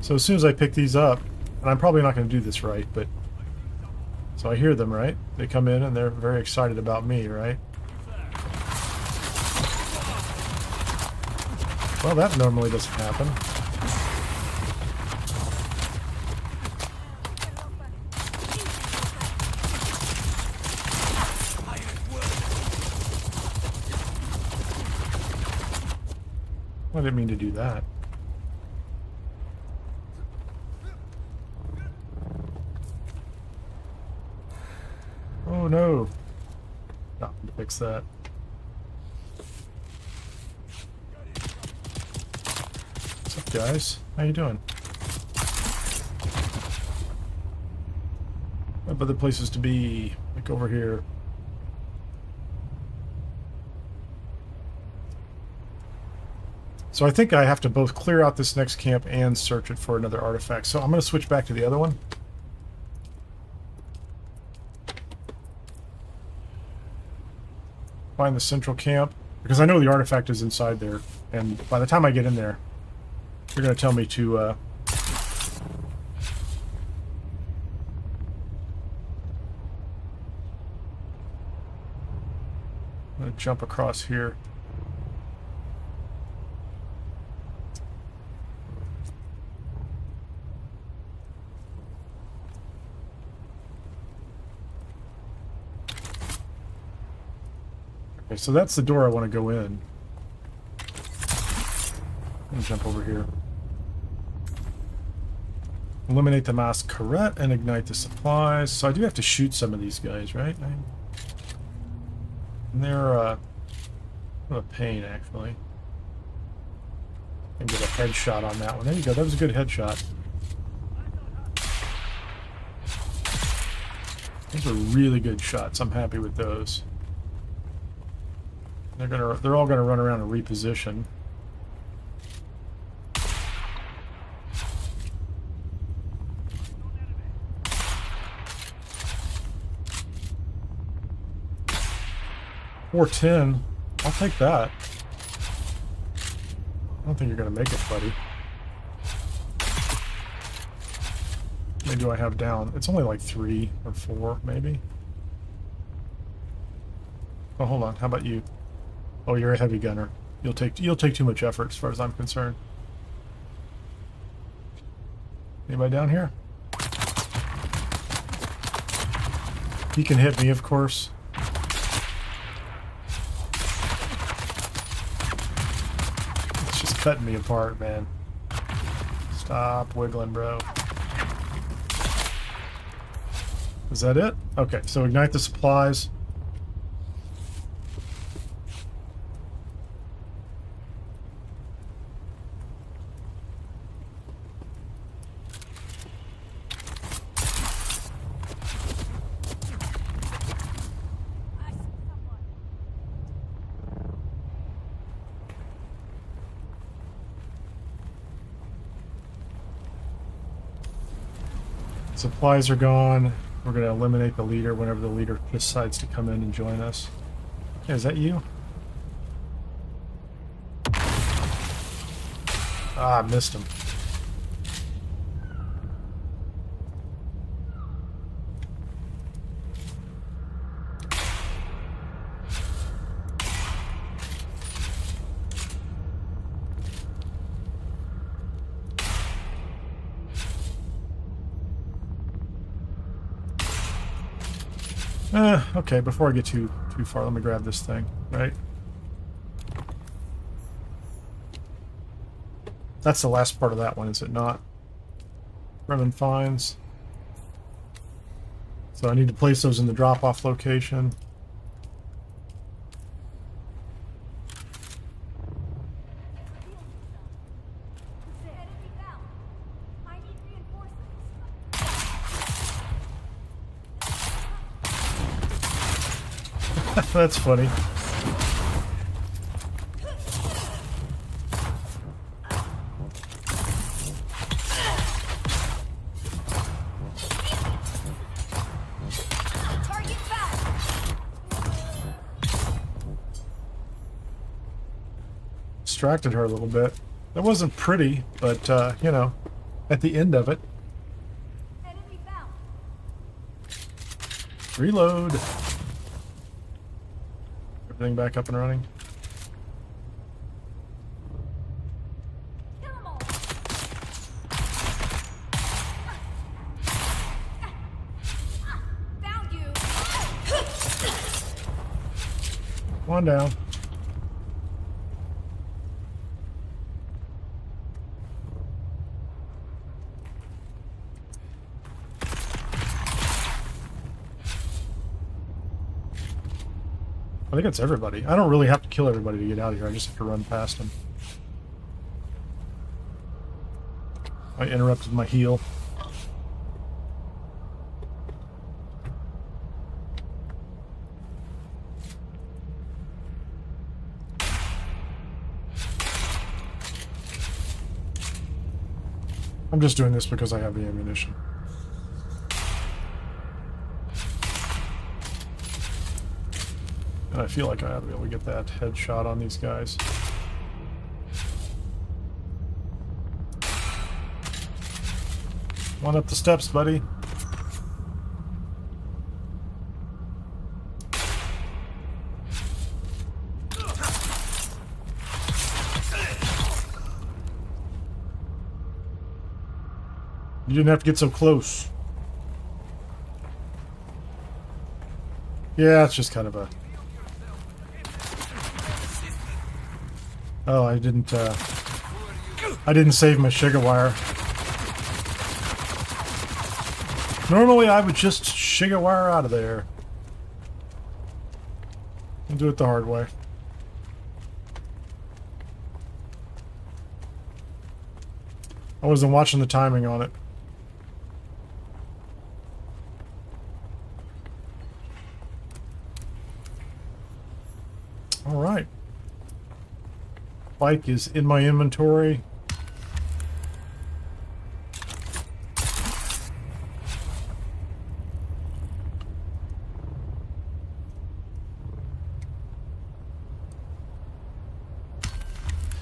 So as soon as I pick these up, and I'm probably not going to do this right, but... So I hear them, right? They come in and they're very excited about me, right? Well, that normally doesn't happen. I didn't mean to do that. Oh no. Not to fix that. What's up, guys? How you doing? I have other places to be, like over here. So I think I have to both clear out this next camp and search it for another artifact. So I'm going to switch back to the other one. Find the central camp, because I know the artifact is inside there. And by the time I get in there, they're going to tell me to... I'm going to jump across here. Okay, so that's the door I want to go in. I'm going to jump over here. Eliminate the masquerade and ignite the supplies. So I do have to shoot some of these guys, right? And they're a pain, actually. And get a headshot on that one. There you go. That was a good headshot. Those are really good shots. I'm happy with those. They're all gonna run around and reposition. .410. I'll take that. I don't think you're gonna make it, buddy. How many do I have down? It's only like 3 or 4, maybe. Oh, hold on. How about you? Oh, you're a heavy gunner. You'll take too much effort as far as I'm concerned. Anybody down here? He can hit me, of course. It's just cutting me apart, man. Stop wiggling, bro. Is that it? Okay, so ignite the supplies. Supplies are gone. We're going to eliminate the leader whenever the leader decides to come in and join us. Yeah, is that you? Ah, I missed him. Okay, before I get too far, let me grab this thing, right? That's the last part of that one, is it not? Fremen finds. So I need to place those in the drop-off location. That's funny. Distracted her a little bit. That wasn't pretty, but you know, at the end of it. Reload. Everything back up and running. Found you. One down. I think it's everybody. I don't really have to kill everybody to get out of here. I just have to run past them. I interrupted my heal. I'm just doing this because I have the ammunition. And I feel like I ought to be able to get that headshot on these guys. Come on up the steps, buddy. You didn't have to get so close. Yeah, it's just kind of a... Oh, I didn't save my Shigawire. Normally I would just Shigawire out of there. And do it the hard way. I wasn't watching the timing on it. Alright. Bike is in my inventory.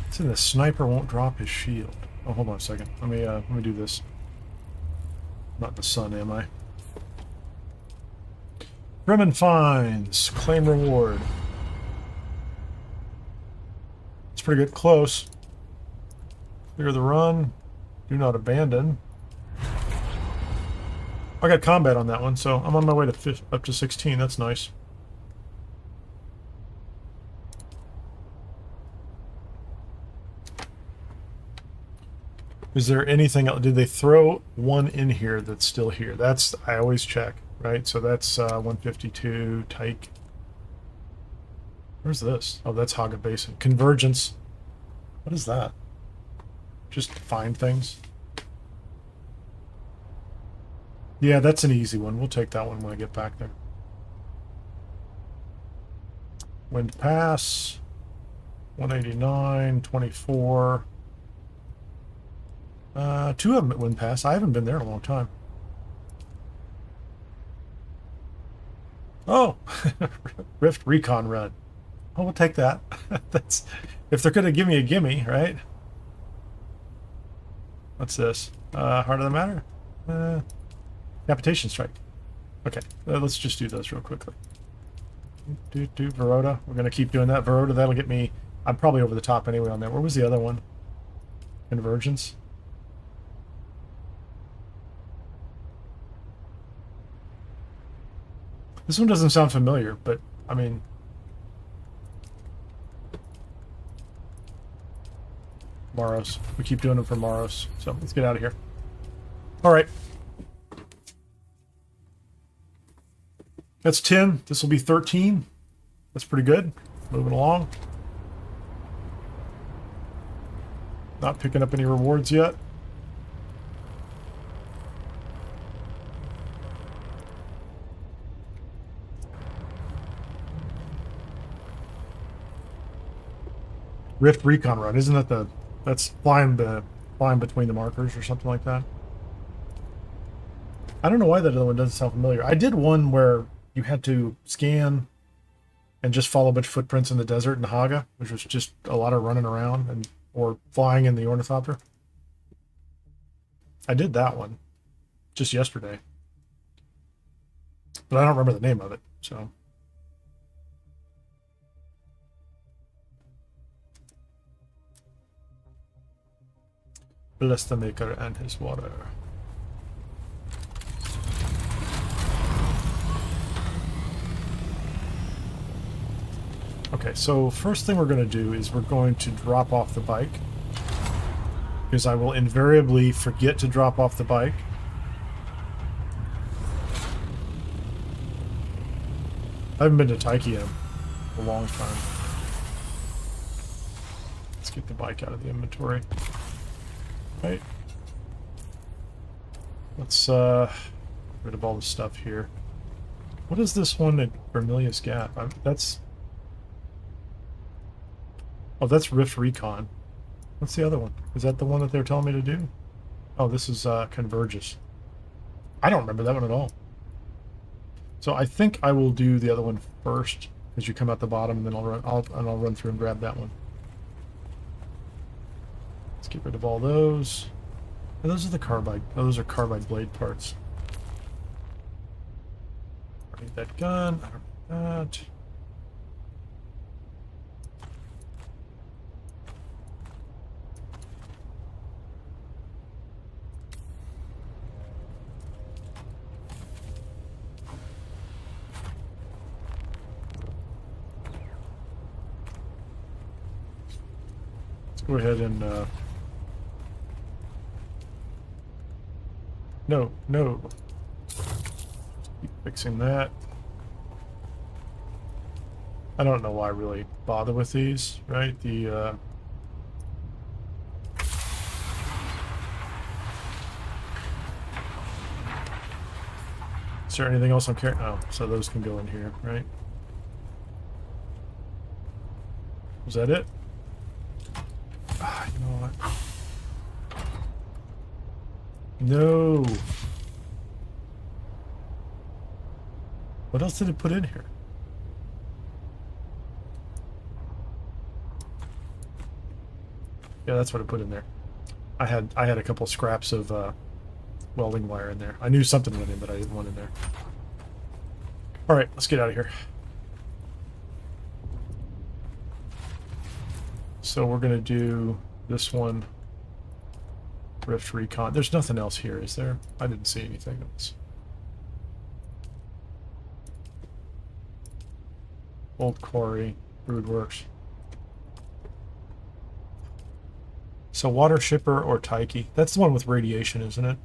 So the sniper won't drop his shield. Oh, hold on a second. Let me do this. Not in the sun, am I? Fremen finds. Claim reward. It's pretty good. Close. Clear the run. Do not abandon. I got combat on that one, so I'm on my way to up to 16. That's nice. Is there anything else? Did they throw one in here that's still here? That's, I always check, right? So that's 152, Tyke. Where's this? Oh, that's Haga Basin. Convergence. What is that? Just find things? Yeah, that's an easy one. We'll take that one when I get back there. Wind Pass. 189, 24. Two of them at Wind Pass. I haven't been there in a long time. Oh! Rift Recon Run. Oh, we'll take that. That's if they're going to give me a gimme, right? What's this? Heart of the Matter? Capitation Strike. Okay, let's just do those real quickly. Do Verota. We're going to keep doing that. Verota, that'll get me... I'm probably over the top anyway on that. Where was the other one? Convergence? This one doesn't sound familiar, but, I mean... Maros. We keep doing them for Maros. So, let's get out of here. Alright. That's 10. This will be 13. That's pretty good. Moving along. Not picking up any rewards yet. Rift Recon Run, isn't that the... That's flying between the markers or something like that? I don't know why that other one doesn't sound familiar. I did one where you had to scan and just follow a bunch of footprints in the desert in Haga, which was just a lot of running around and or flying in the ornithopter. I did that one just yesterday, but I don't remember the name of it, so... Bless the Maker and his water. Okay, so first thing we're going to do is we're going to drop off the bike. Because I will invariably forget to drop off the bike. I haven't been to Tyche yet. a long time. Let's get the bike out of the inventory. Right. Let's rid of all the stuff here. What is this one at Vermilius Gap? That's... Oh, that's Rift Recon. What's the other one? Is that the one that they're telling me to do? Oh, this is Convergys. I don't remember that one at all. So I think I will do the other one first, as you come out the bottom, and then I'll run through and grab that one. Let's get rid of all those. Oh, those are the carbide. Oh, those are carbide blade parts. I don't need that gun. I don't need that. Let's go ahead and no. Keep fixing that. I don't know why I really bother with these, right? The is there anything else I'm carrying? Oh, so those can go in here, right? Was that it? Ah, you know what? No. What else did it put in here? Yeah, that's what it put in there. I had a couple scraps of welding wire in there. I knew something went in, but I didn't want in there. All right, let's get out of here. So we're gonna do this one. Rift Recon. There's nothing else here, is there? I didn't see anything else. Old Quarry, Broodworks. So Water Shipper or Taiki. That's the one with radiation, isn't it?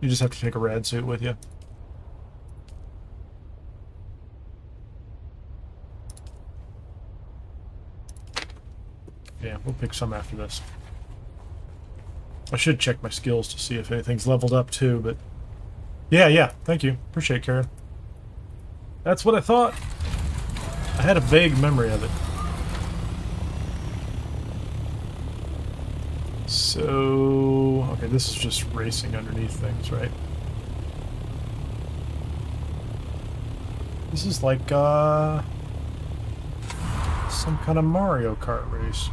You just have to take a rad suit with you. Yeah, we'll pick some after this. I should check my skills to see if anything's leveled up too, but... Yeah, thank you. Appreciate it, Karen. That's what I thought. I had a vague memory of it. So... Okay, this is just racing underneath things, right? This is like, some kind of Mario Kart race.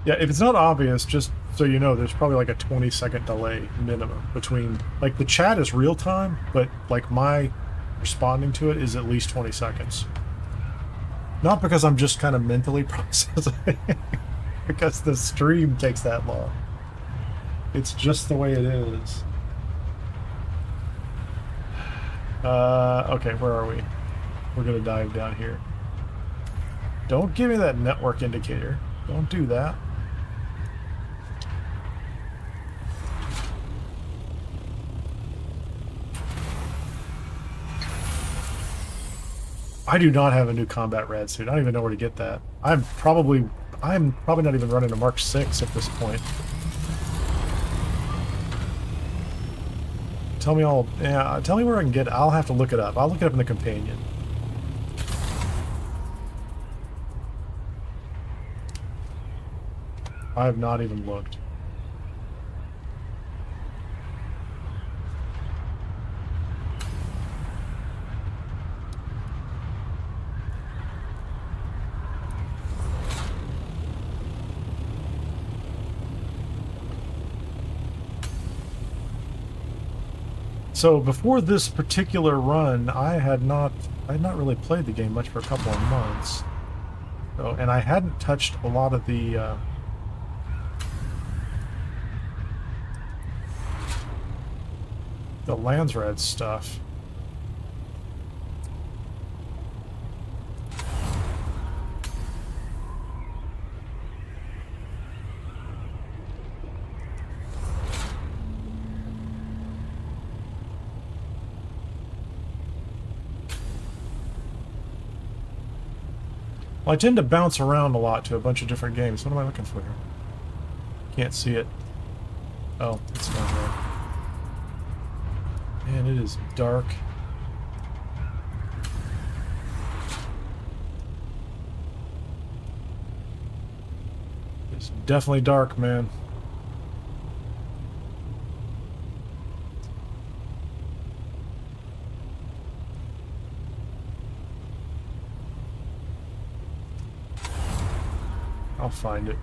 Yeah, if it's not obvious, just so you know, there's probably like a 20-second delay minimum between... Like, the chat is real time, but, like, my responding to it is at least 20 seconds. Not because I'm just kind of mentally processing, because the stream takes that long. It's just the way it is. Okay, where are we? We're gonna dive down here. Don't give me that network indicator. Don't do that. I do not have a new combat rad suit. I don't even know where to get that. I'm probably not even running a Mark 6 at this point. Tell me tell me where I can get it. I'll have to look it up. I'll look it up in the companion. I have not even looked. So before this particular run, I had not really played the game much for a couple of months. So, and I hadn't touched a lot of the Landsraad stuff. Well, I tend to bounce around a lot to a bunch of different games. What am I looking for here? Can't see it. Oh, it's down there. Man, it is dark. It's definitely dark, man. I'll find it.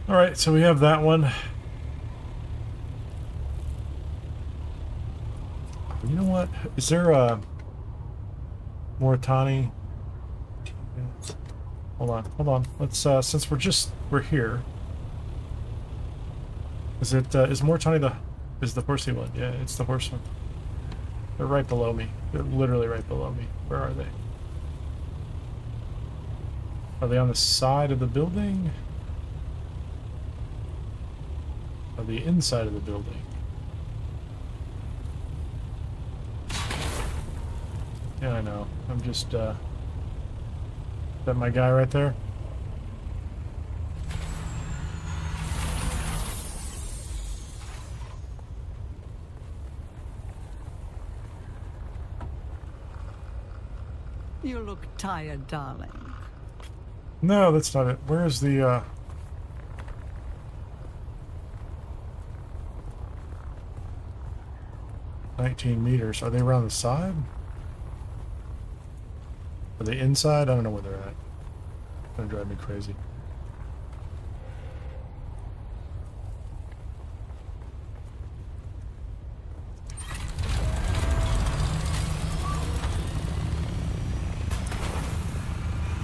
Alright, so we have that one. You know what? Is there a Mauritani? Hold on. Let's since we're here. Is Mauritani is the horsey one? Yeah, it's the horse one. They're right below me. They're literally right below me. Where are they? Are they on the side of the building? Are they inside of the building? Yeah, I know. I'm just, is that my guy right there? You look tired, darling. No, that's not it. Where is the, 19 meters. Are they around the side? Are they inside? I don't know where they're at. It's gonna drive me crazy.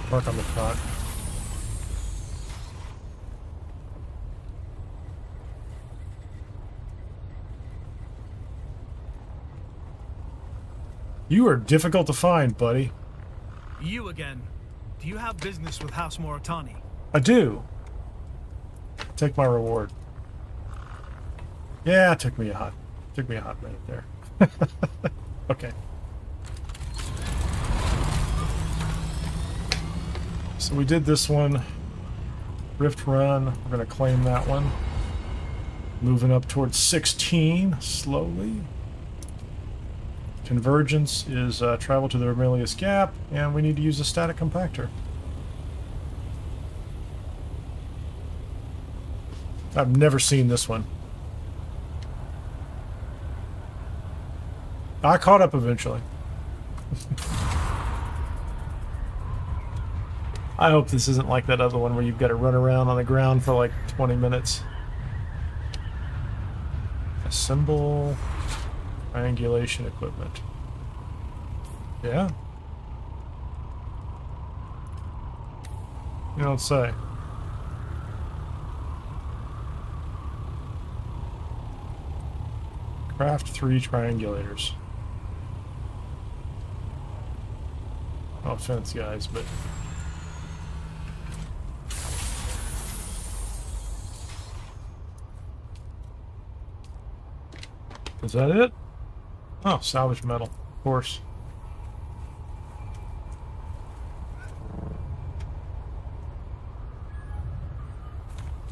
Park on the front. You are difficult to find, buddy. You again. Do you have business with House Mauritani? I do. Take my reward. Yeah, it took me a hot minute there. Okay. So we did this one. Rift Run. We're gonna claim that one. Moving up towards 16 slowly. Convergence is travel to the Remelius Gap, and we need to use a static compactor. I've never seen this one. I caught up eventually. I hope this isn't like that other one where you've got to run around on the ground for like 20 minutes. Assemble triangulation equipment. Yeah? You don't say. Craft 3 triangulators. No offense, guys, but... Is that it? Oh, salvage metal, of course.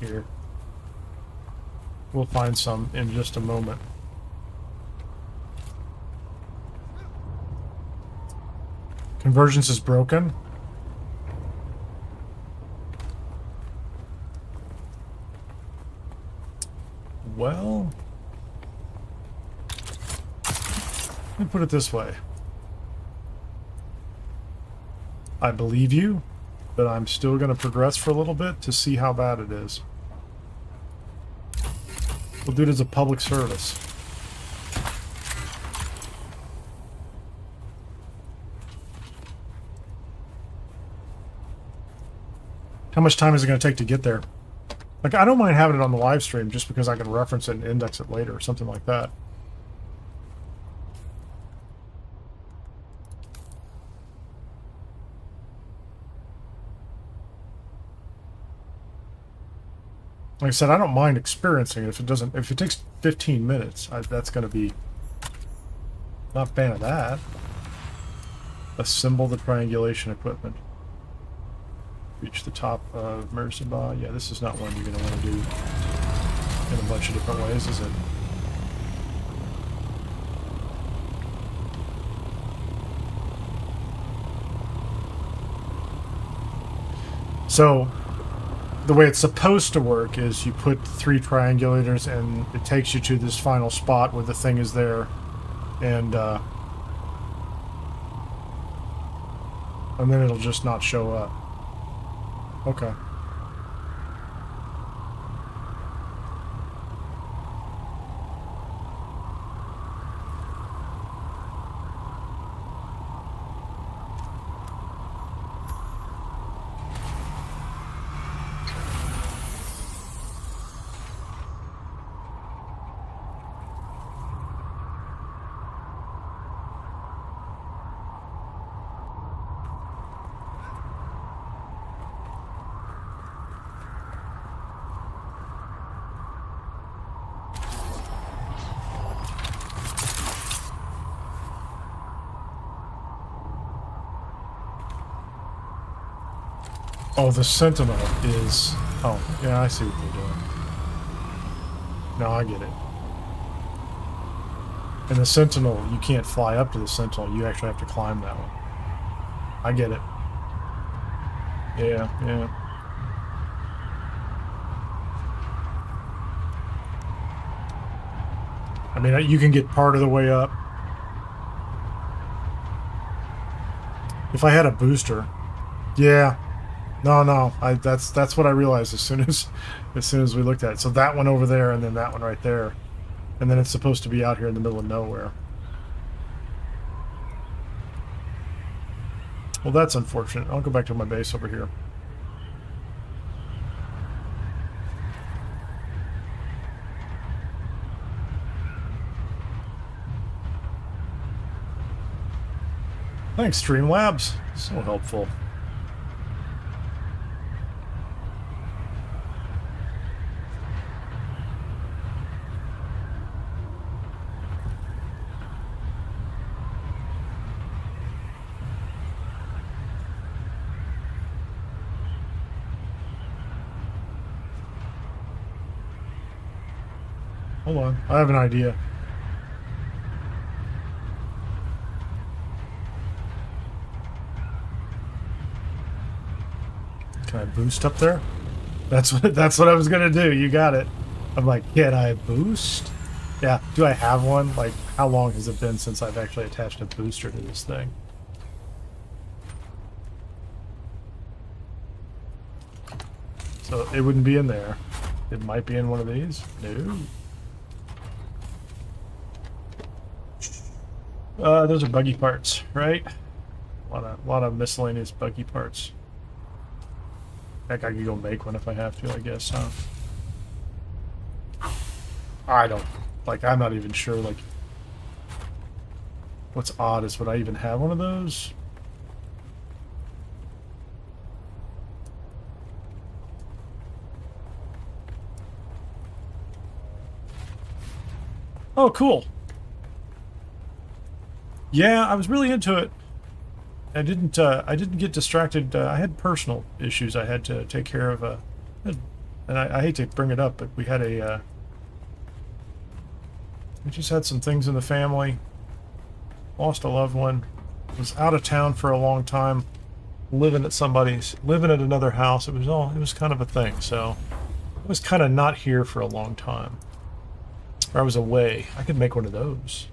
Here. We'll find some in just a moment. Convergence is broken. Well... let me put it this way. I believe you, but I'm still going to progress for a little bit to see how bad it is. We'll do it as a public service. How much time is it going to take to get there? Like, I don't mind having it on the live stream just because I can reference it and index it later or something like that. Like I said, I don't mind experiencing it if it doesn't. If it takes 15 minutes, that's going to be not a fan of that. Assemble the triangulation equipment. Reach the top of Merciba. Yeah, this is not one you're going to want to do in a bunch of different ways, is it? So, the way it's supposed to work is you put 3 triangulators and it takes you to this final spot where the thing is there, and then it'll just not show up. Okay. Oh, the Sentinel is... Oh, yeah, I see what they're doing. No, I get it. And the Sentinel, you can't fly up to the Sentinel. You actually have to climb that one. I get it. Yeah, yeah. I mean, you can get part of the way up. If I had a booster... Yeah. No. That's what I realized as soon as we looked at it. So that one over there, and then that one right there, and then it's supposed to be out here in the middle of nowhere. Well, that's unfortunate. I'll go back to my base over here. Thanks, Streamlabs. So helpful. Hold on, I have an idea. Can I boost up there? That's what I was gonna do. You got it. I'm like, can I boost? Yeah. Do I have one? Like, how long has it been since I've actually attached a booster to this thing? So it wouldn't be in there. It might be in one of these. No. Those are buggy parts, right? A lot of miscellaneous buggy parts. Heck, I could go make one if I have to, I guess, huh? I don't... Like, I'm not even sure, like... What's odd is, would I even have one of those? Oh, cool. Yeah, I was really into it. I didn't get distracted. I had personal issues I had to take care of. And I hate to bring it up, but we had we just had some things in the family. Lost a loved one. Was out of town for a long time. Living at another house. It was kind of a thing. So I was kind of not here for a long time. Or I was away. I could make one of those.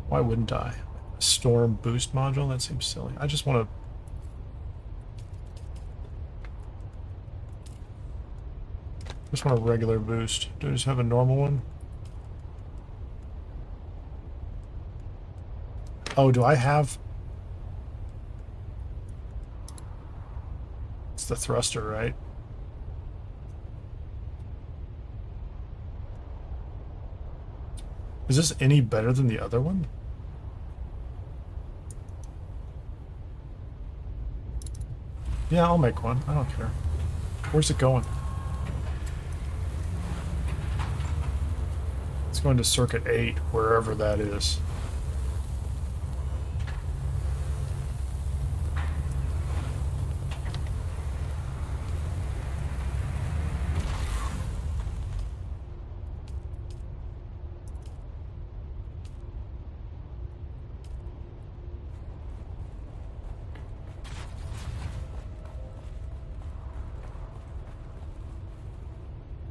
Why wouldn't I? A storm boost module? That seems silly. I just want a regular boost. Do I just have a normal one? Oh, do I have... It's the thruster, right? Is this any better than the other one? Yeah, I'll make one. I don't care. Where's it going? Let's go into Circuit 8, wherever that is.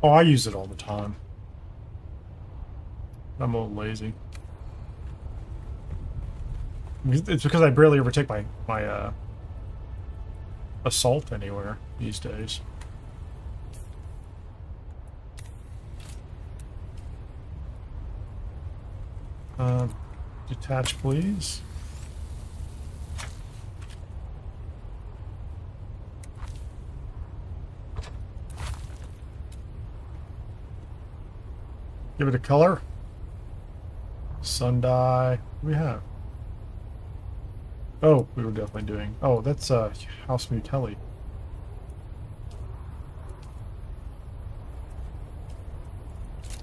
Oh, I use it all the time. I'm a little lazy. It's because I barely ever take my assault anywhere these days. Detach, please. Give it a color. Sun dye. What do we have? Oh, we were definitely doing. Oh, that's House Mutelli.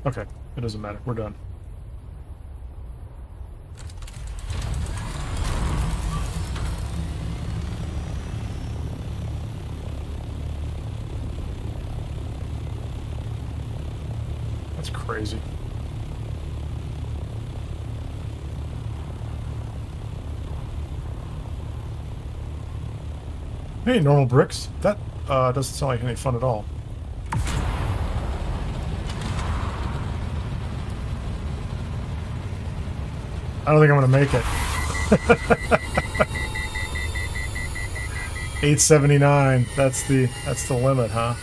Okay, it doesn't matter. We're done. That's crazy. Hey, normal bricks. That doesn't sound like any fun at all. I don't think I'm gonna make it. 879. That's the limit, huh?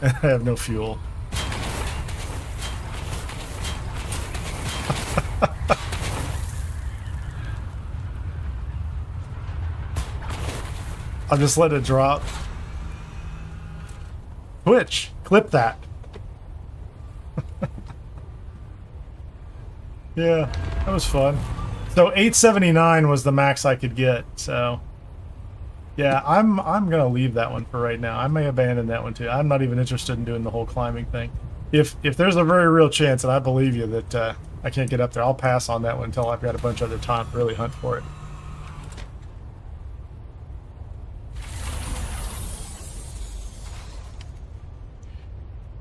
I have no fuel. I'll just let it drop. Twitch, clip that. Yeah, that was fun. So 879 was the max I could get, so yeah, I'm gonna leave that one for right now. I may abandon that one too. I'm not even interested in doing the whole climbing thing. If there's a very real chance, and I believe you, that I can't get up there, I'll pass on that one until I've got a bunch of other time to really hunt for it.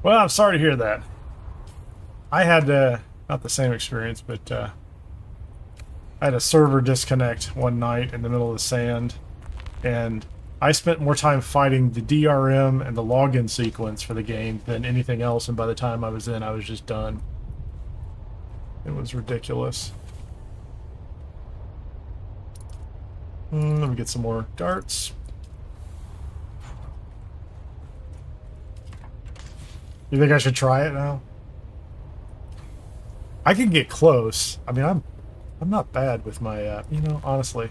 Well, I'm sorry to hear that. I had not the same experience, but I had a server disconnect one night in the middle of the sand, and I spent more time fighting the DRM and the login sequence for the game than anything else, and by the time I was in, I was just done. It was ridiculous. Let me get some more darts. You think I should try it now? I can get close. I mean, I'm not bad with my, you know, honestly.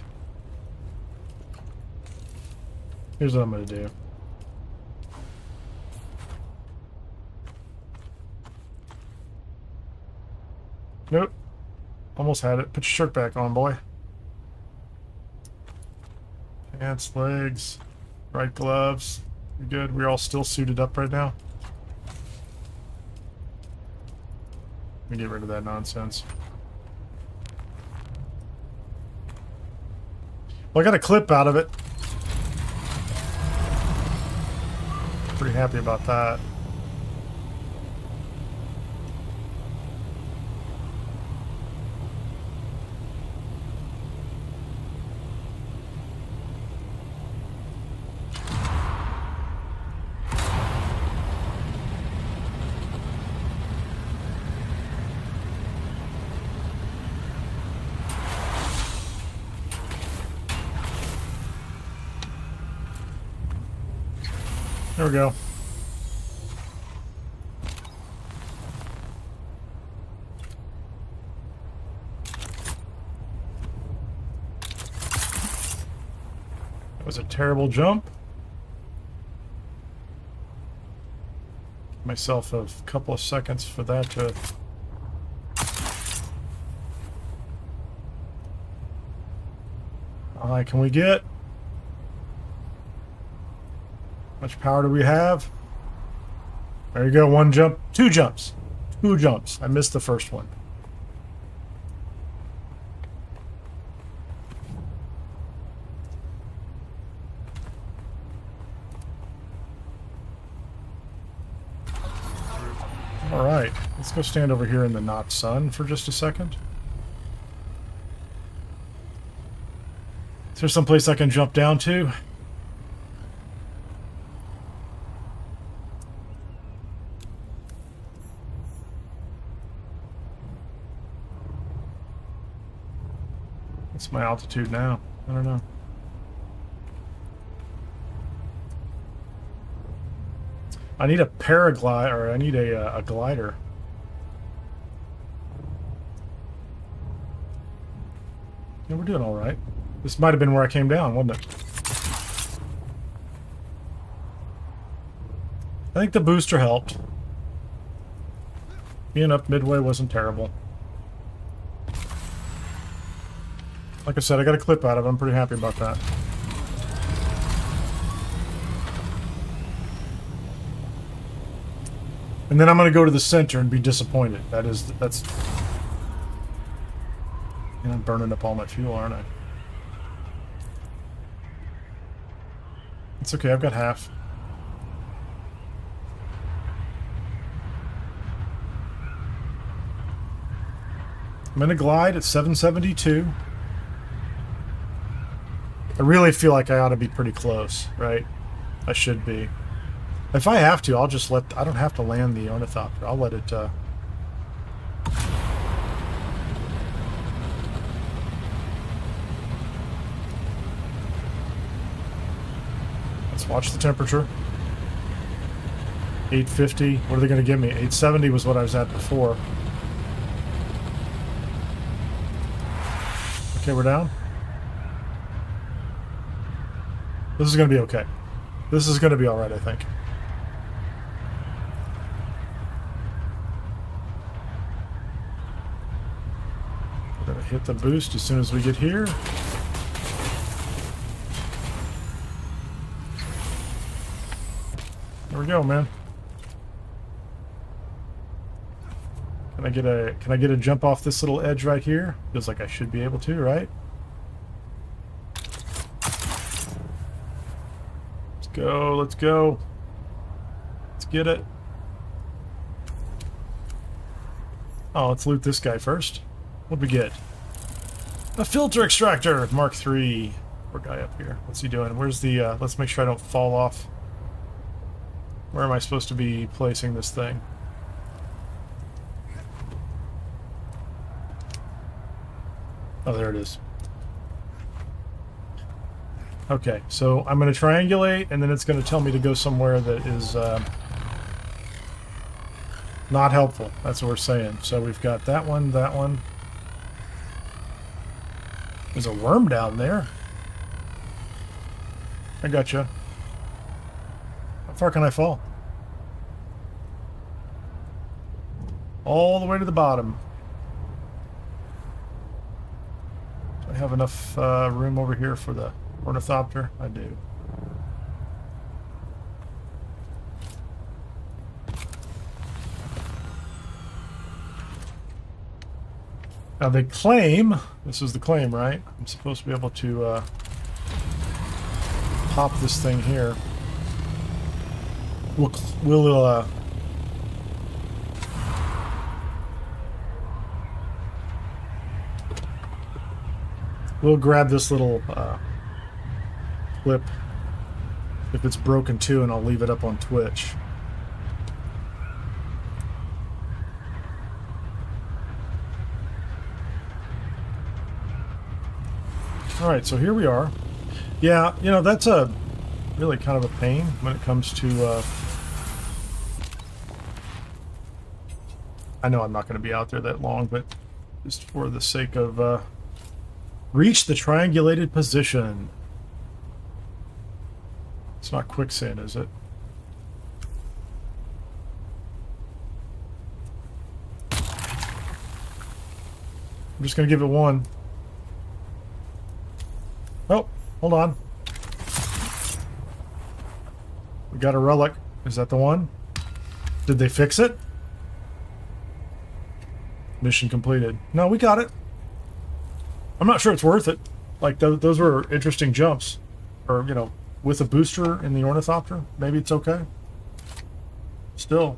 Here's what I'm gonna do. Nope. Almost had it. Put your shirt back on, boy. Pants, legs, right gloves. You're good. We're all still suited up right now. Let me get rid of that nonsense. Well, I got a clip out of it. Pretty happy about that. There we go. That was a terrible jump. Give myself a couple of seconds for that to... How high can we get? How much power do we have? There you go. One jump. Two jumps. Two jumps. I missed the first one. Alright, let's go stand over here in the not sun for just a second. Is there some place I can jump down to? What's my altitude now? I don't know. I need a paraglide, or I need a glider. Yeah, we're doing all right. This might have been where I came down, wasn't it? I think the booster helped. Being up midway wasn't terrible. Like I said, I got a clip out of it. I'm pretty happy about that. And then I'm going to go to the center and be disappointed. That's... And I'm burning up all my fuel, aren't I? It's okay, I've got half. I'm going to glide at 772. I really feel like I ought to be pretty close, right? I should be. If I have to, I'll just let... I don't have to land the ornithopter. I'll let it... Let's watch the temperature. 850. What are they going to give me? 870 was what I was at before. Okay, we're down. This is going to be okay. This is going to be alright, I think. We're going to hit the boost as soon as we get here. There we go, man. Can I get a jump off this little edge right here? Feels like I should be able to, right? Let's go, let's go. Let's get it. Oh, let's loot this guy first. What'd we get? A filter extractor, Mark III. Poor guy up here. What's he doing? Where's the, let's make sure I don't fall off. Where am I supposed to be placing this thing? Oh, there it is. Okay, so I'm going to triangulate, and then it's going to tell me to go somewhere that is not helpful. That's what we're saying. So we've got that one, that one. There's a worm down there. I gotcha. How far can I fall? All the way to the bottom. Do I have enough room over here for the ornithopter? I do. Now they claim, this is the claim, right? I'm supposed to be able to pop this thing here. We'll grab this little clip if it's broken too, and I'll leave it up on Twitch. Alright, so here we are. Yeah, you know, that's a really kind of a pain when it comes to... I know I'm not going to be out there that long, but just for the sake of... reach the triangulated position. It's not quicksand, is it? I'm just going to give it one. Oh, hold on. We got a relic. Is that the one? Did they fix it? Mission completed. No, we got it. I'm not sure it's worth it. Like, those were interesting jumps. Or, you know, with a booster in the Ornithopter, maybe it's okay. Still.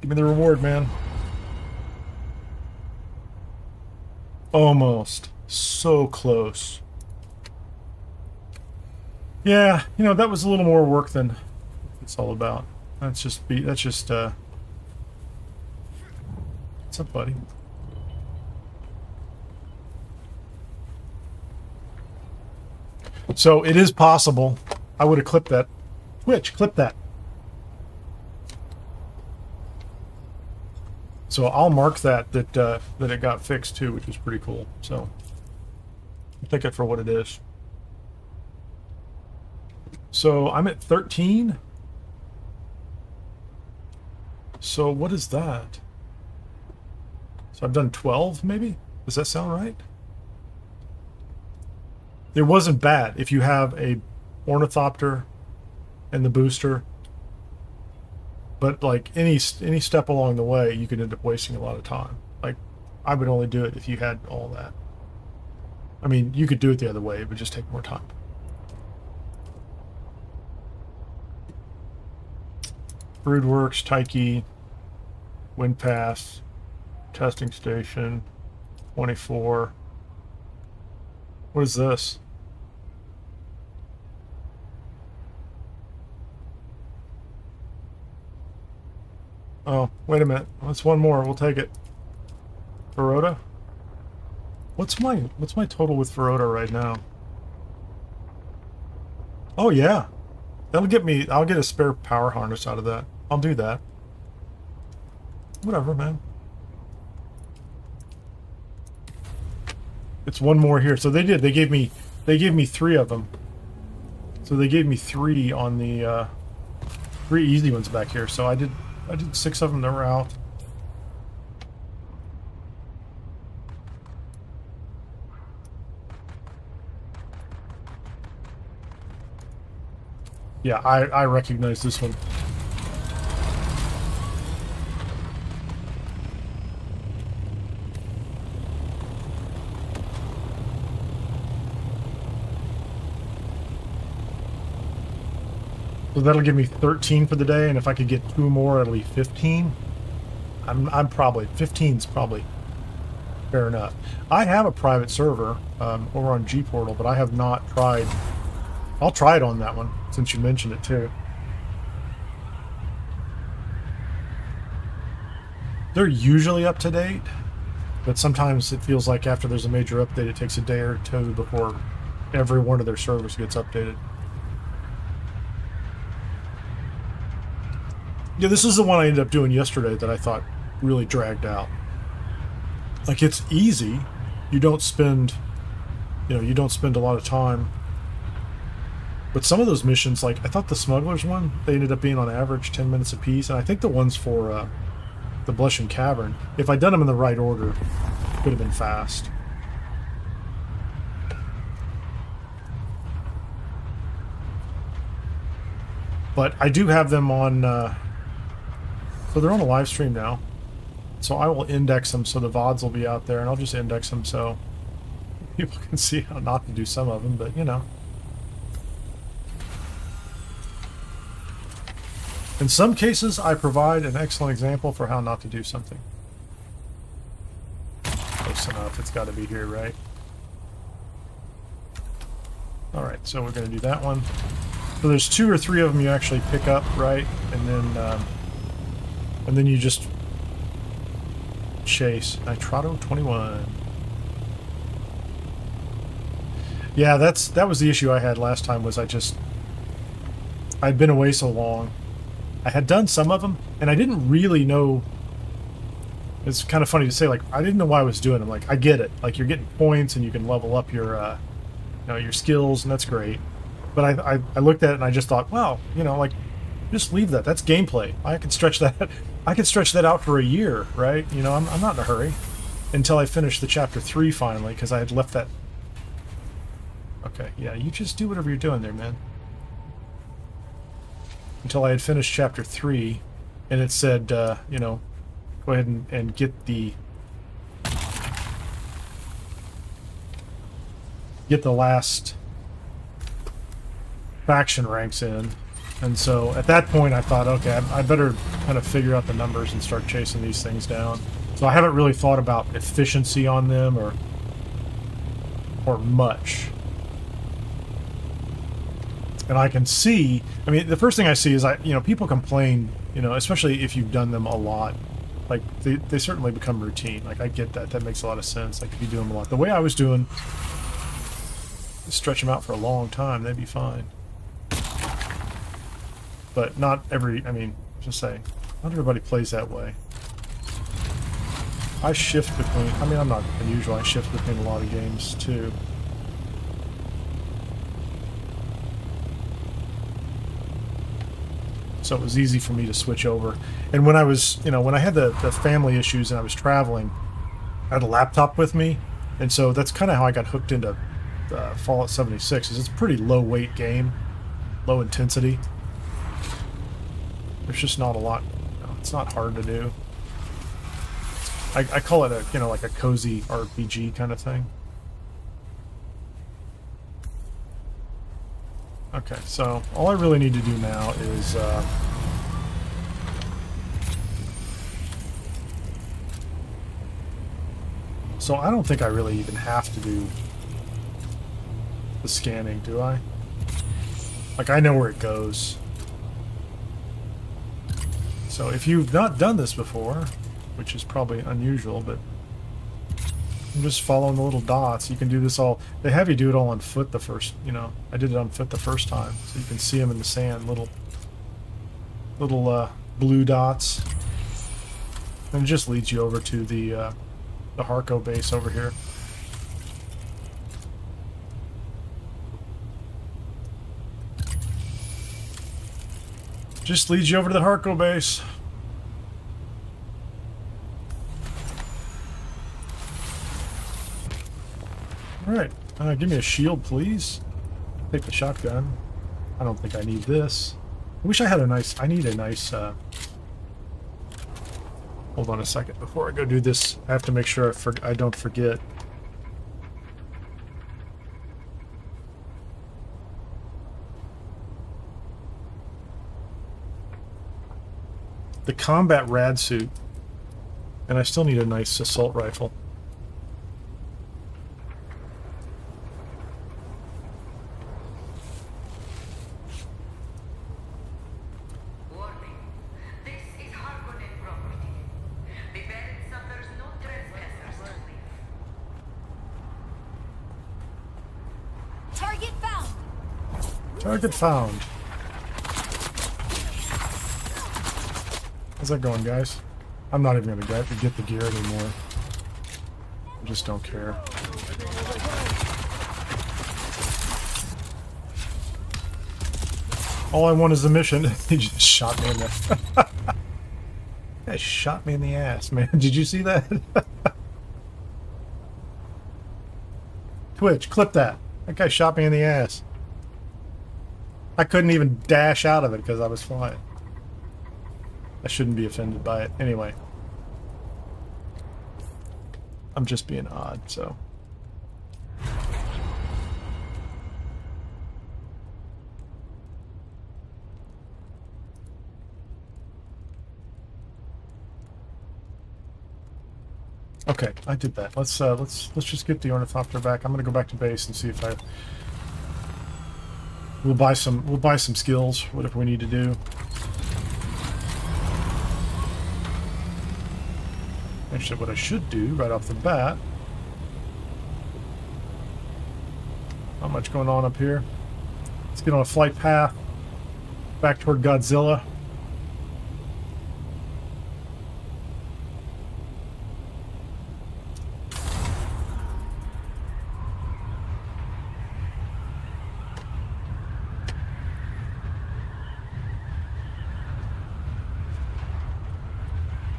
Give me the reward, man. Almost. So close. Yeah, you know, that was a little more work than it's all about. What's up, buddy? So it is possible. I would have clipped that. Twitch, clip that. So I'll mark that it got fixed too, which is pretty cool. So I'll take it for what it is. So I'm at 13. So what is that? So I've done 12, maybe? Does that sound right? It wasn't bad if you have a Ornithopter and the booster. But like any step along the way, you could end up wasting a lot of time. Like, I would only do it if you had all that. I mean, you could do it the other way, it would just take more time. Broodworks, Taiki, Wind Pass, Testing Station, 24. What is this? Oh, wait a minute. That's one more. We'll take it. Verota? What's my total with Verota right now? Oh yeah. That'll get me, I'll get a spare power harness out of that. I'll do that. Whatever, man. It's one more here. So they gave me 3 of them. So they gave me 3 on the 3 easy ones back here. So I did 6 of them that were out. Yeah, I recognize this one. So that'll give me 13 for the day, and if I could get 2 more, it'll be 15. I'm probably 15's probably fair enough. I have a private server over on G Portal, but I have not tried. I'll try it on that one since you mentioned it too. They're usually up to date, but sometimes it feels like after there's a major update, it takes a day or 2 before every one of their servers gets updated. Yeah, this is the one I ended up doing yesterday that I thought really dragged out. Like, it's easy. You don't spend a lot of time. But some of those missions, like, I thought the Smugglers one, they ended up being on average 10 minutes apiece, and I think the ones for the Blushing Cavern, if I'd done them in the right order, could have been fast. But I do have them on... So they're on a live stream now. So I will index them so the VODs will be out there, and I'll just index them so people can see how not to do some of them, but you know. In some cases, I provide an excellent example for how not to do something. Close enough, it's got to be here, right? Alright, so we're going to do that one. So there's 2 or 3 of them you actually pick up, right? And then you just chase. Nitrato 21. Yeah, that was the issue I had last time, was I'd been away so long. I had done some of them, and I didn't really know. It's kind of funny to say, like, I didn't know why I was doing them. Like, I get it. Like, you're getting points, and you can level up your, your skills, and that's great. But I looked at it, and I just thought, well, like, just leave that. That's gameplay. I could stretch that. I could stretch that out for a year, right? I'm not in a hurry until I finish the chapter 3 finally, because I had left that. Okay, yeah, you just do whatever you're doing there, man. until I had finished chapter 3, and it said, you know, go ahead and get the last faction ranks in. And so at that point I thought, okay, I better kind of figure out the numbers and start chasing these things down. So I haven't really thought about efficiency on them or much. And I can see, I mean, the first thing I see is, you know, people complain, you know, especially if you've done them a lot. Like, they certainly become routine. Like, I get that. That makes a lot of sense. Like, if you do them a lot. The way I was doing, stretch them out for a long time, they'd be fine. But not every, I mean, just say, not everybody plays that way. I shift between, I mean, I'm not unusual. I shift between a lot of games, too. So it was easy for me to switch over. And when I was, you know, when I had the family issues and I was traveling, I had a laptop with me. And so that's kind of how I got hooked into Fallout 76, is it's a pretty low-weight game, low intensity. There's just not a lot, you know, it's not hard to do. I call it a, you know, like a cozy RPG kind of thing. Okay, so all I really need to do now is so I don't think I really even have to do the scanning, do I? Like, I know where it goes. So if you've not done this before, which is probably unusual, but I'm just following the little dots. You can do this all, they have you do it all on foot the first, you know, I did it on foot the first time, so you can see them in the sand, little blue dots. And it just leads you over to the Harco base over here. Just leads you over to the Harco base. Alright, give me a shield, please. Take the shotgun. I don't think I need this. I wish I had a nice, I need a nice, hold on a second. Before I go do this, I have to make sure I don't forget. The combat rad suit. And I still need a nice assault rifle. Target found. How's that going, guys? I'm not even gonna get the gear anymore. I just don't care. All I want is the mission. He just shot me in the... That shot me in the ass, man. Did you see that? Twitch, clip that. That guy shot me in the ass. I couldn't even dash out of it because I was flying. I shouldn't be offended by it. Anyway. I'm just being odd, so... Okay, I did that. Let's just get the ornithopter back. I'm gonna go back to base and see if we'll buy some skills, whatever we need to do. Actually, what I should do right off the bat. Not much going on up here. Let's get on a flight path back toward Godzilla.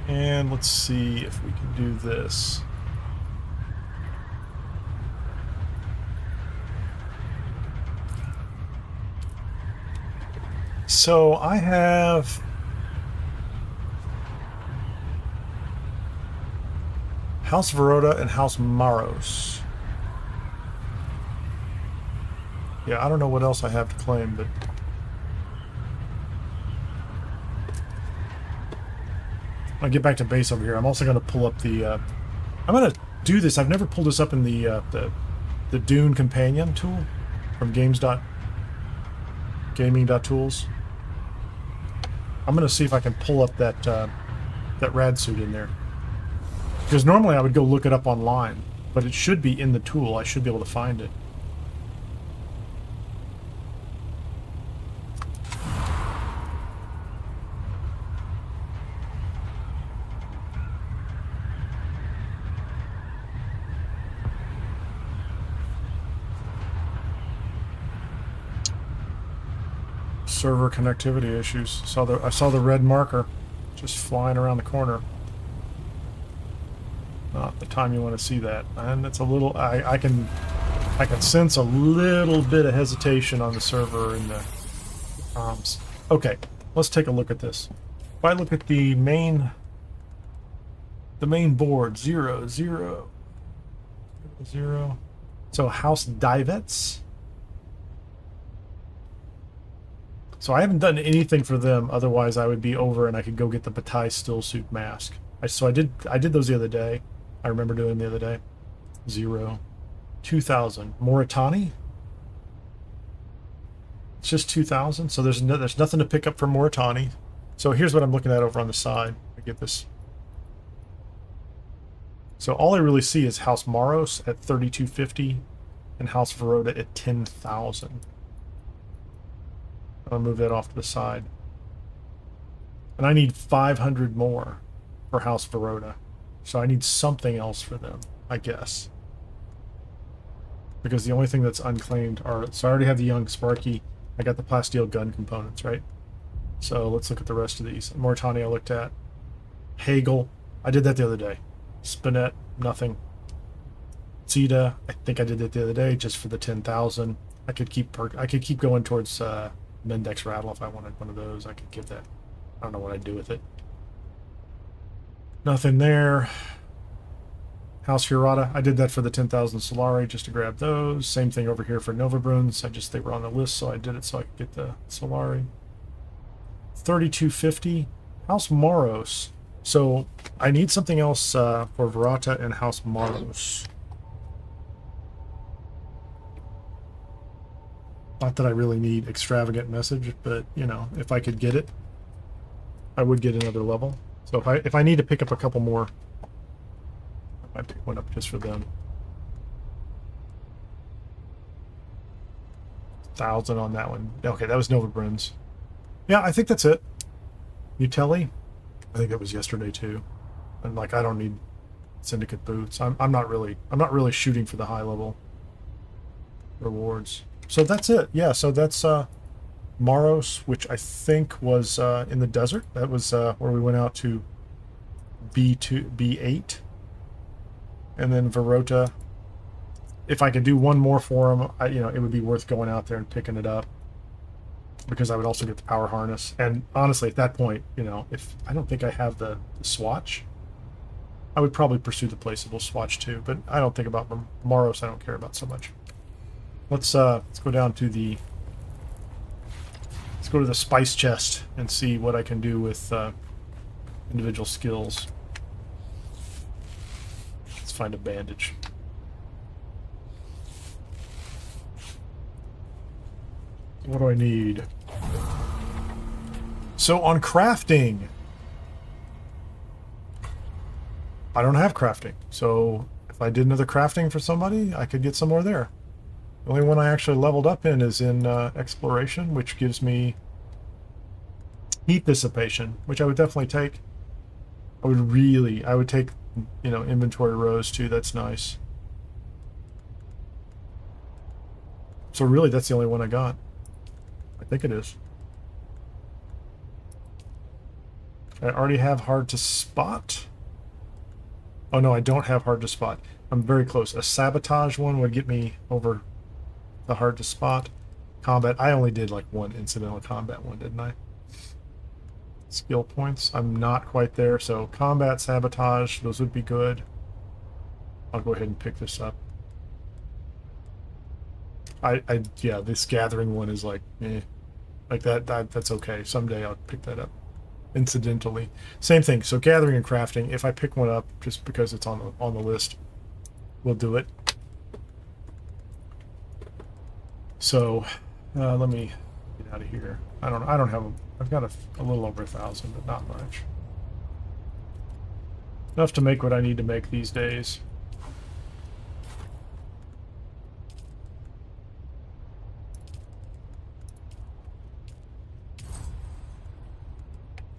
And let's see if we can do this. So I have House Verota and House Maros. Yeah, I don't know what else I have to claim, but I'll get back to base over here. I'm also going to pull up the. I'm going to do this. I've never pulled this up in the Dune companion tool from gaming.tools. I'm going to see if I can pull up that rad suit in there. Because normally I would go look it up online, but it should be in the tool. I should be able to find it. Server connectivity issues. I saw the red marker just flying around the corner. Not the time you want to see that, and it's a little. I can sense a little bit of hesitation on the server and the comms. Okay, let's take a look at this. If I look at the main board, 0, 0, 0. So House Divets. So I haven't done anything for them. Otherwise, I would be over and I could go get the Bataille still suit mask. So I did those the other day. I remember doing them the other day. 0, 2,000. Mauritani. It's just 2,000. So there's nothing to pick up for Mauritani. So here's what I'm looking at over on the side. I get this. So all I really see is House Maros at 3,250 and House Verota at 10,000. I'll move that off to the side. And I need 500 more for House Verota. So I need something else for them, I guess. Because the only thing that's unclaimed are... So I already have the Young Sparky. I got the plasteel gun components, right? So let's look at the rest of these. Mauritania I looked at. Hagel. I did that the other day. Spinet, nothing. Zeta, I think I did that the other day just for the 10,000. I could keep going towards... Mendex Rattle if I wanted one of those. I could give that. I don't know what I'd do with it. Nothing there. House Hirata. I did that for the 10,000 Solari just to grab those. Same thing over here for Nova Bruns. They were on the list, so I did it so I could get the Solari. 3,250. House Maros. So I need something else for Verata and House Maros. Not that I really need extravagant message, but you know, if I could get it, I would get another level. So if I need to pick up a couple more, I might pick one up just for them. 1,000 on that one. Okay, that was Nova Bruns. Yeah, I think that's it. Utelli, I think that was yesterday too. And like, I don't need Syndicate boots. I'm not really shooting for the high level rewards. So that's it. Yeah, so that's Maros, which I think was in the desert. That was where we went out to B8. And then Verota. If I could do one more for him, it would be worth going out there and picking it up. Because I would also get the power harness. And honestly, at that point, if I don't think I have the swatch, I would probably pursue the placeable swatch too. But I don't think about Maros. I don't care about so much. Let's go down to the spice chest and see what I can do with individual skills. Let's find a bandage. What do I need? So on crafting, I don't have crafting. So if I did another crafting for somebody, I could get some more there. The only one I actually leveled up in is in exploration, which gives me heat dissipation, which I would definitely take. I would take, inventory rows too. That's nice. So really, that's the only one I got. I think it is. I already have hard to spot. Oh no, I don't have hard to spot. I'm very close. A sabotage one would get me over the hard to spot. combat. I only did like one incidental combat one, didn't I? Skill points. I'm not quite there, so combat, sabotage, those would be good. I'll go ahead and pick this up. Yeah, this gathering one is like, like that's okay. Someday I'll pick that up incidentally. Same thing. So gathering and crafting. If I pick one up just because it's on the list, we'll do it. So let me get out of here. I don't have I've got a little over 1,000, but not much. Enough to make what I need to make these days.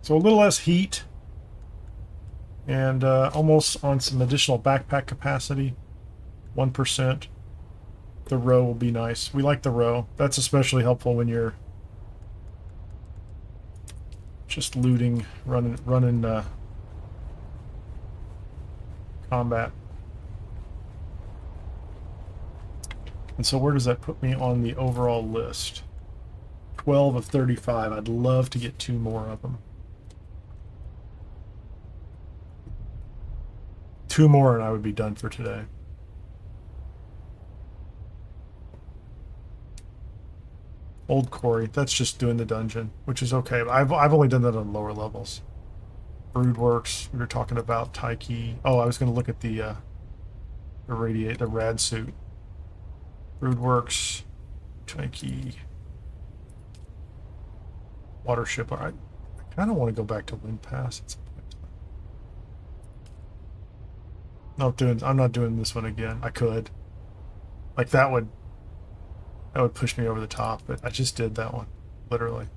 So a little less heat, and almost on some additional backpack capacity, 1%. The row will be nice. We like the row. That's especially helpful when you're just looting, running combat. And so where does that put me on the overall list? 12 of 35. I'd love to get 2 more of them. 2 more and I would be done for today. Old Quarry, that's just doing the dungeon, which is okay. I've only done that on lower levels. Broodworks, we were talking about Taiki. Oh, I was going to look at the rad suit. Broodworks, Taiki, Watership. All right, I kind of want to go back to Wind Pass at some point. I'm not doing this one again. I could, like that would push me over the top, but I just did that one, literally.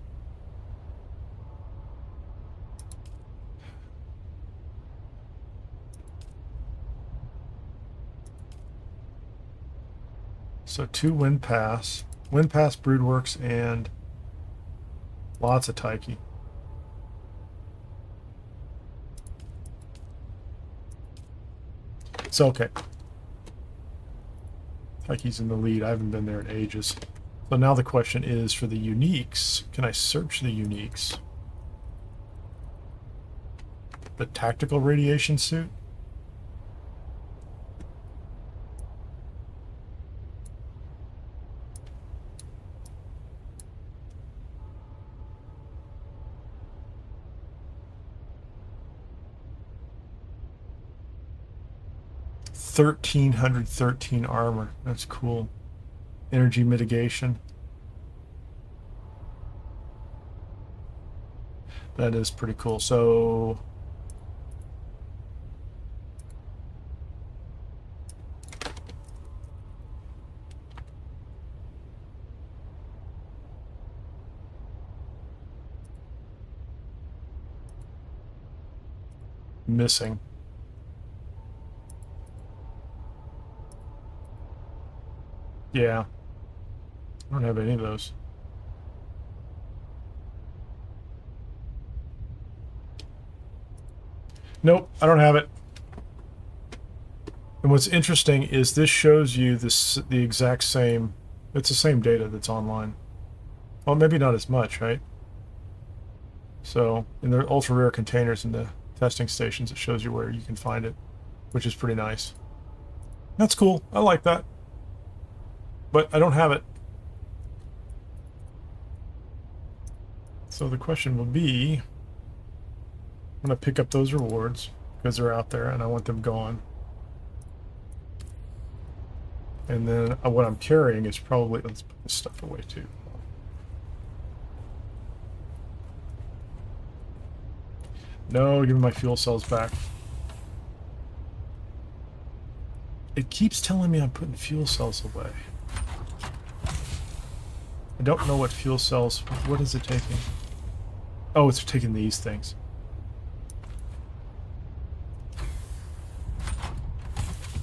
So 2 Wind Pass, Broodworks, and lots of Taiki. So okay. Taiki's in the lead. I haven't been there in ages. So now the question is for the uniques. Can I search the uniques? The tactical radiation suit? $1,313 armor. That's cool. Energy mitigation. That is pretty cool. So missing. Yeah. I don't have any of those. Nope, I don't have it. And what's interesting is this shows you the exact same, it's the same data that's online. Well, maybe not as much, right? So in the ultra rare containers in the testing stations, it shows you where you can find it, which is pretty nice. That's cool. I like that. But I don't have it. So the question will be, I'm going to pick up those rewards because they're out there and I want them gone. And then what I'm carrying is probably, let's put this stuff away too. No, give me my fuel cells back. It keeps telling me I'm putting fuel cells away. I don't know what fuel cells, what is it taking? Oh, it's taking these things.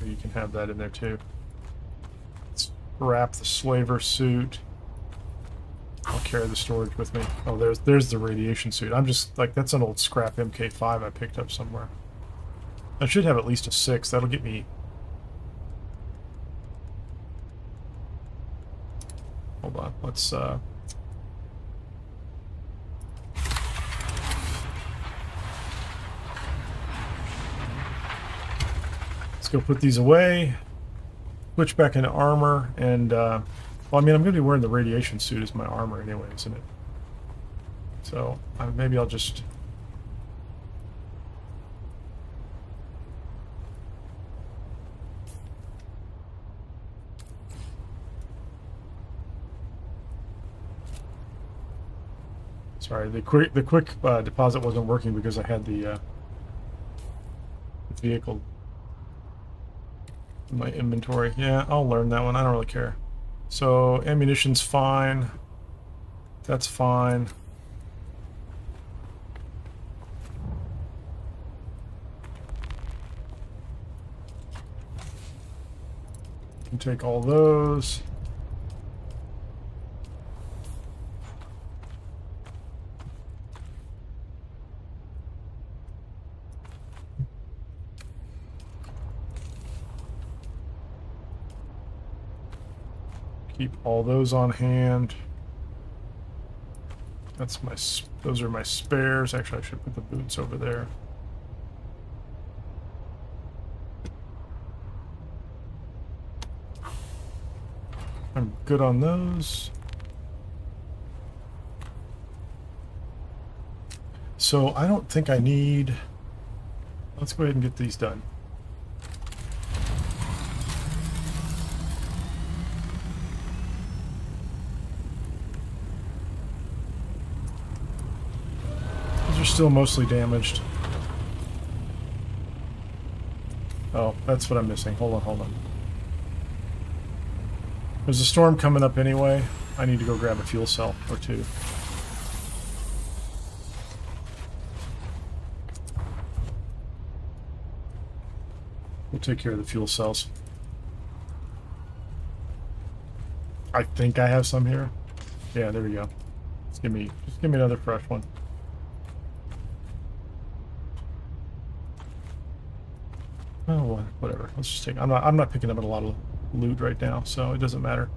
You can have that in there too. Let's wrap the slaver suit. I'll carry the storage with me. Oh, there's the radiation suit. I'm just like, that's an old scrap MK5 I picked up somewhere. I should have at least a 6. That'll get me Hold on. Let's go put these away. Switch back into armor, and well, I mean, I'm going to be wearing the radiation suit as my armor anyway, isn't it? So maybe I'll just. Sorry, the quick deposit wasn't working because I had the vehicle in my inventory. Yeah, I'll learn that one. I don't really care. So ammunition's fine. That's fine. Can take all those. Keep all those on hand. That's my. Those are my spares. Actually, I should put the boots over there. I'm good on those. So I don't think I need. Let's go ahead and get these done. Still mostly damaged. Oh, that's what I'm missing. Hold on. There's a storm coming up anyway. I need to go grab a fuel cell or two. We'll take care of the fuel cells. I think I have some here. Yeah, there we go. Just give me another fresh one. Oh, whatever. Let's just take. I'm not picking up a lot of loot right now, so it doesn't matter.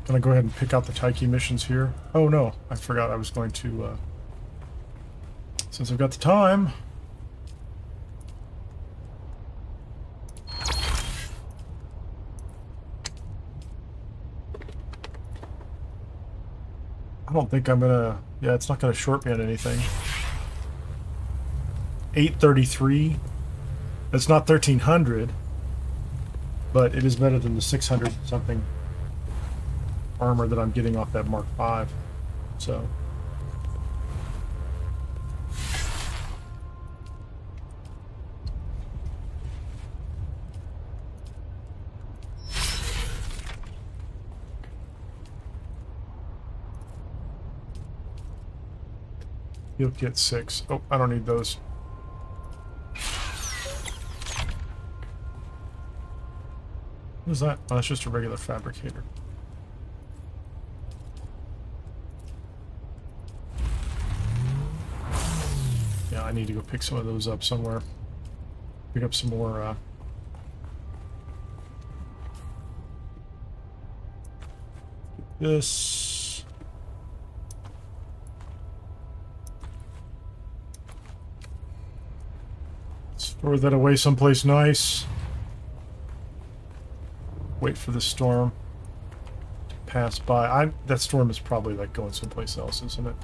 Gonna go ahead and pick out the Taiki missions here. Oh no, I forgot I was going to. Since I've got the time. I don't think I'm gonna. Yeah, it's not gonna short me on anything. 833. That's not 1300, but it is better than the 600 something armor that I'm getting off that Mark V. So. You'll get 6. Oh, I don't need those. What is that? Oh, that's just a regular fabricator. Yeah, I need to go pick some of those up somewhere. Pick up some more, this. Store that away someplace nice. Wait for the storm to pass by. That storm is probably like going someplace else, isn't it?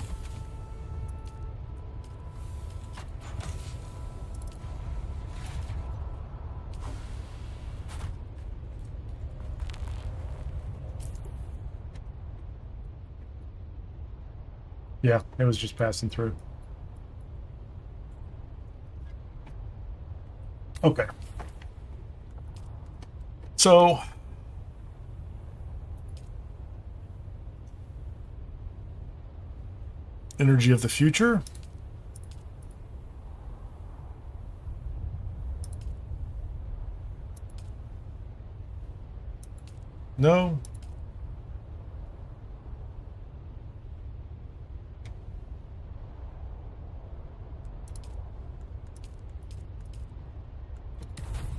Yeah, it was just passing through. Okay. So energy of the future. No.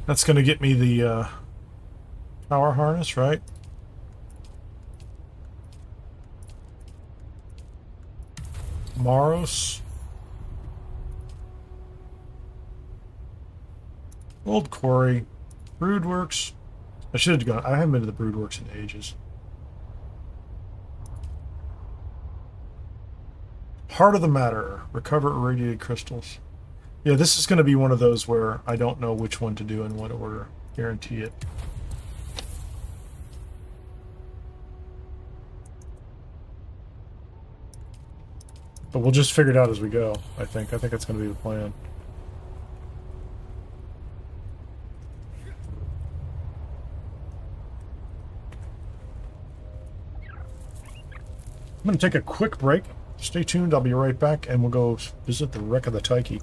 That's going to get me the power harness, right? Maros. Old Quarry. Broodworks. I should have gone. I haven't been to the Broodworks in ages. Heart of the matter. Recover irradiated crystals. Yeah, this is going to be one of those where I don't know which one to do in what order. Guarantee it. But we'll just figure it out as we go, I think. I think that's going to be the plan. I'm going to take a quick break. Stay tuned, I'll be right back, and we'll go visit the wreck of the Tyche.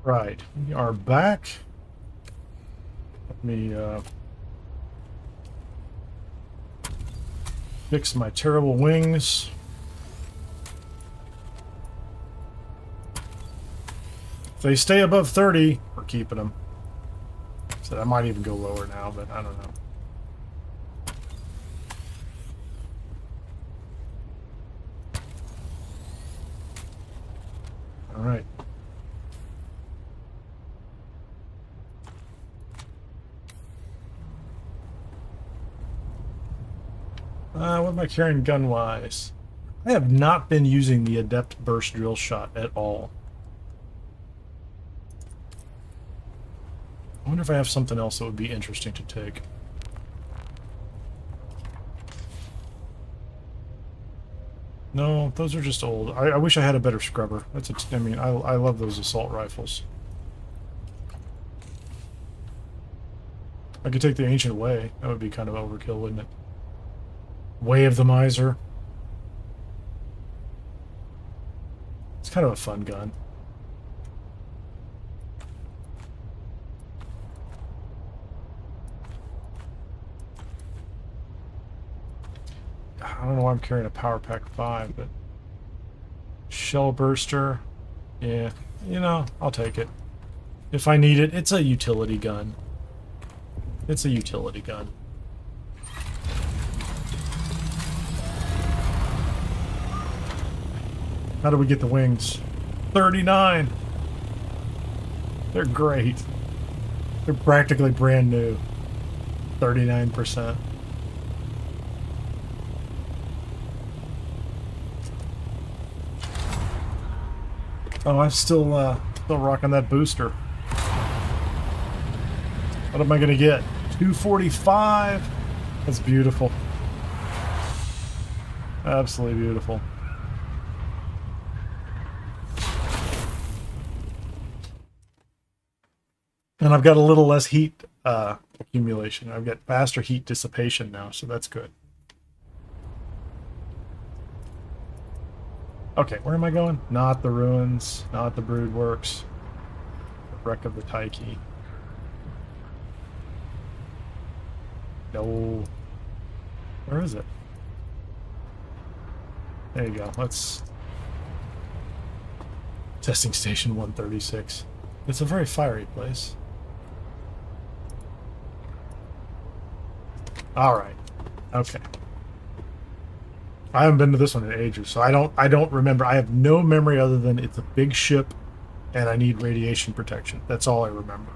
Right, we are back. Let me fix my terrible wings. If they stay above 30, we're keeping them. So I might even go lower now, but I don't know. All right. What am I carrying gun-wise? I have not been using the Adept Burst Drill Shot at all. I wonder if I have something else that would be interesting to take. No, those are just old. I wish I had a better scrubber. That's I mean, I love those assault rifles. I could take the Ancient Way. That would be kind of overkill, wouldn't it? Way of the Miser. It's kind of a fun gun. I don't know why I'm carrying a Power Pack 5, but... Shell Burster. Yeah, you know, I'll take it. If I need it, it's a utility gun. It's a utility gun. How do we get the wings? 39! They're great. They're practically brand new. 39%. Oh, I'm still rocking that booster. What am I gonna get? 245. That's beautiful. Absolutely beautiful. And I've got a little less heat accumulation. I've got faster heat dissipation now, so that's good. Okay, where am I going? Not the ruins, not the brood works. The wreck of the Taiki. No. Where is it? There you go. Let's... Testing station 136. It's a very fiery place. Alright. Okay. I haven't been to this one in ages, so I don't remember. I have no memory other than it's a big ship and I need radiation protection. That's all I remember.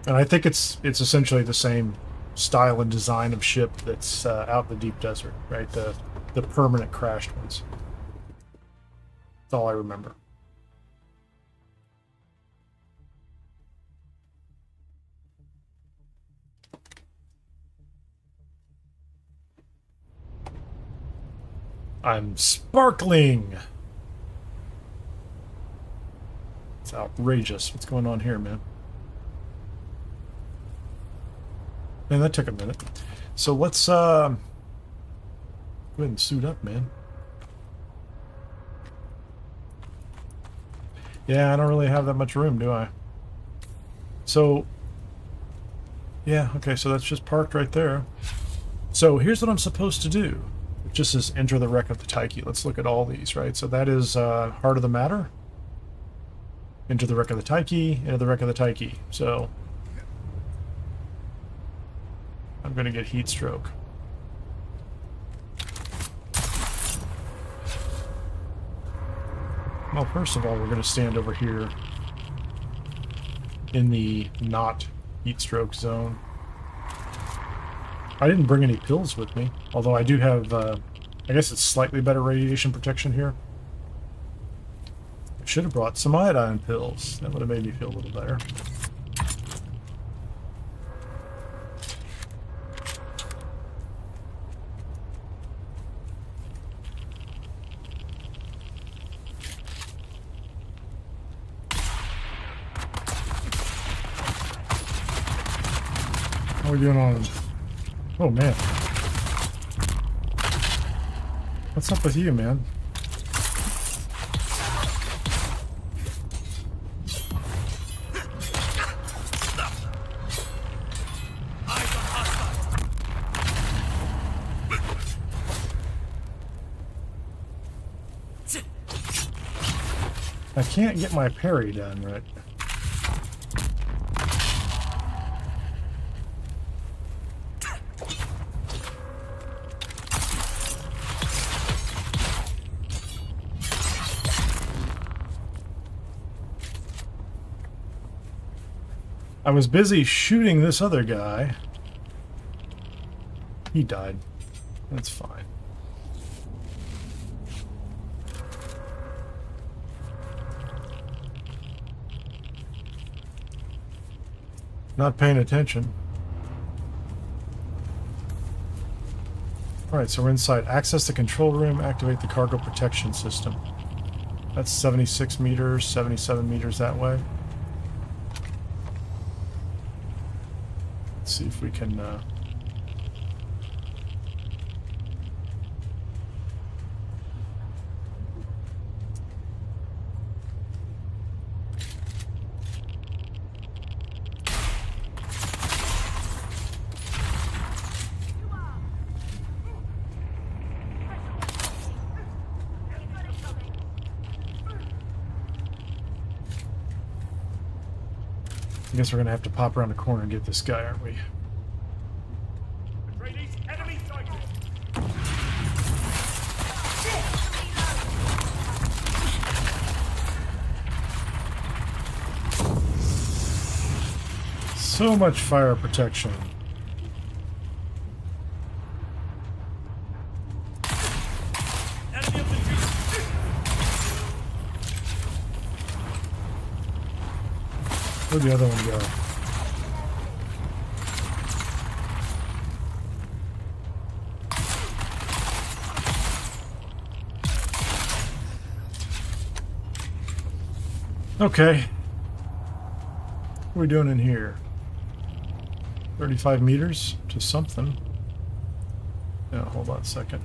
And I think it's essentially the same style and design of ship that's out in the deep desert, right? The permanent crashed ones. That's all I remember. I'm sparkling. It's outrageous. What's going on here, man? Man, that took a minute. So let's go ahead and suit up, man. Yeah, I don't really have that much room, do I? So, yeah, okay, so that's just parked right there. So here's what I'm supposed to do. It just says enter the wreck of the Taiki. Let's look at all these, right? So that is heart of the matter. Enter the wreck of the Taiki, enter the wreck of the Taiki. So I'm going to get heat stroke. Well, first of all, we're going to stand over here in the not heat stroke zone. I didn't bring any pills with me, although I do have, I guess it's slightly better radiation protection here. I should have brought some iodine pills. That would have made me feel a little better. How are we doing on... Oh, man. What's up with you, man? I can't get my parry done right. I was busy shooting this other guy. He died. That's fine. Not paying attention. Alright, so we're inside. Access the control room, activate the cargo protection system. That's 76 meters, 77 meters that way. Let's see if we can... I guess we're going to have to pop around the corner and get this guy, aren't we? So much fire protection. Enemy of the Where'd the other one go? Okay. What are we doing in here? 35 meters to something. Yeah, hold on a second.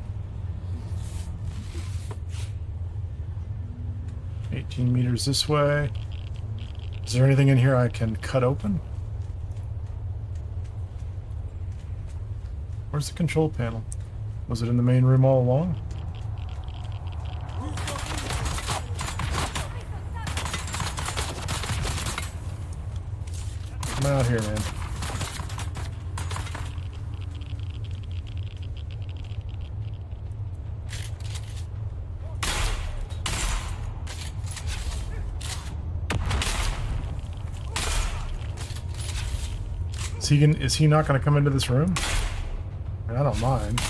18 meters this way. Is there anything in here I can cut open? Where's the control panel? Was it in the main room all along? Come out here, man. Is he not going to come into this room? I don't mind.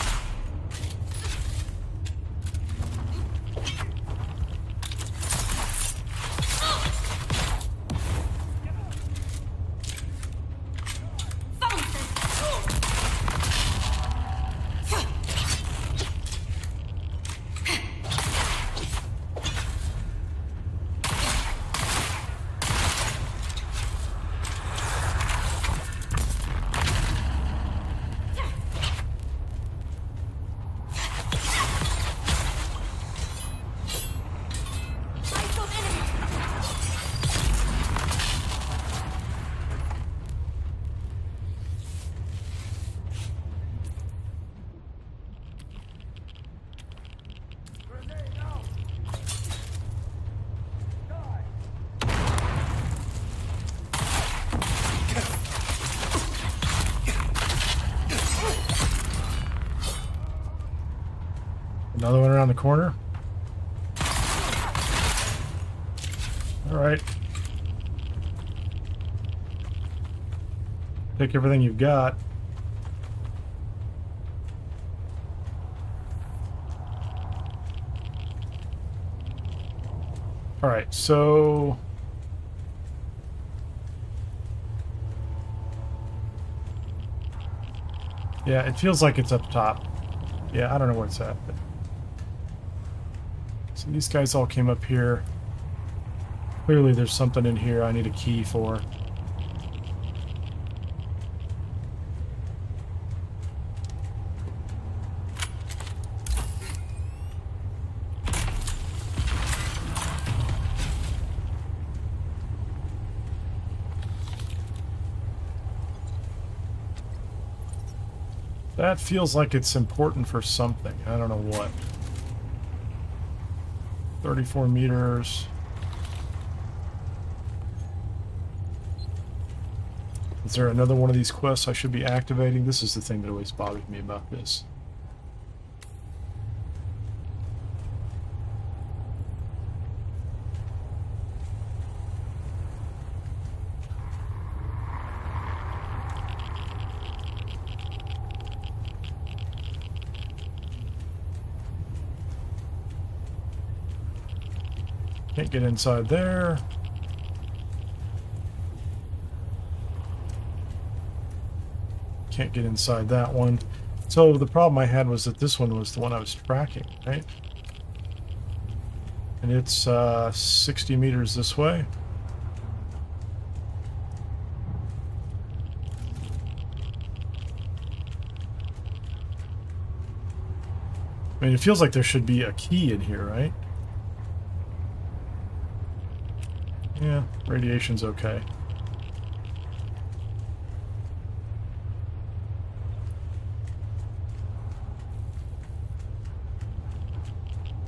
Another one around the corner. All right. Take everything you've got. All right, so yeah, it feels like it's up top. Yeah, I don't know where it's at, but so these guys all came up here. Clearly there's something in here I need a key for. That feels like it's important for something. I don't know what. 34 meters. Is there another one of these quests I should be activating? This is the thing that always bothers me about this. Can't get inside there. Can't get inside that one. So the problem I had was that this one was the one I was tracking, right? And it's 60 meters this way. I mean, it feels like there should be a key in here, right? Yeah, radiation's okay.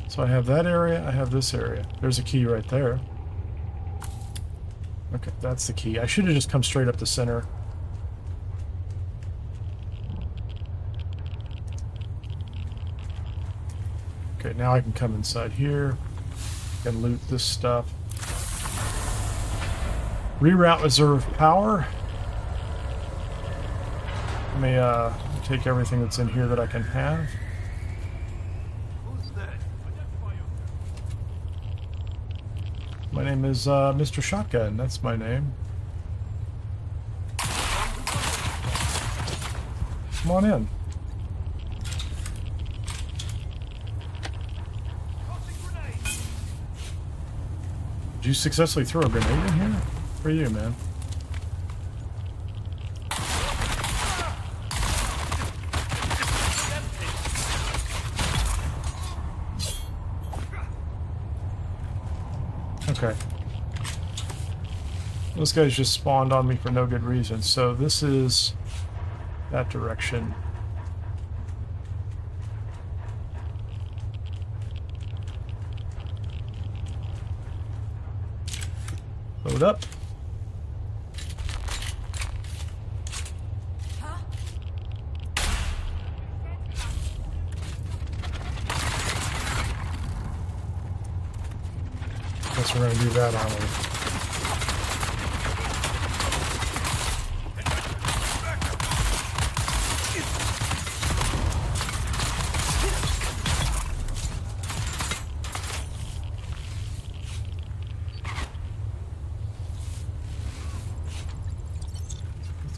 So I have that area, I have this area. There's a key right there. Okay, that's the key. I should have just come straight up the center. Okay, now I can come inside here and loot this stuff. Reroute reserve power. Let me take everything that's in here that I can have. Who's that? My name is Mr. Shotgun. That's my name. Come on in. Did you successfully throw a grenade in here? For you, man. Okay. Those guys just spawned on me for no good reason. So this is that direction. Load up. Guess we're gonna do that, aren't we?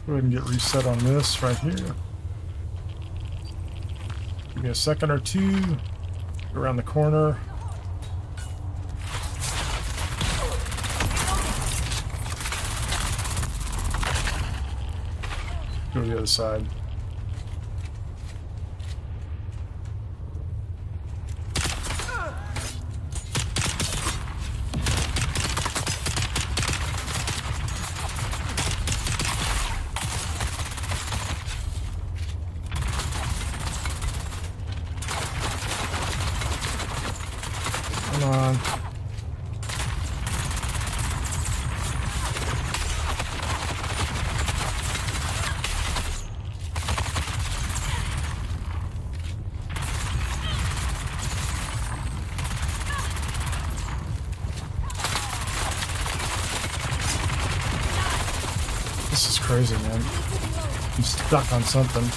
Go ahead and get reset on this right here. Give me a second or two. Go around the corner. Go to the other side. Come on. This is crazy, man. I'm stuck on something.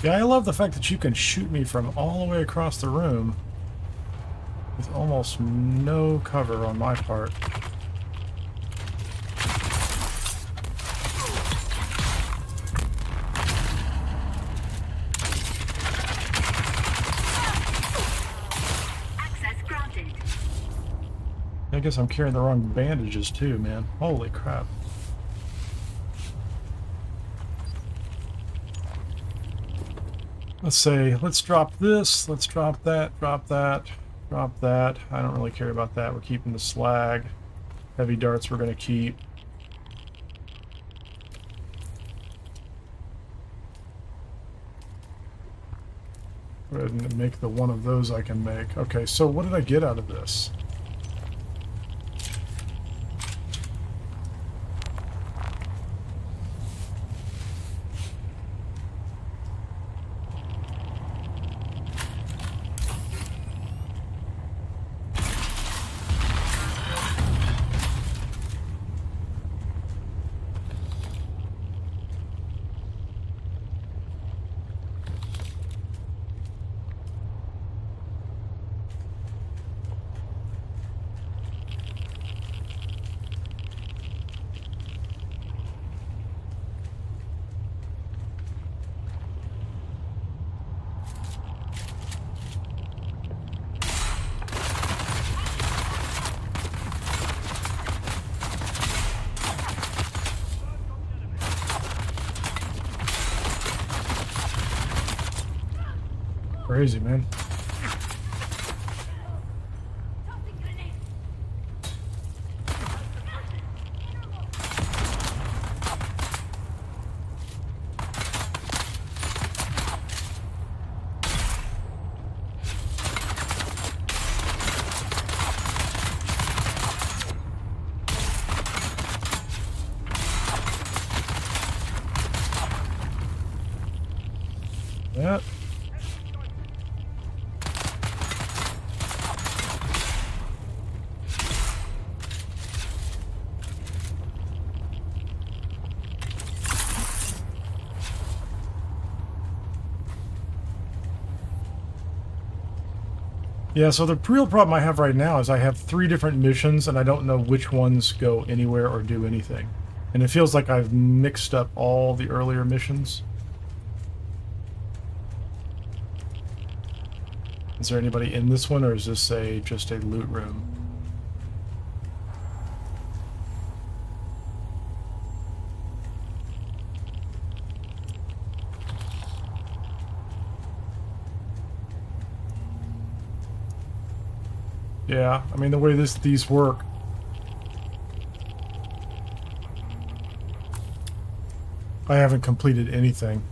Yeah, I love the fact that you can shoot me from all the way across the room with almost no cover on my part. Access granted. I guess I'm carrying the wrong bandages too, man. Holy crap. Let's say, let's drop this, let's drop that, drop that, drop that. I don't really care about that. We're keeping the slag. Heavy darts we're going to keep. Go ahead and make the one of those I can make. Okay, so what did I get out of this? Crazy, man. Yeah, so the real problem I have right now is I have 3 different missions and I don't know which ones go anywhere or do anything. And it feels like I've mixed up all the earlier missions. Is there anybody in this one, or is this just a loot room? Yeah, I mean the way these work. I haven't completed anything.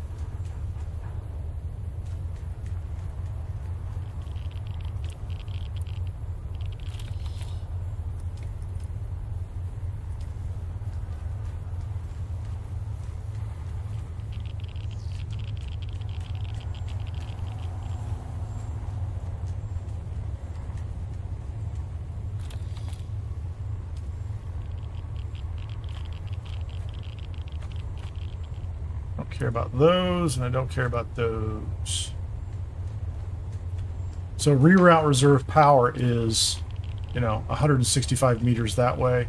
Care about those, and I don't care about those. So reroute reserve power is, 165 meters that way.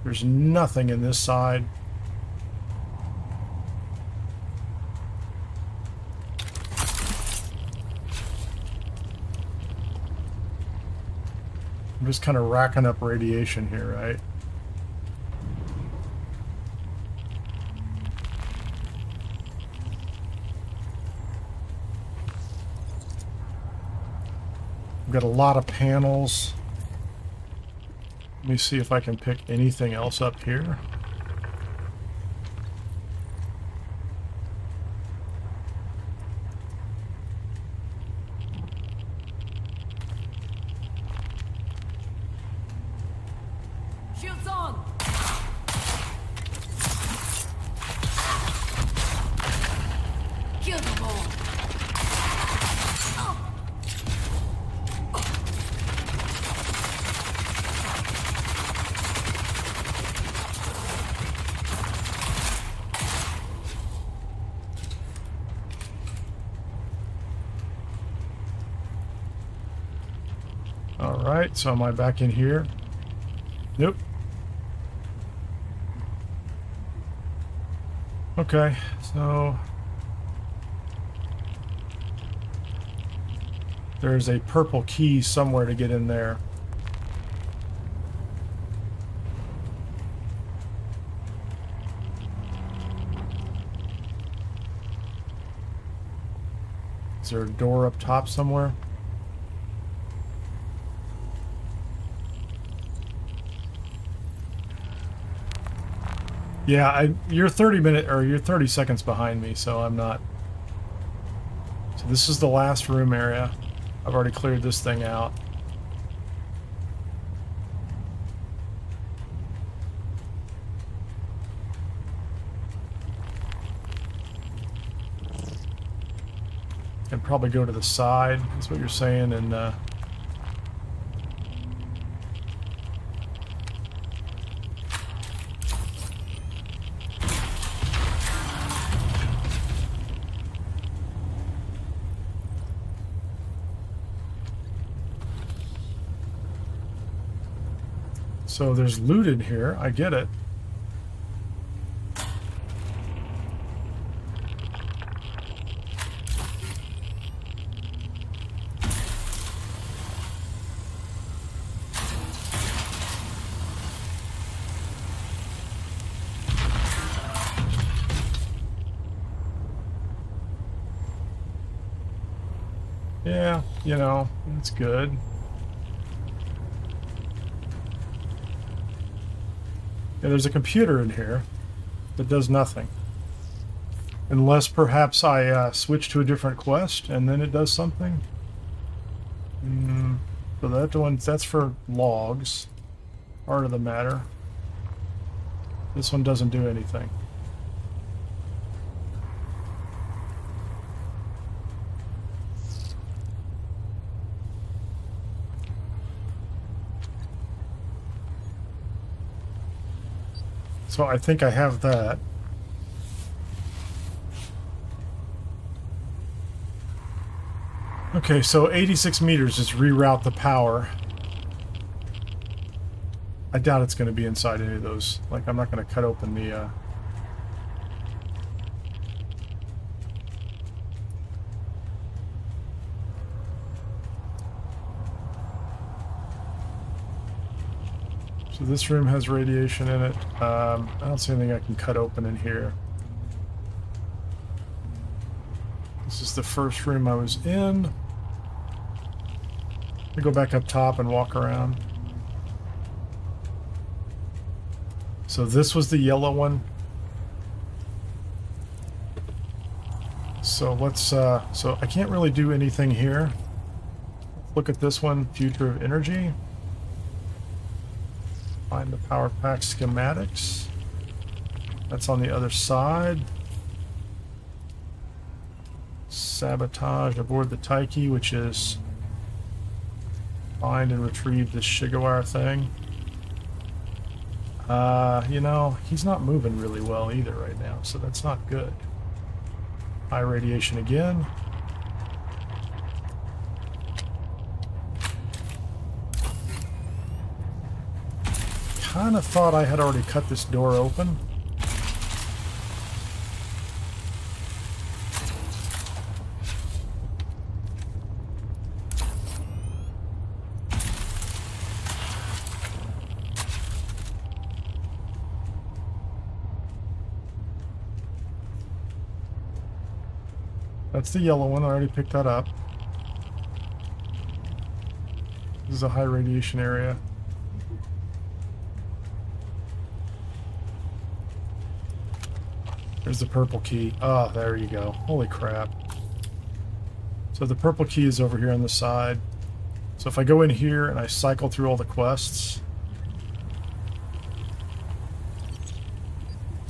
There's nothing in this side. I'm just kind of racking up radiation here, right? Got a lot of panels. Let me see if I can pick anything else up here. Shields on! Kill them all! Alright, so am I back in here? Nope. Okay, so there's a purple key somewhere to get in there. Is there a door up top somewhere? Yeah, you're 30 seconds behind me, so I'm not. So this is the last room area. I've already cleared this thing out. And probably go to the side, that's what you're saying, and so there's loot in here, I get it. Yeah, it's good. Yeah, there's a computer in here that does nothing. Unless perhaps I switch to a different quest and then it does something. So that's for logs. Part of the matter. This one doesn't do anything. So I think I have that. Okay, so 86 meters is reroute the power. I doubt it's going to be inside any of those. Like, I'm not going to cut open the... So this room has radiation in it. I don't see anything I can cut open in here. This is the first room I was in. Let me go back up top and walk around. So this was the yellow one. So let's, so I can't really do anything here. Look at this one, Future of Energy. Find the power pack schematics. That's on the other side. Sabotage aboard the Taiki, which is find and retrieve this Shigawara thing. You know, he's not moving really well either right now, so that's not good. High radiation again. Kind of thought I had already cut this door open. That's the yellow one. I already picked that up. This is a high radiation area. There's the purple key. Oh, there you go. Holy crap. So the purple key is over here on the side. So if I go in here and I cycle through all the quests,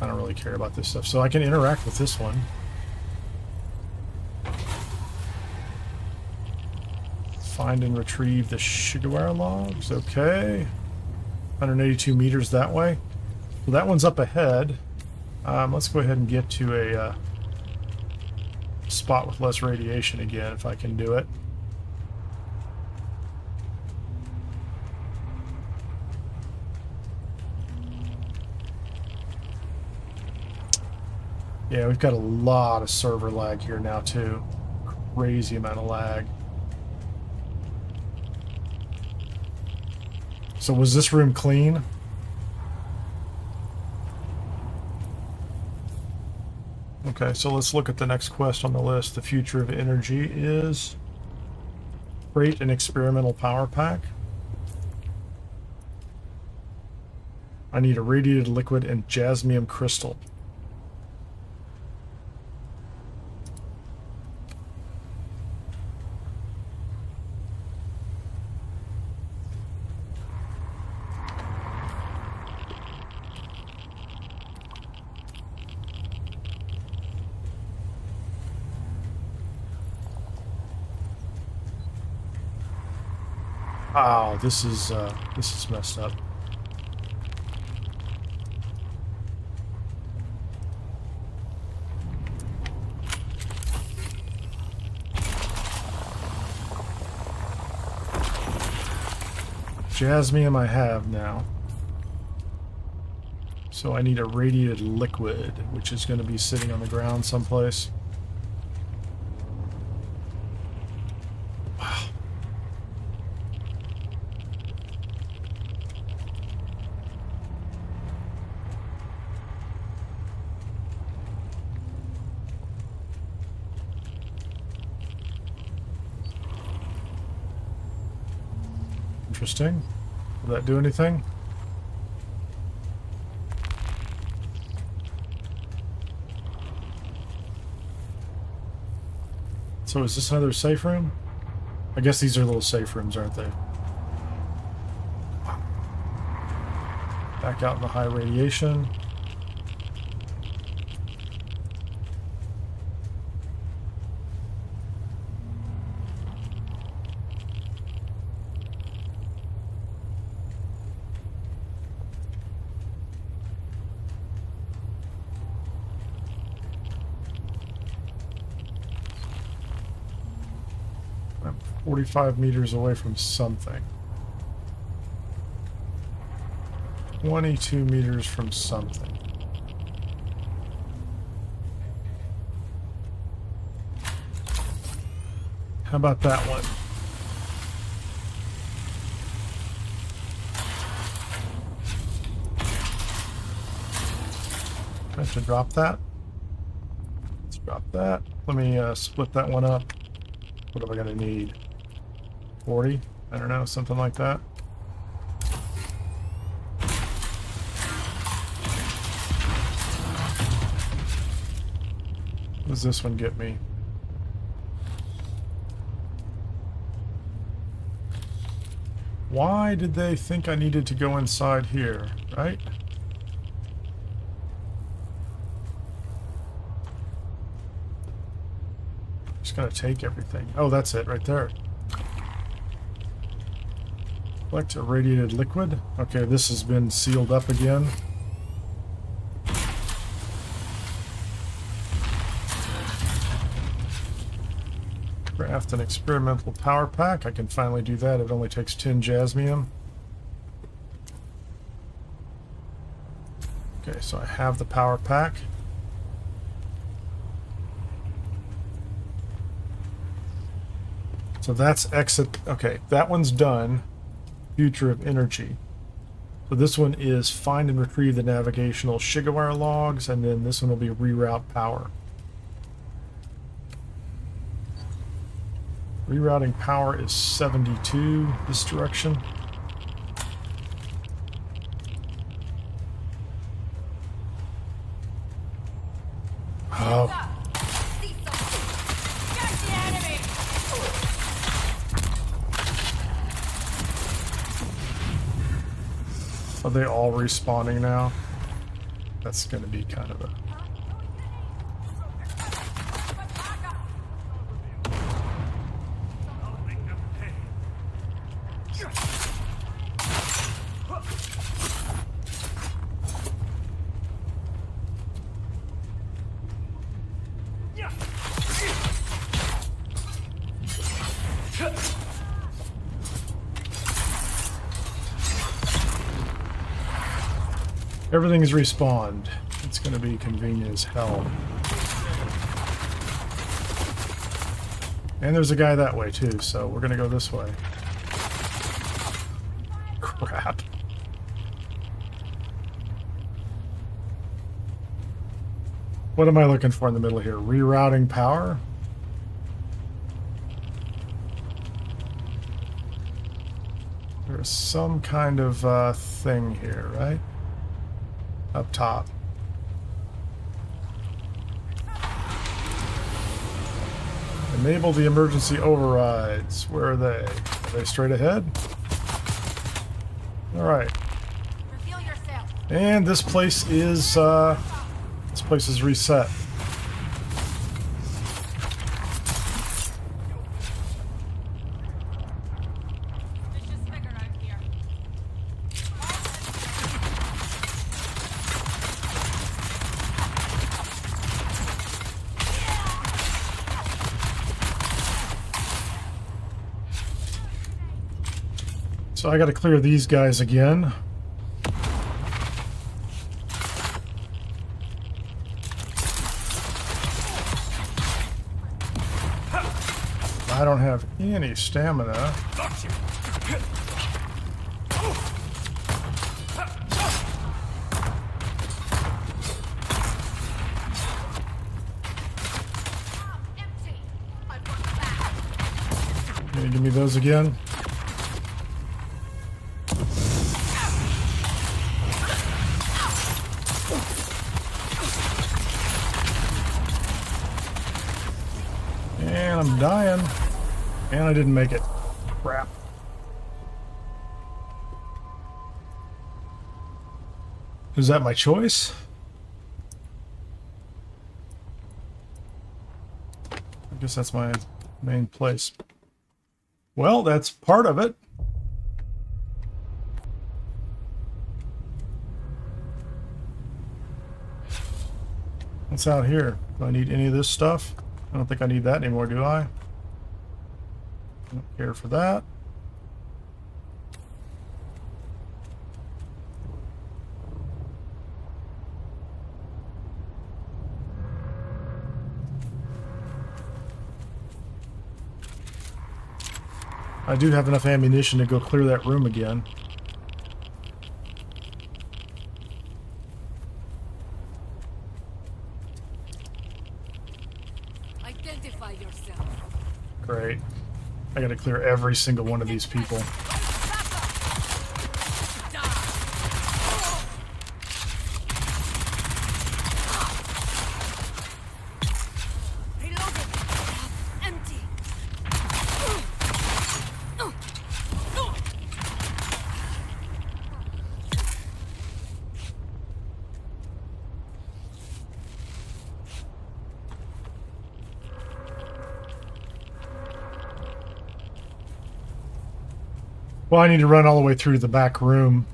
I don't really care about this stuff. So I can interact with this one. Find and retrieve the Shigawara logs. Okay. 182 meters that way. Well, that one's up ahead. Let's go ahead and get to a spot with less radiation again, if I can do it. Yeah, we've got a lot of server lag here now, too. Crazy amount of lag. So was this room clean? Okay, so let's look at the next quest on the list. The Future of Energy is create an experimental power pack. I need a radiated liquid and jasmium crystal. Oh, this is messed up. Jasmium I have now. So I need a radiated liquid, which is going to be sitting on the ground someplace. Wow. Interesting. Will that do anything? So is this another safe room? I guess these are little safe rooms, aren't they? Back out in the high radiation. 45 meters away from something. 22 meters from something. How about that one? I have to drop that. Let's drop that. Let me split that one up. What am I going to need? 40? I don't know, something like that. What does this one get me? Why did they think I needed to go inside here, right? Just gotta take everything. Oh, that's it right there. Collect irradiated liquid. Okay, this has been sealed up again. Craft an experimental power pack. I can finally do that. It only takes 10 jasmium. Okay, so I have the power pack. So that's exit. Okay, that one's done. Future of energy. So this one is find and retrieve the navigational Shigaware logs, and then this one will be reroute power. Rerouting power is 72 this direction. Oh. Are they all respawning now? That's going to be kind of a... Everything's respawned. It's going to be convenient as hell. And there's a guy that way too, so we're going to go this way. Crap. What am I looking for in the middle here? Rerouting power? There's some kind of thing here, right? Up top. Enable the emergency overrides. Where are they? Are they straight ahead? Alright. And this place is reset. So I got to clear these guys again. I don't have any stamina. Can you give me those again? And I'm dying. And I didn't make it. Crap. Is that my choice? I guess that's my main place. Well, that's part of it. What's out here? Do I need any of this stuff? I don't think I need that anymore, do I? Don't care for that. I do have enough ammunition to go clear that room again. Identify yourself. Great. I gotta clear every single one of these people. Empty. Well, I need to run all the way through to the back room.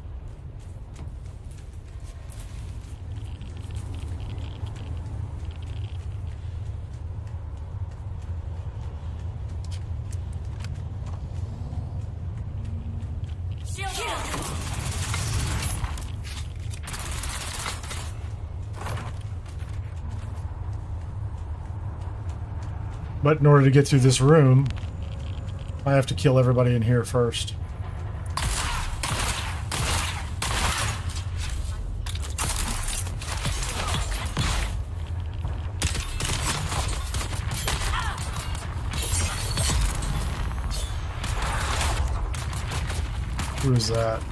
But in order to get through this room, I have to kill everybody in here first. Who is that?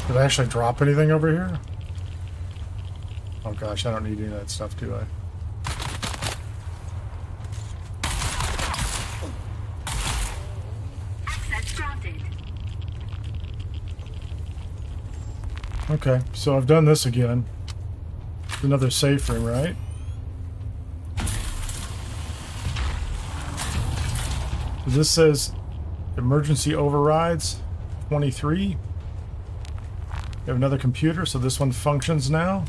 Did I actually drop anything over here? Oh gosh, I don't need any of that stuff, do I? Access granted. Okay, so I've done this again. Another safe room, right? This says emergency overrides 23. We have another computer, so this one functions now.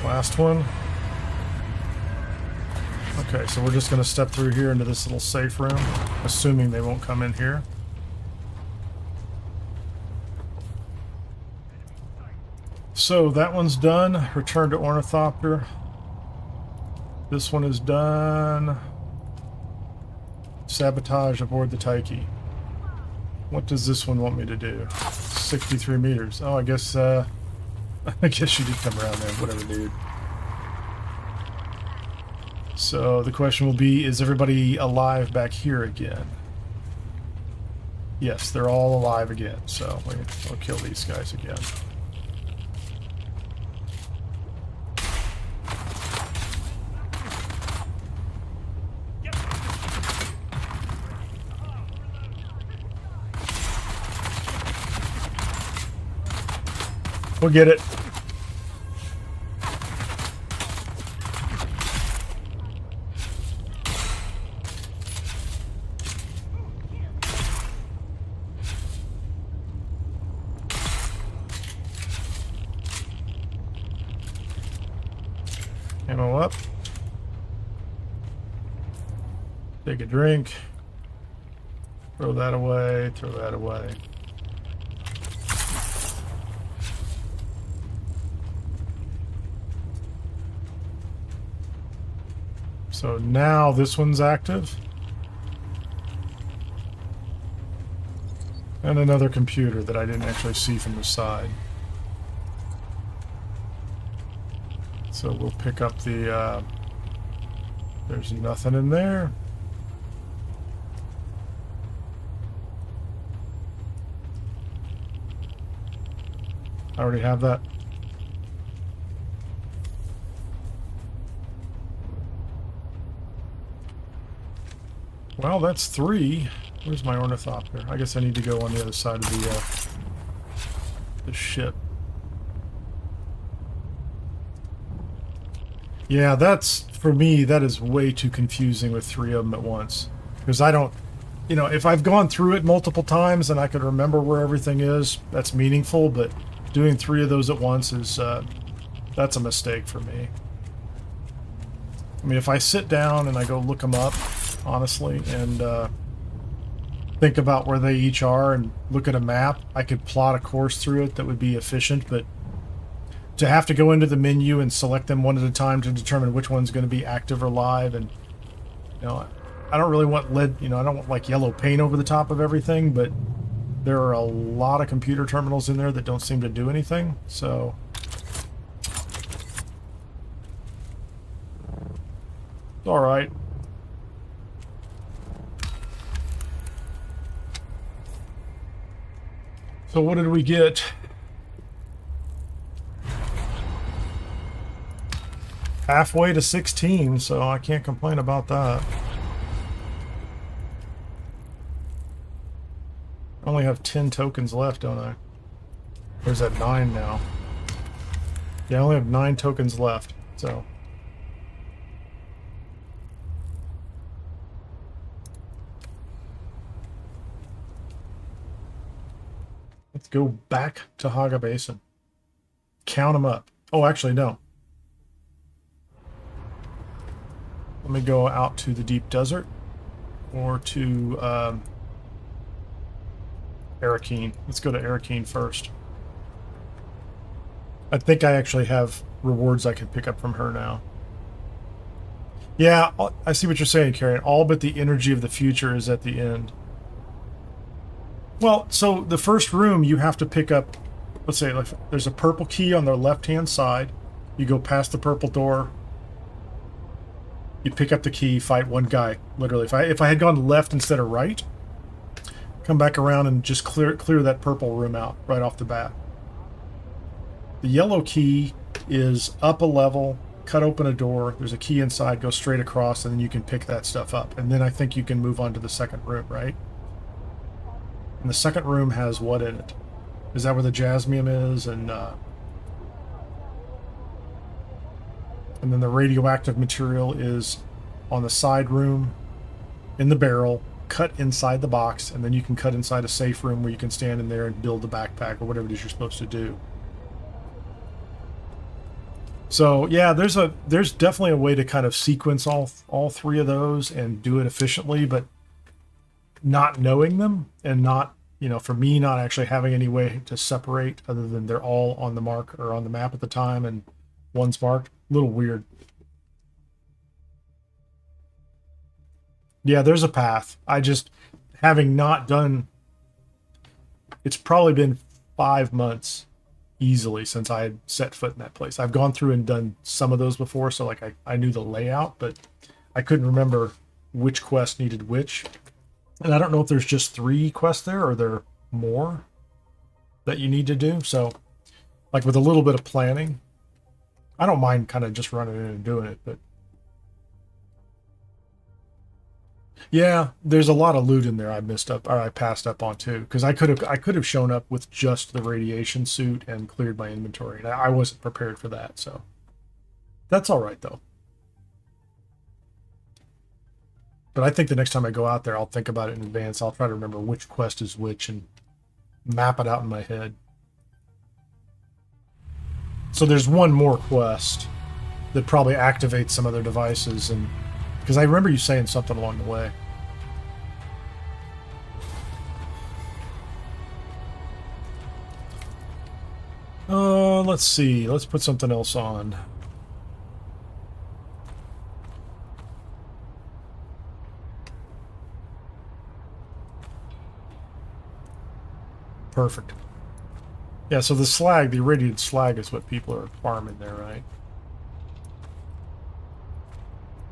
Last one. Okay, so we're just going to step through here into this little safe room, assuming they won't come in here. So that one's done. Return to Ornithopter. This one is done. Sabotage aboard the Taiki. What does this one want me to do? 63 meters. Oh, I guess I guess you did come around there. Whatever, dude. So the question will be, is everybody alive back here again? Yes, they're all alive again. So we'll kill these guys again. We'll get it. Ammo up. Take a drink. Throw that away. Throw that away. So now this one's active. And another computer that I didn't actually see from the side. So we'll pick up the, there's nothing in there. I already have that. Well, that's 3. Where's my ornithopter? I guess I need to go on the other side of the ship. Yeah, that's, for me, that is way too confusing with three of them at once. Because I don't, you know, if I've gone through it multiple times and I could remember where everything is, that's meaningful, but doing three of those at once is, that's a mistake for me. I mean, if I sit down and I go look them up, honestly, and think about where they each are and look at a map, I could plot a course through it that would be efficient, but to have to go into the menu and select them one at a time to determine which one's going to be active or live, and, you know, I don't really want lead, you know, I don't want like yellow paint over the top of everything, but there are a lot of computer terminals in there that don't seem to do anything, so... Alright. So what did we get? Halfway to 16, so I can't complain about that. I only have 10 tokens left, don't I? Or is that 9 now? Yeah, I only have 9 tokens left, so... Let's go back to Haga Basin. Count them up. Oh, actually, no. Let me go out to the deep desert or to Arrakis. Let's go to Arrakis first. I think I actually have rewards I can pick up from her now. Yeah, I see what you're saying, Karen. All but the energy of the future is at the end. Well, so the first room you have to pick up, let's say like, there's a purple key on the left-hand side. You go past the purple door. You pick up the key, fight one guy. Literally, if I had gone left instead of right, come back around and just clear that purple room out right off the bat. The yellow key is up a level, cut open a door. There's a key inside, go straight across, and then you can pick that stuff up. And then I think you can move on to the second room, right? And the second room has what in it? Is that where the jasmium is? And then the radioactive material is on the side room, in the barrel, cut inside the box, and then you can cut inside a safe room where you can stand in there and build the backpack or whatever it is you're supposed to do. So yeah, there's definitely a way to kind of sequence all three of those and do it efficiently, but not knowing them and not, you know, for me, not actually having any way to separate other than they're all on the mark or on the map at the time and one's marked, a little weird. Yeah, there's a path. I just, having not done, it's probably been 5 months easily since I had set foot in that place. I've gone through and done some of those before, so like I knew the layout, but I couldn't remember which quest needed which. And I don't know if there's just 3 quests there or there are more that you need to do. So, like with a little bit of planning, I don't mind kind of just running in and doing it, but yeah, there's a lot of loot in there I missed up or I passed up on too, because I could have shown up with just the radiation suit and cleared my inventory, and I wasn't prepared for that. So that's all right though. But I think the next time I go out there, I'll think about it in advance. I'll try to remember which quest is which and map it out in my head. So there's one more quest that probably activates some other devices, and because I remember you saying something along the way. Let's see. Let's put something else on. Perfect. Yeah, so the slag, the irradiated slag is what people are farming there, right?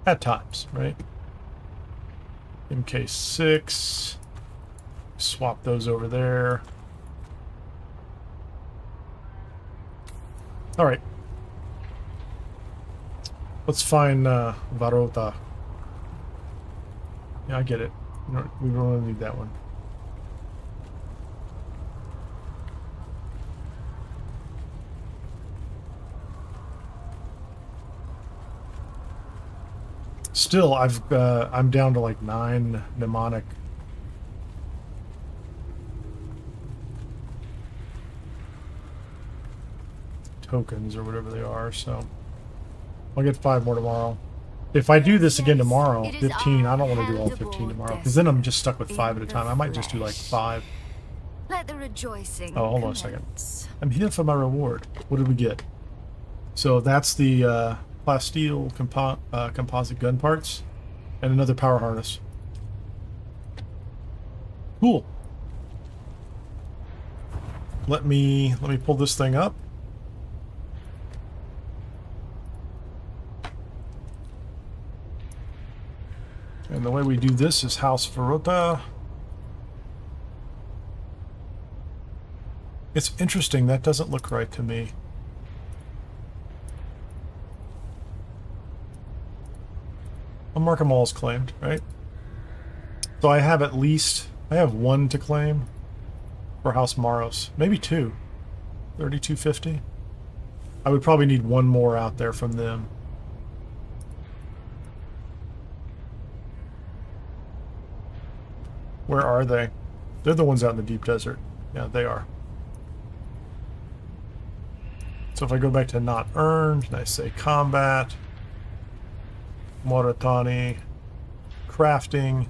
At times, right? MK6. Swap those over there. Alright. Let's find Varota. Yeah, I get it. We really need that one. Still, I'm down to like 9 mnemonic. Tokens or whatever they are, so I'll get 5 more tomorrow. If I do this again tomorrow, 15, I don't want to do all 15 tomorrow, because then I'm just stuck with 5 at a time. I might just do like 5. Let the rejoicing Oh, hold on a second. commence. I'm here for my reward. What did we get? So that's the plasteel composite gun parts and another power harness. Cool. Let me pull this thing up. And the way we do this is House Ferrota. It's interesting, that doesn't look right to me. I'll mark them all as claimed, right? So I have at least, I have 1 to claim for House Maros. Maybe 2. 3250. I would probably need 1 more out there from them. Where are they? They're the ones out in the deep desert. Yeah, they are. So if I go back to not earned, and I say combat, Moritani, crafting.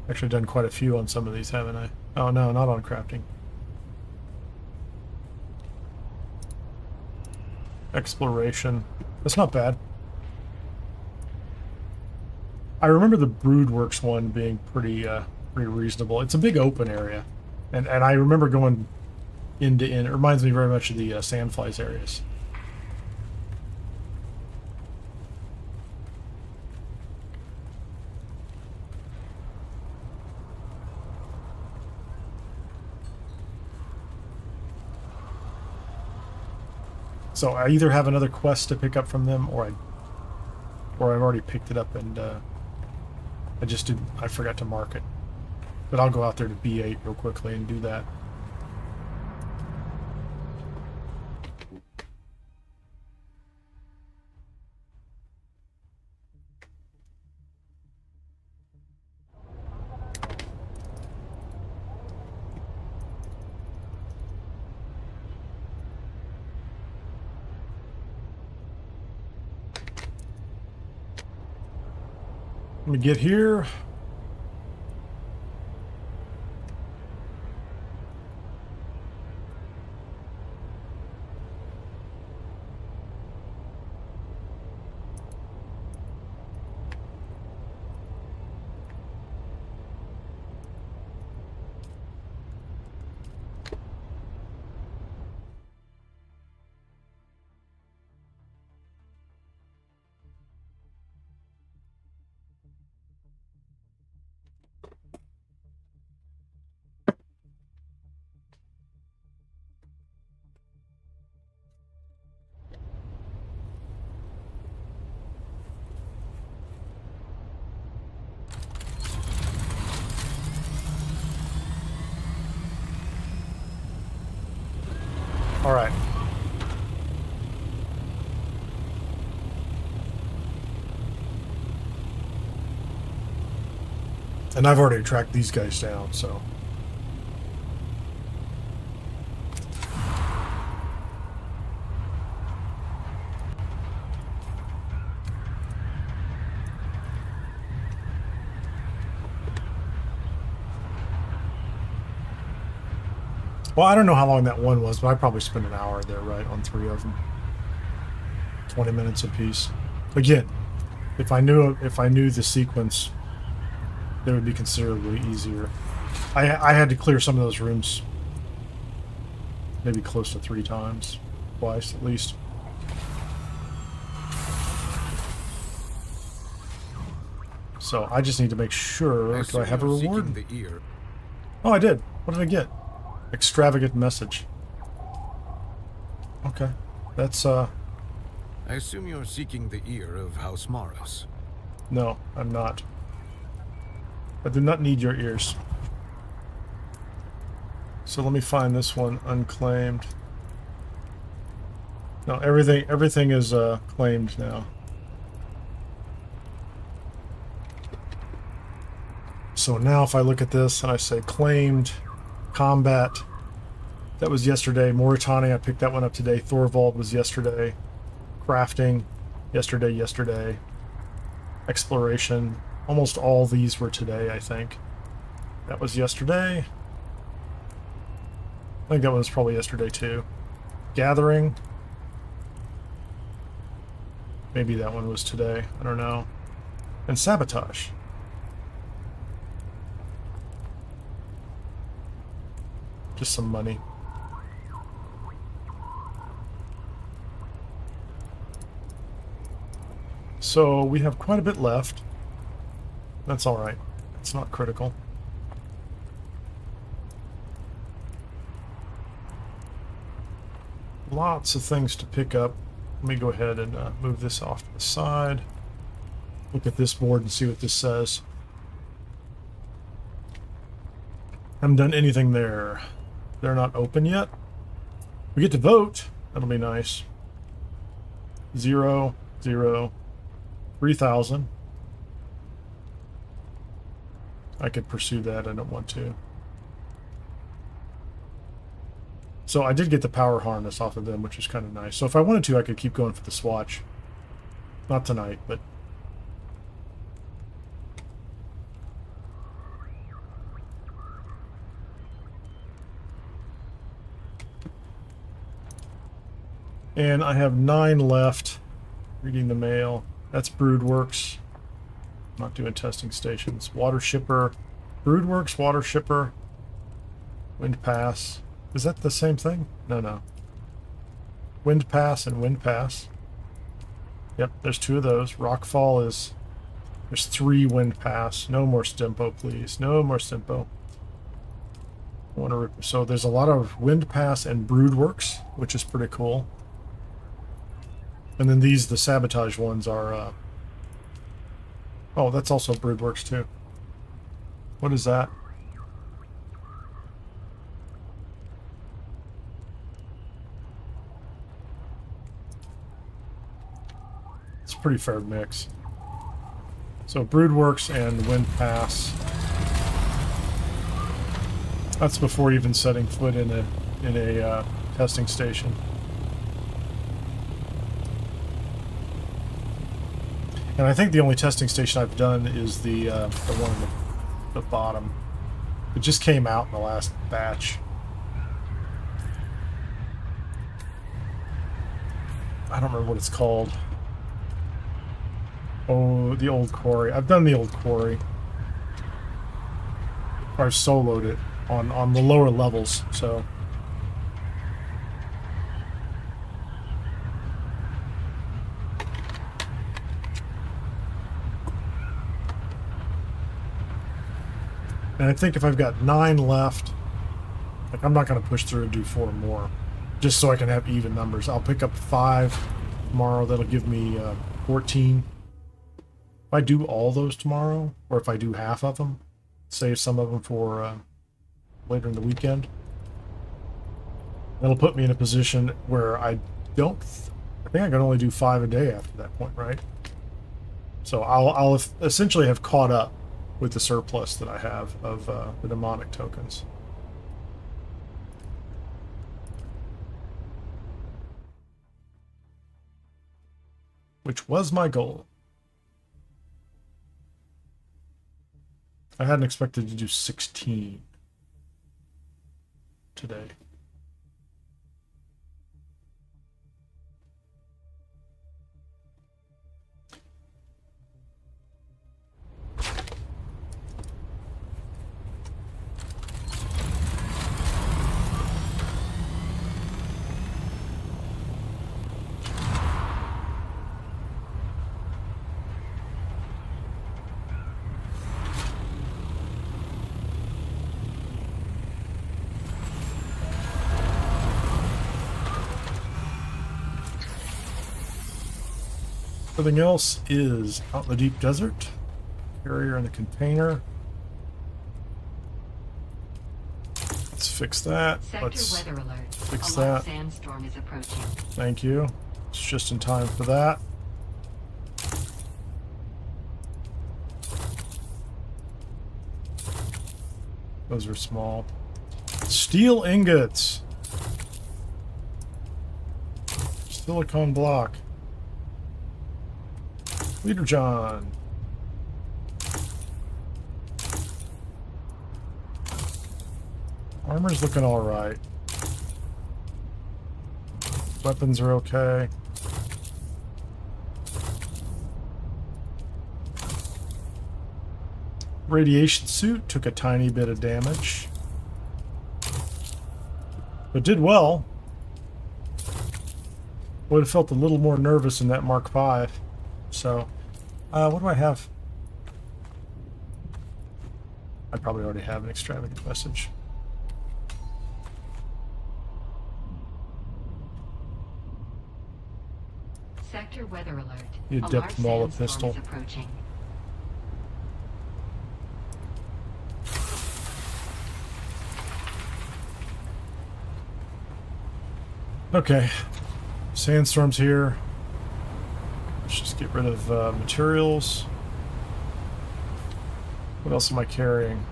Actually done quite a few on some of these, haven't I? Oh no, not on crafting. Exploration. That's not bad. I remember the Broodworks one being pretty reasonable. It's a big open area, and I remember going end to end. It reminds me very much of the Sandflies areas. So I either have another quest to pick up from them, or I've already picked it up and I forgot to mark it. But I'll go out there to B8 real quickly and do that. Let me get here. All right. And I've already tracked these guys down, so. Well, I don't know how long that one was, but I probably spent an hour there, right, on 3 of them. 20 minutes apiece. Again, if I knew the sequence, it would be considerably easier. I had to clear some of those rooms maybe close to 3 times, twice at least. So I just need to make sure. Do I have a reward? Oh, I did. What did I get? Extravagant message. Okay. That's, I assume you're seeking the ear of House Maros. No, I'm not. I do not need your ears. So let me find this one, unclaimed. No, everything is claimed now. So now if I look at this and I say claimed combat, that was yesterday. Mauritania, I picked that one up today. Thorvald was yesterday. Crafting, yesterday. Exploration, almost all these were today, I think. That was yesterday. I think that one was probably yesterday too. Gathering. Maybe that one was today. I don't know. And sabotage. Just some money. So we have quite a bit left. That's all right. It's not critical. Lots of things to pick up. Let me go ahead and move this off to the side. Look at this board and see what this says. Haven't done anything there. They're not open yet. We get to vote. That'll be nice. 0, 0, 3,000. I could pursue that. I don't want to. So I did get the power harness off of them, which is kind of nice. So if I wanted to, I could keep going for the swatch. Not tonight, but... And I have 9 left. Reading the mail. That's Broodworks. Not doing testing stations. Water shipper. Broodworks, water shipper. Wind pass. Is that the same thing? No. Wind pass and wind pass. Yep, there's 2 of those. Rockfall is... There's 3 wind pass. No more stimpo, please. No more stimpo. So there's a lot of wind pass and Broodworks, which is pretty cool. And then these, the sabotage ones, are... Oh, that's also Broodworks too. What is that? It's a pretty fair mix. So Broodworks and Wind Pass. That's before even setting foot in a testing station. And I think the only testing station I've done is the one at the bottom. It just came out in the last batch. I don't remember what it's called. Oh, the old quarry. I've done the old quarry. I've soloed it on the lower levels, so... And I think if I've got 9 left, like I'm not going to push through and do 4 more, just so I can have even numbers. I'll pick up 5 tomorrow. That'll give me 14. If I do all those tomorrow, or if I do half of them, save some of them for later in the weekend, that'll put me in a position where I think I can only do 5 a day after that point, right? So I'll essentially have caught up with the surplus that I have of the demonic tokens. Which was my goal. I hadn't expected to do 16 today. Everything else is out in the deep desert. Carrier in the container. Let's fix that. Let's weather alert. fix A large that. sandstorm is approaching. Thank you. It's just in time for that. Those are small. Steel ingots. Silicon block. Leader John. Armor's looking alright. Weapons are okay. Radiation suit took a tiny bit of damage, but did well. Would have felt a little more nervous in that Mark V. So, what do I have? I probably already have an extravagant message. Sector weather alert. You A dipped large Mala sandstorm pistol. is approaching. Okay, sandstorm's here. Let's just get rid of materials. What else am I carrying?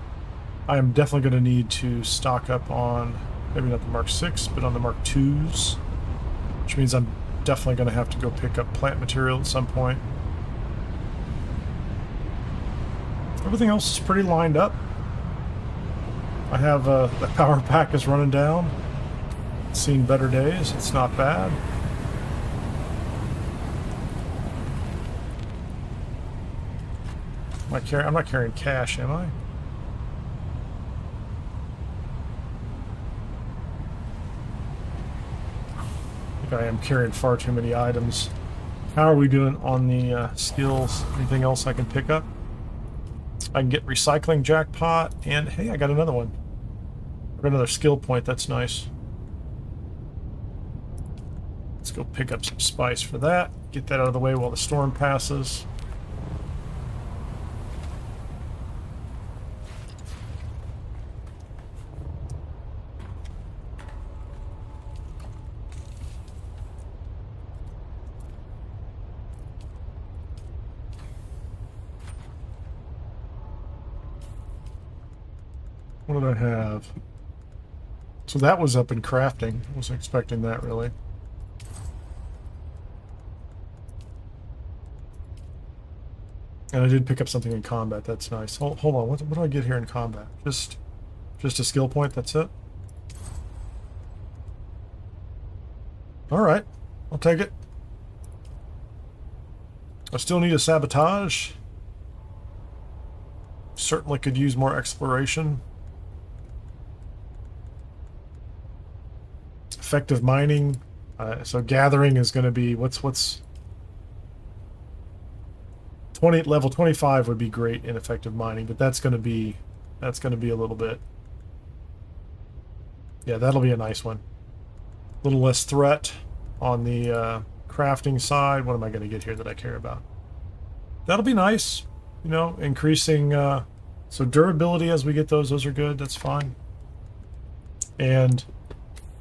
I am definitely going to need to stock up on, maybe not the Mark 6, but on the Mark 2s, which means I'm definitely going to have to go pick up plant material at some point. Everything else is pretty lined up. I have the power pack is running down. It's seen better days. It's not bad. I'm not carrying cash, am I? I think I am carrying far too many items. How are we doing on the skills? Anything else I can pick up? I can get recycling jackpot, and hey, I got another one. I got another skill point. That's nice. Let's go pick up some spice for that. Get that out of the way while the storm passes. What did I have? So that was up in crafting. Wasn't expecting that, really. And I did pick up something in combat. That's nice. Hold on. What do I get here in combat? Just a skill point. That's it. All right. I'll take it. I still need a sabotage. Certainly could use more exploration. Effective mining. So gathering is going to be what's 20 level 25 would be great in effective mining, but that's going to be a little bit. Yeah, that'll be a nice one. A little less threat on the crafting side. What am I going to get here that I care about? That'll be nice. You know, increasing so durability as we get those are good. That's fine. And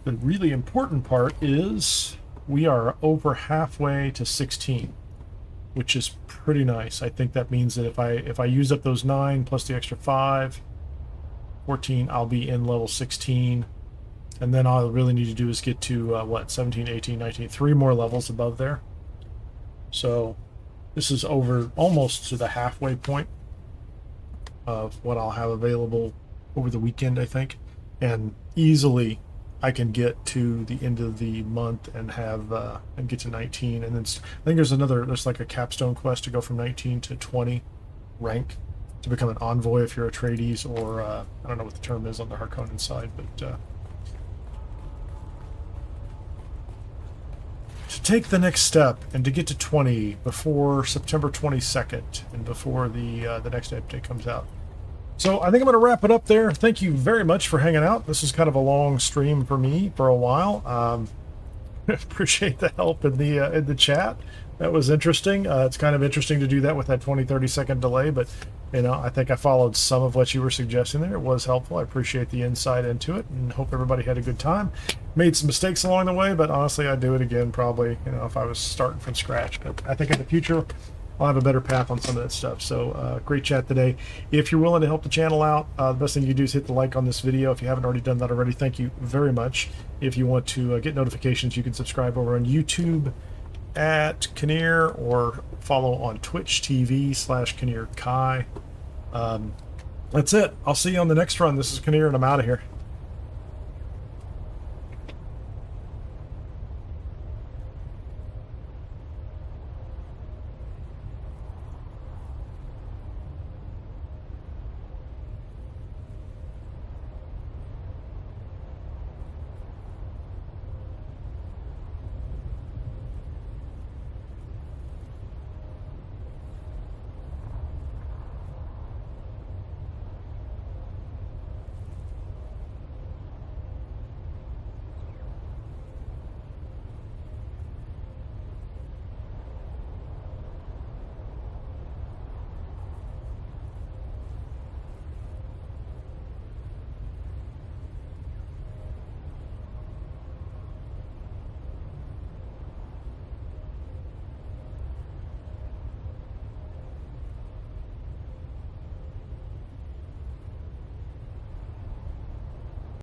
the really important part is we are over halfway to 16, which is pretty nice. I think that means that if I use up those 9 plus the extra 5, 14, I'll be in level 16. And then all I really need to do is get to, 17, 18, 19, 3 more levels above there. So this is over almost to the halfway point of what I'll have available over the weekend, I think. And easily I can get to the end of the month and have and get to 19, and then I think there's like a capstone quest to go from 19 to 20 rank to become an envoy if you're a Atreides, or I don't know what the term is on the Harkonnen side, but to take the next step and to get to 20 before September 22nd and before the next update comes out. So I think I'm going to wrap it up there. Thank you very much for hanging out. This is kind of a long stream for me for a while. Appreciate the help in the chat. That was interesting. It's kind of interesting to do that with that 20-30 second delay, but you know, I think I followed some of what you were suggesting there. It was helpful. I appreciate the insight into it, and hope everybody had a good time. Made some mistakes along the way, but honestly, I'd do it again probably, you know, if I was starting from scratch. But I think in the future, I'll have a better path on some of that stuff. So great chat today. If you're willing to help the channel out, the best thing you do is hit the like on this video. If you haven't already done that already, thank you very much. If you want to get notifications, you can subscribe over on YouTube at Kinnear, or follow on Twitch TV/Kinnear Kai. That's it. I'll see you on the next run. This is Kinnear, and I'm out of here.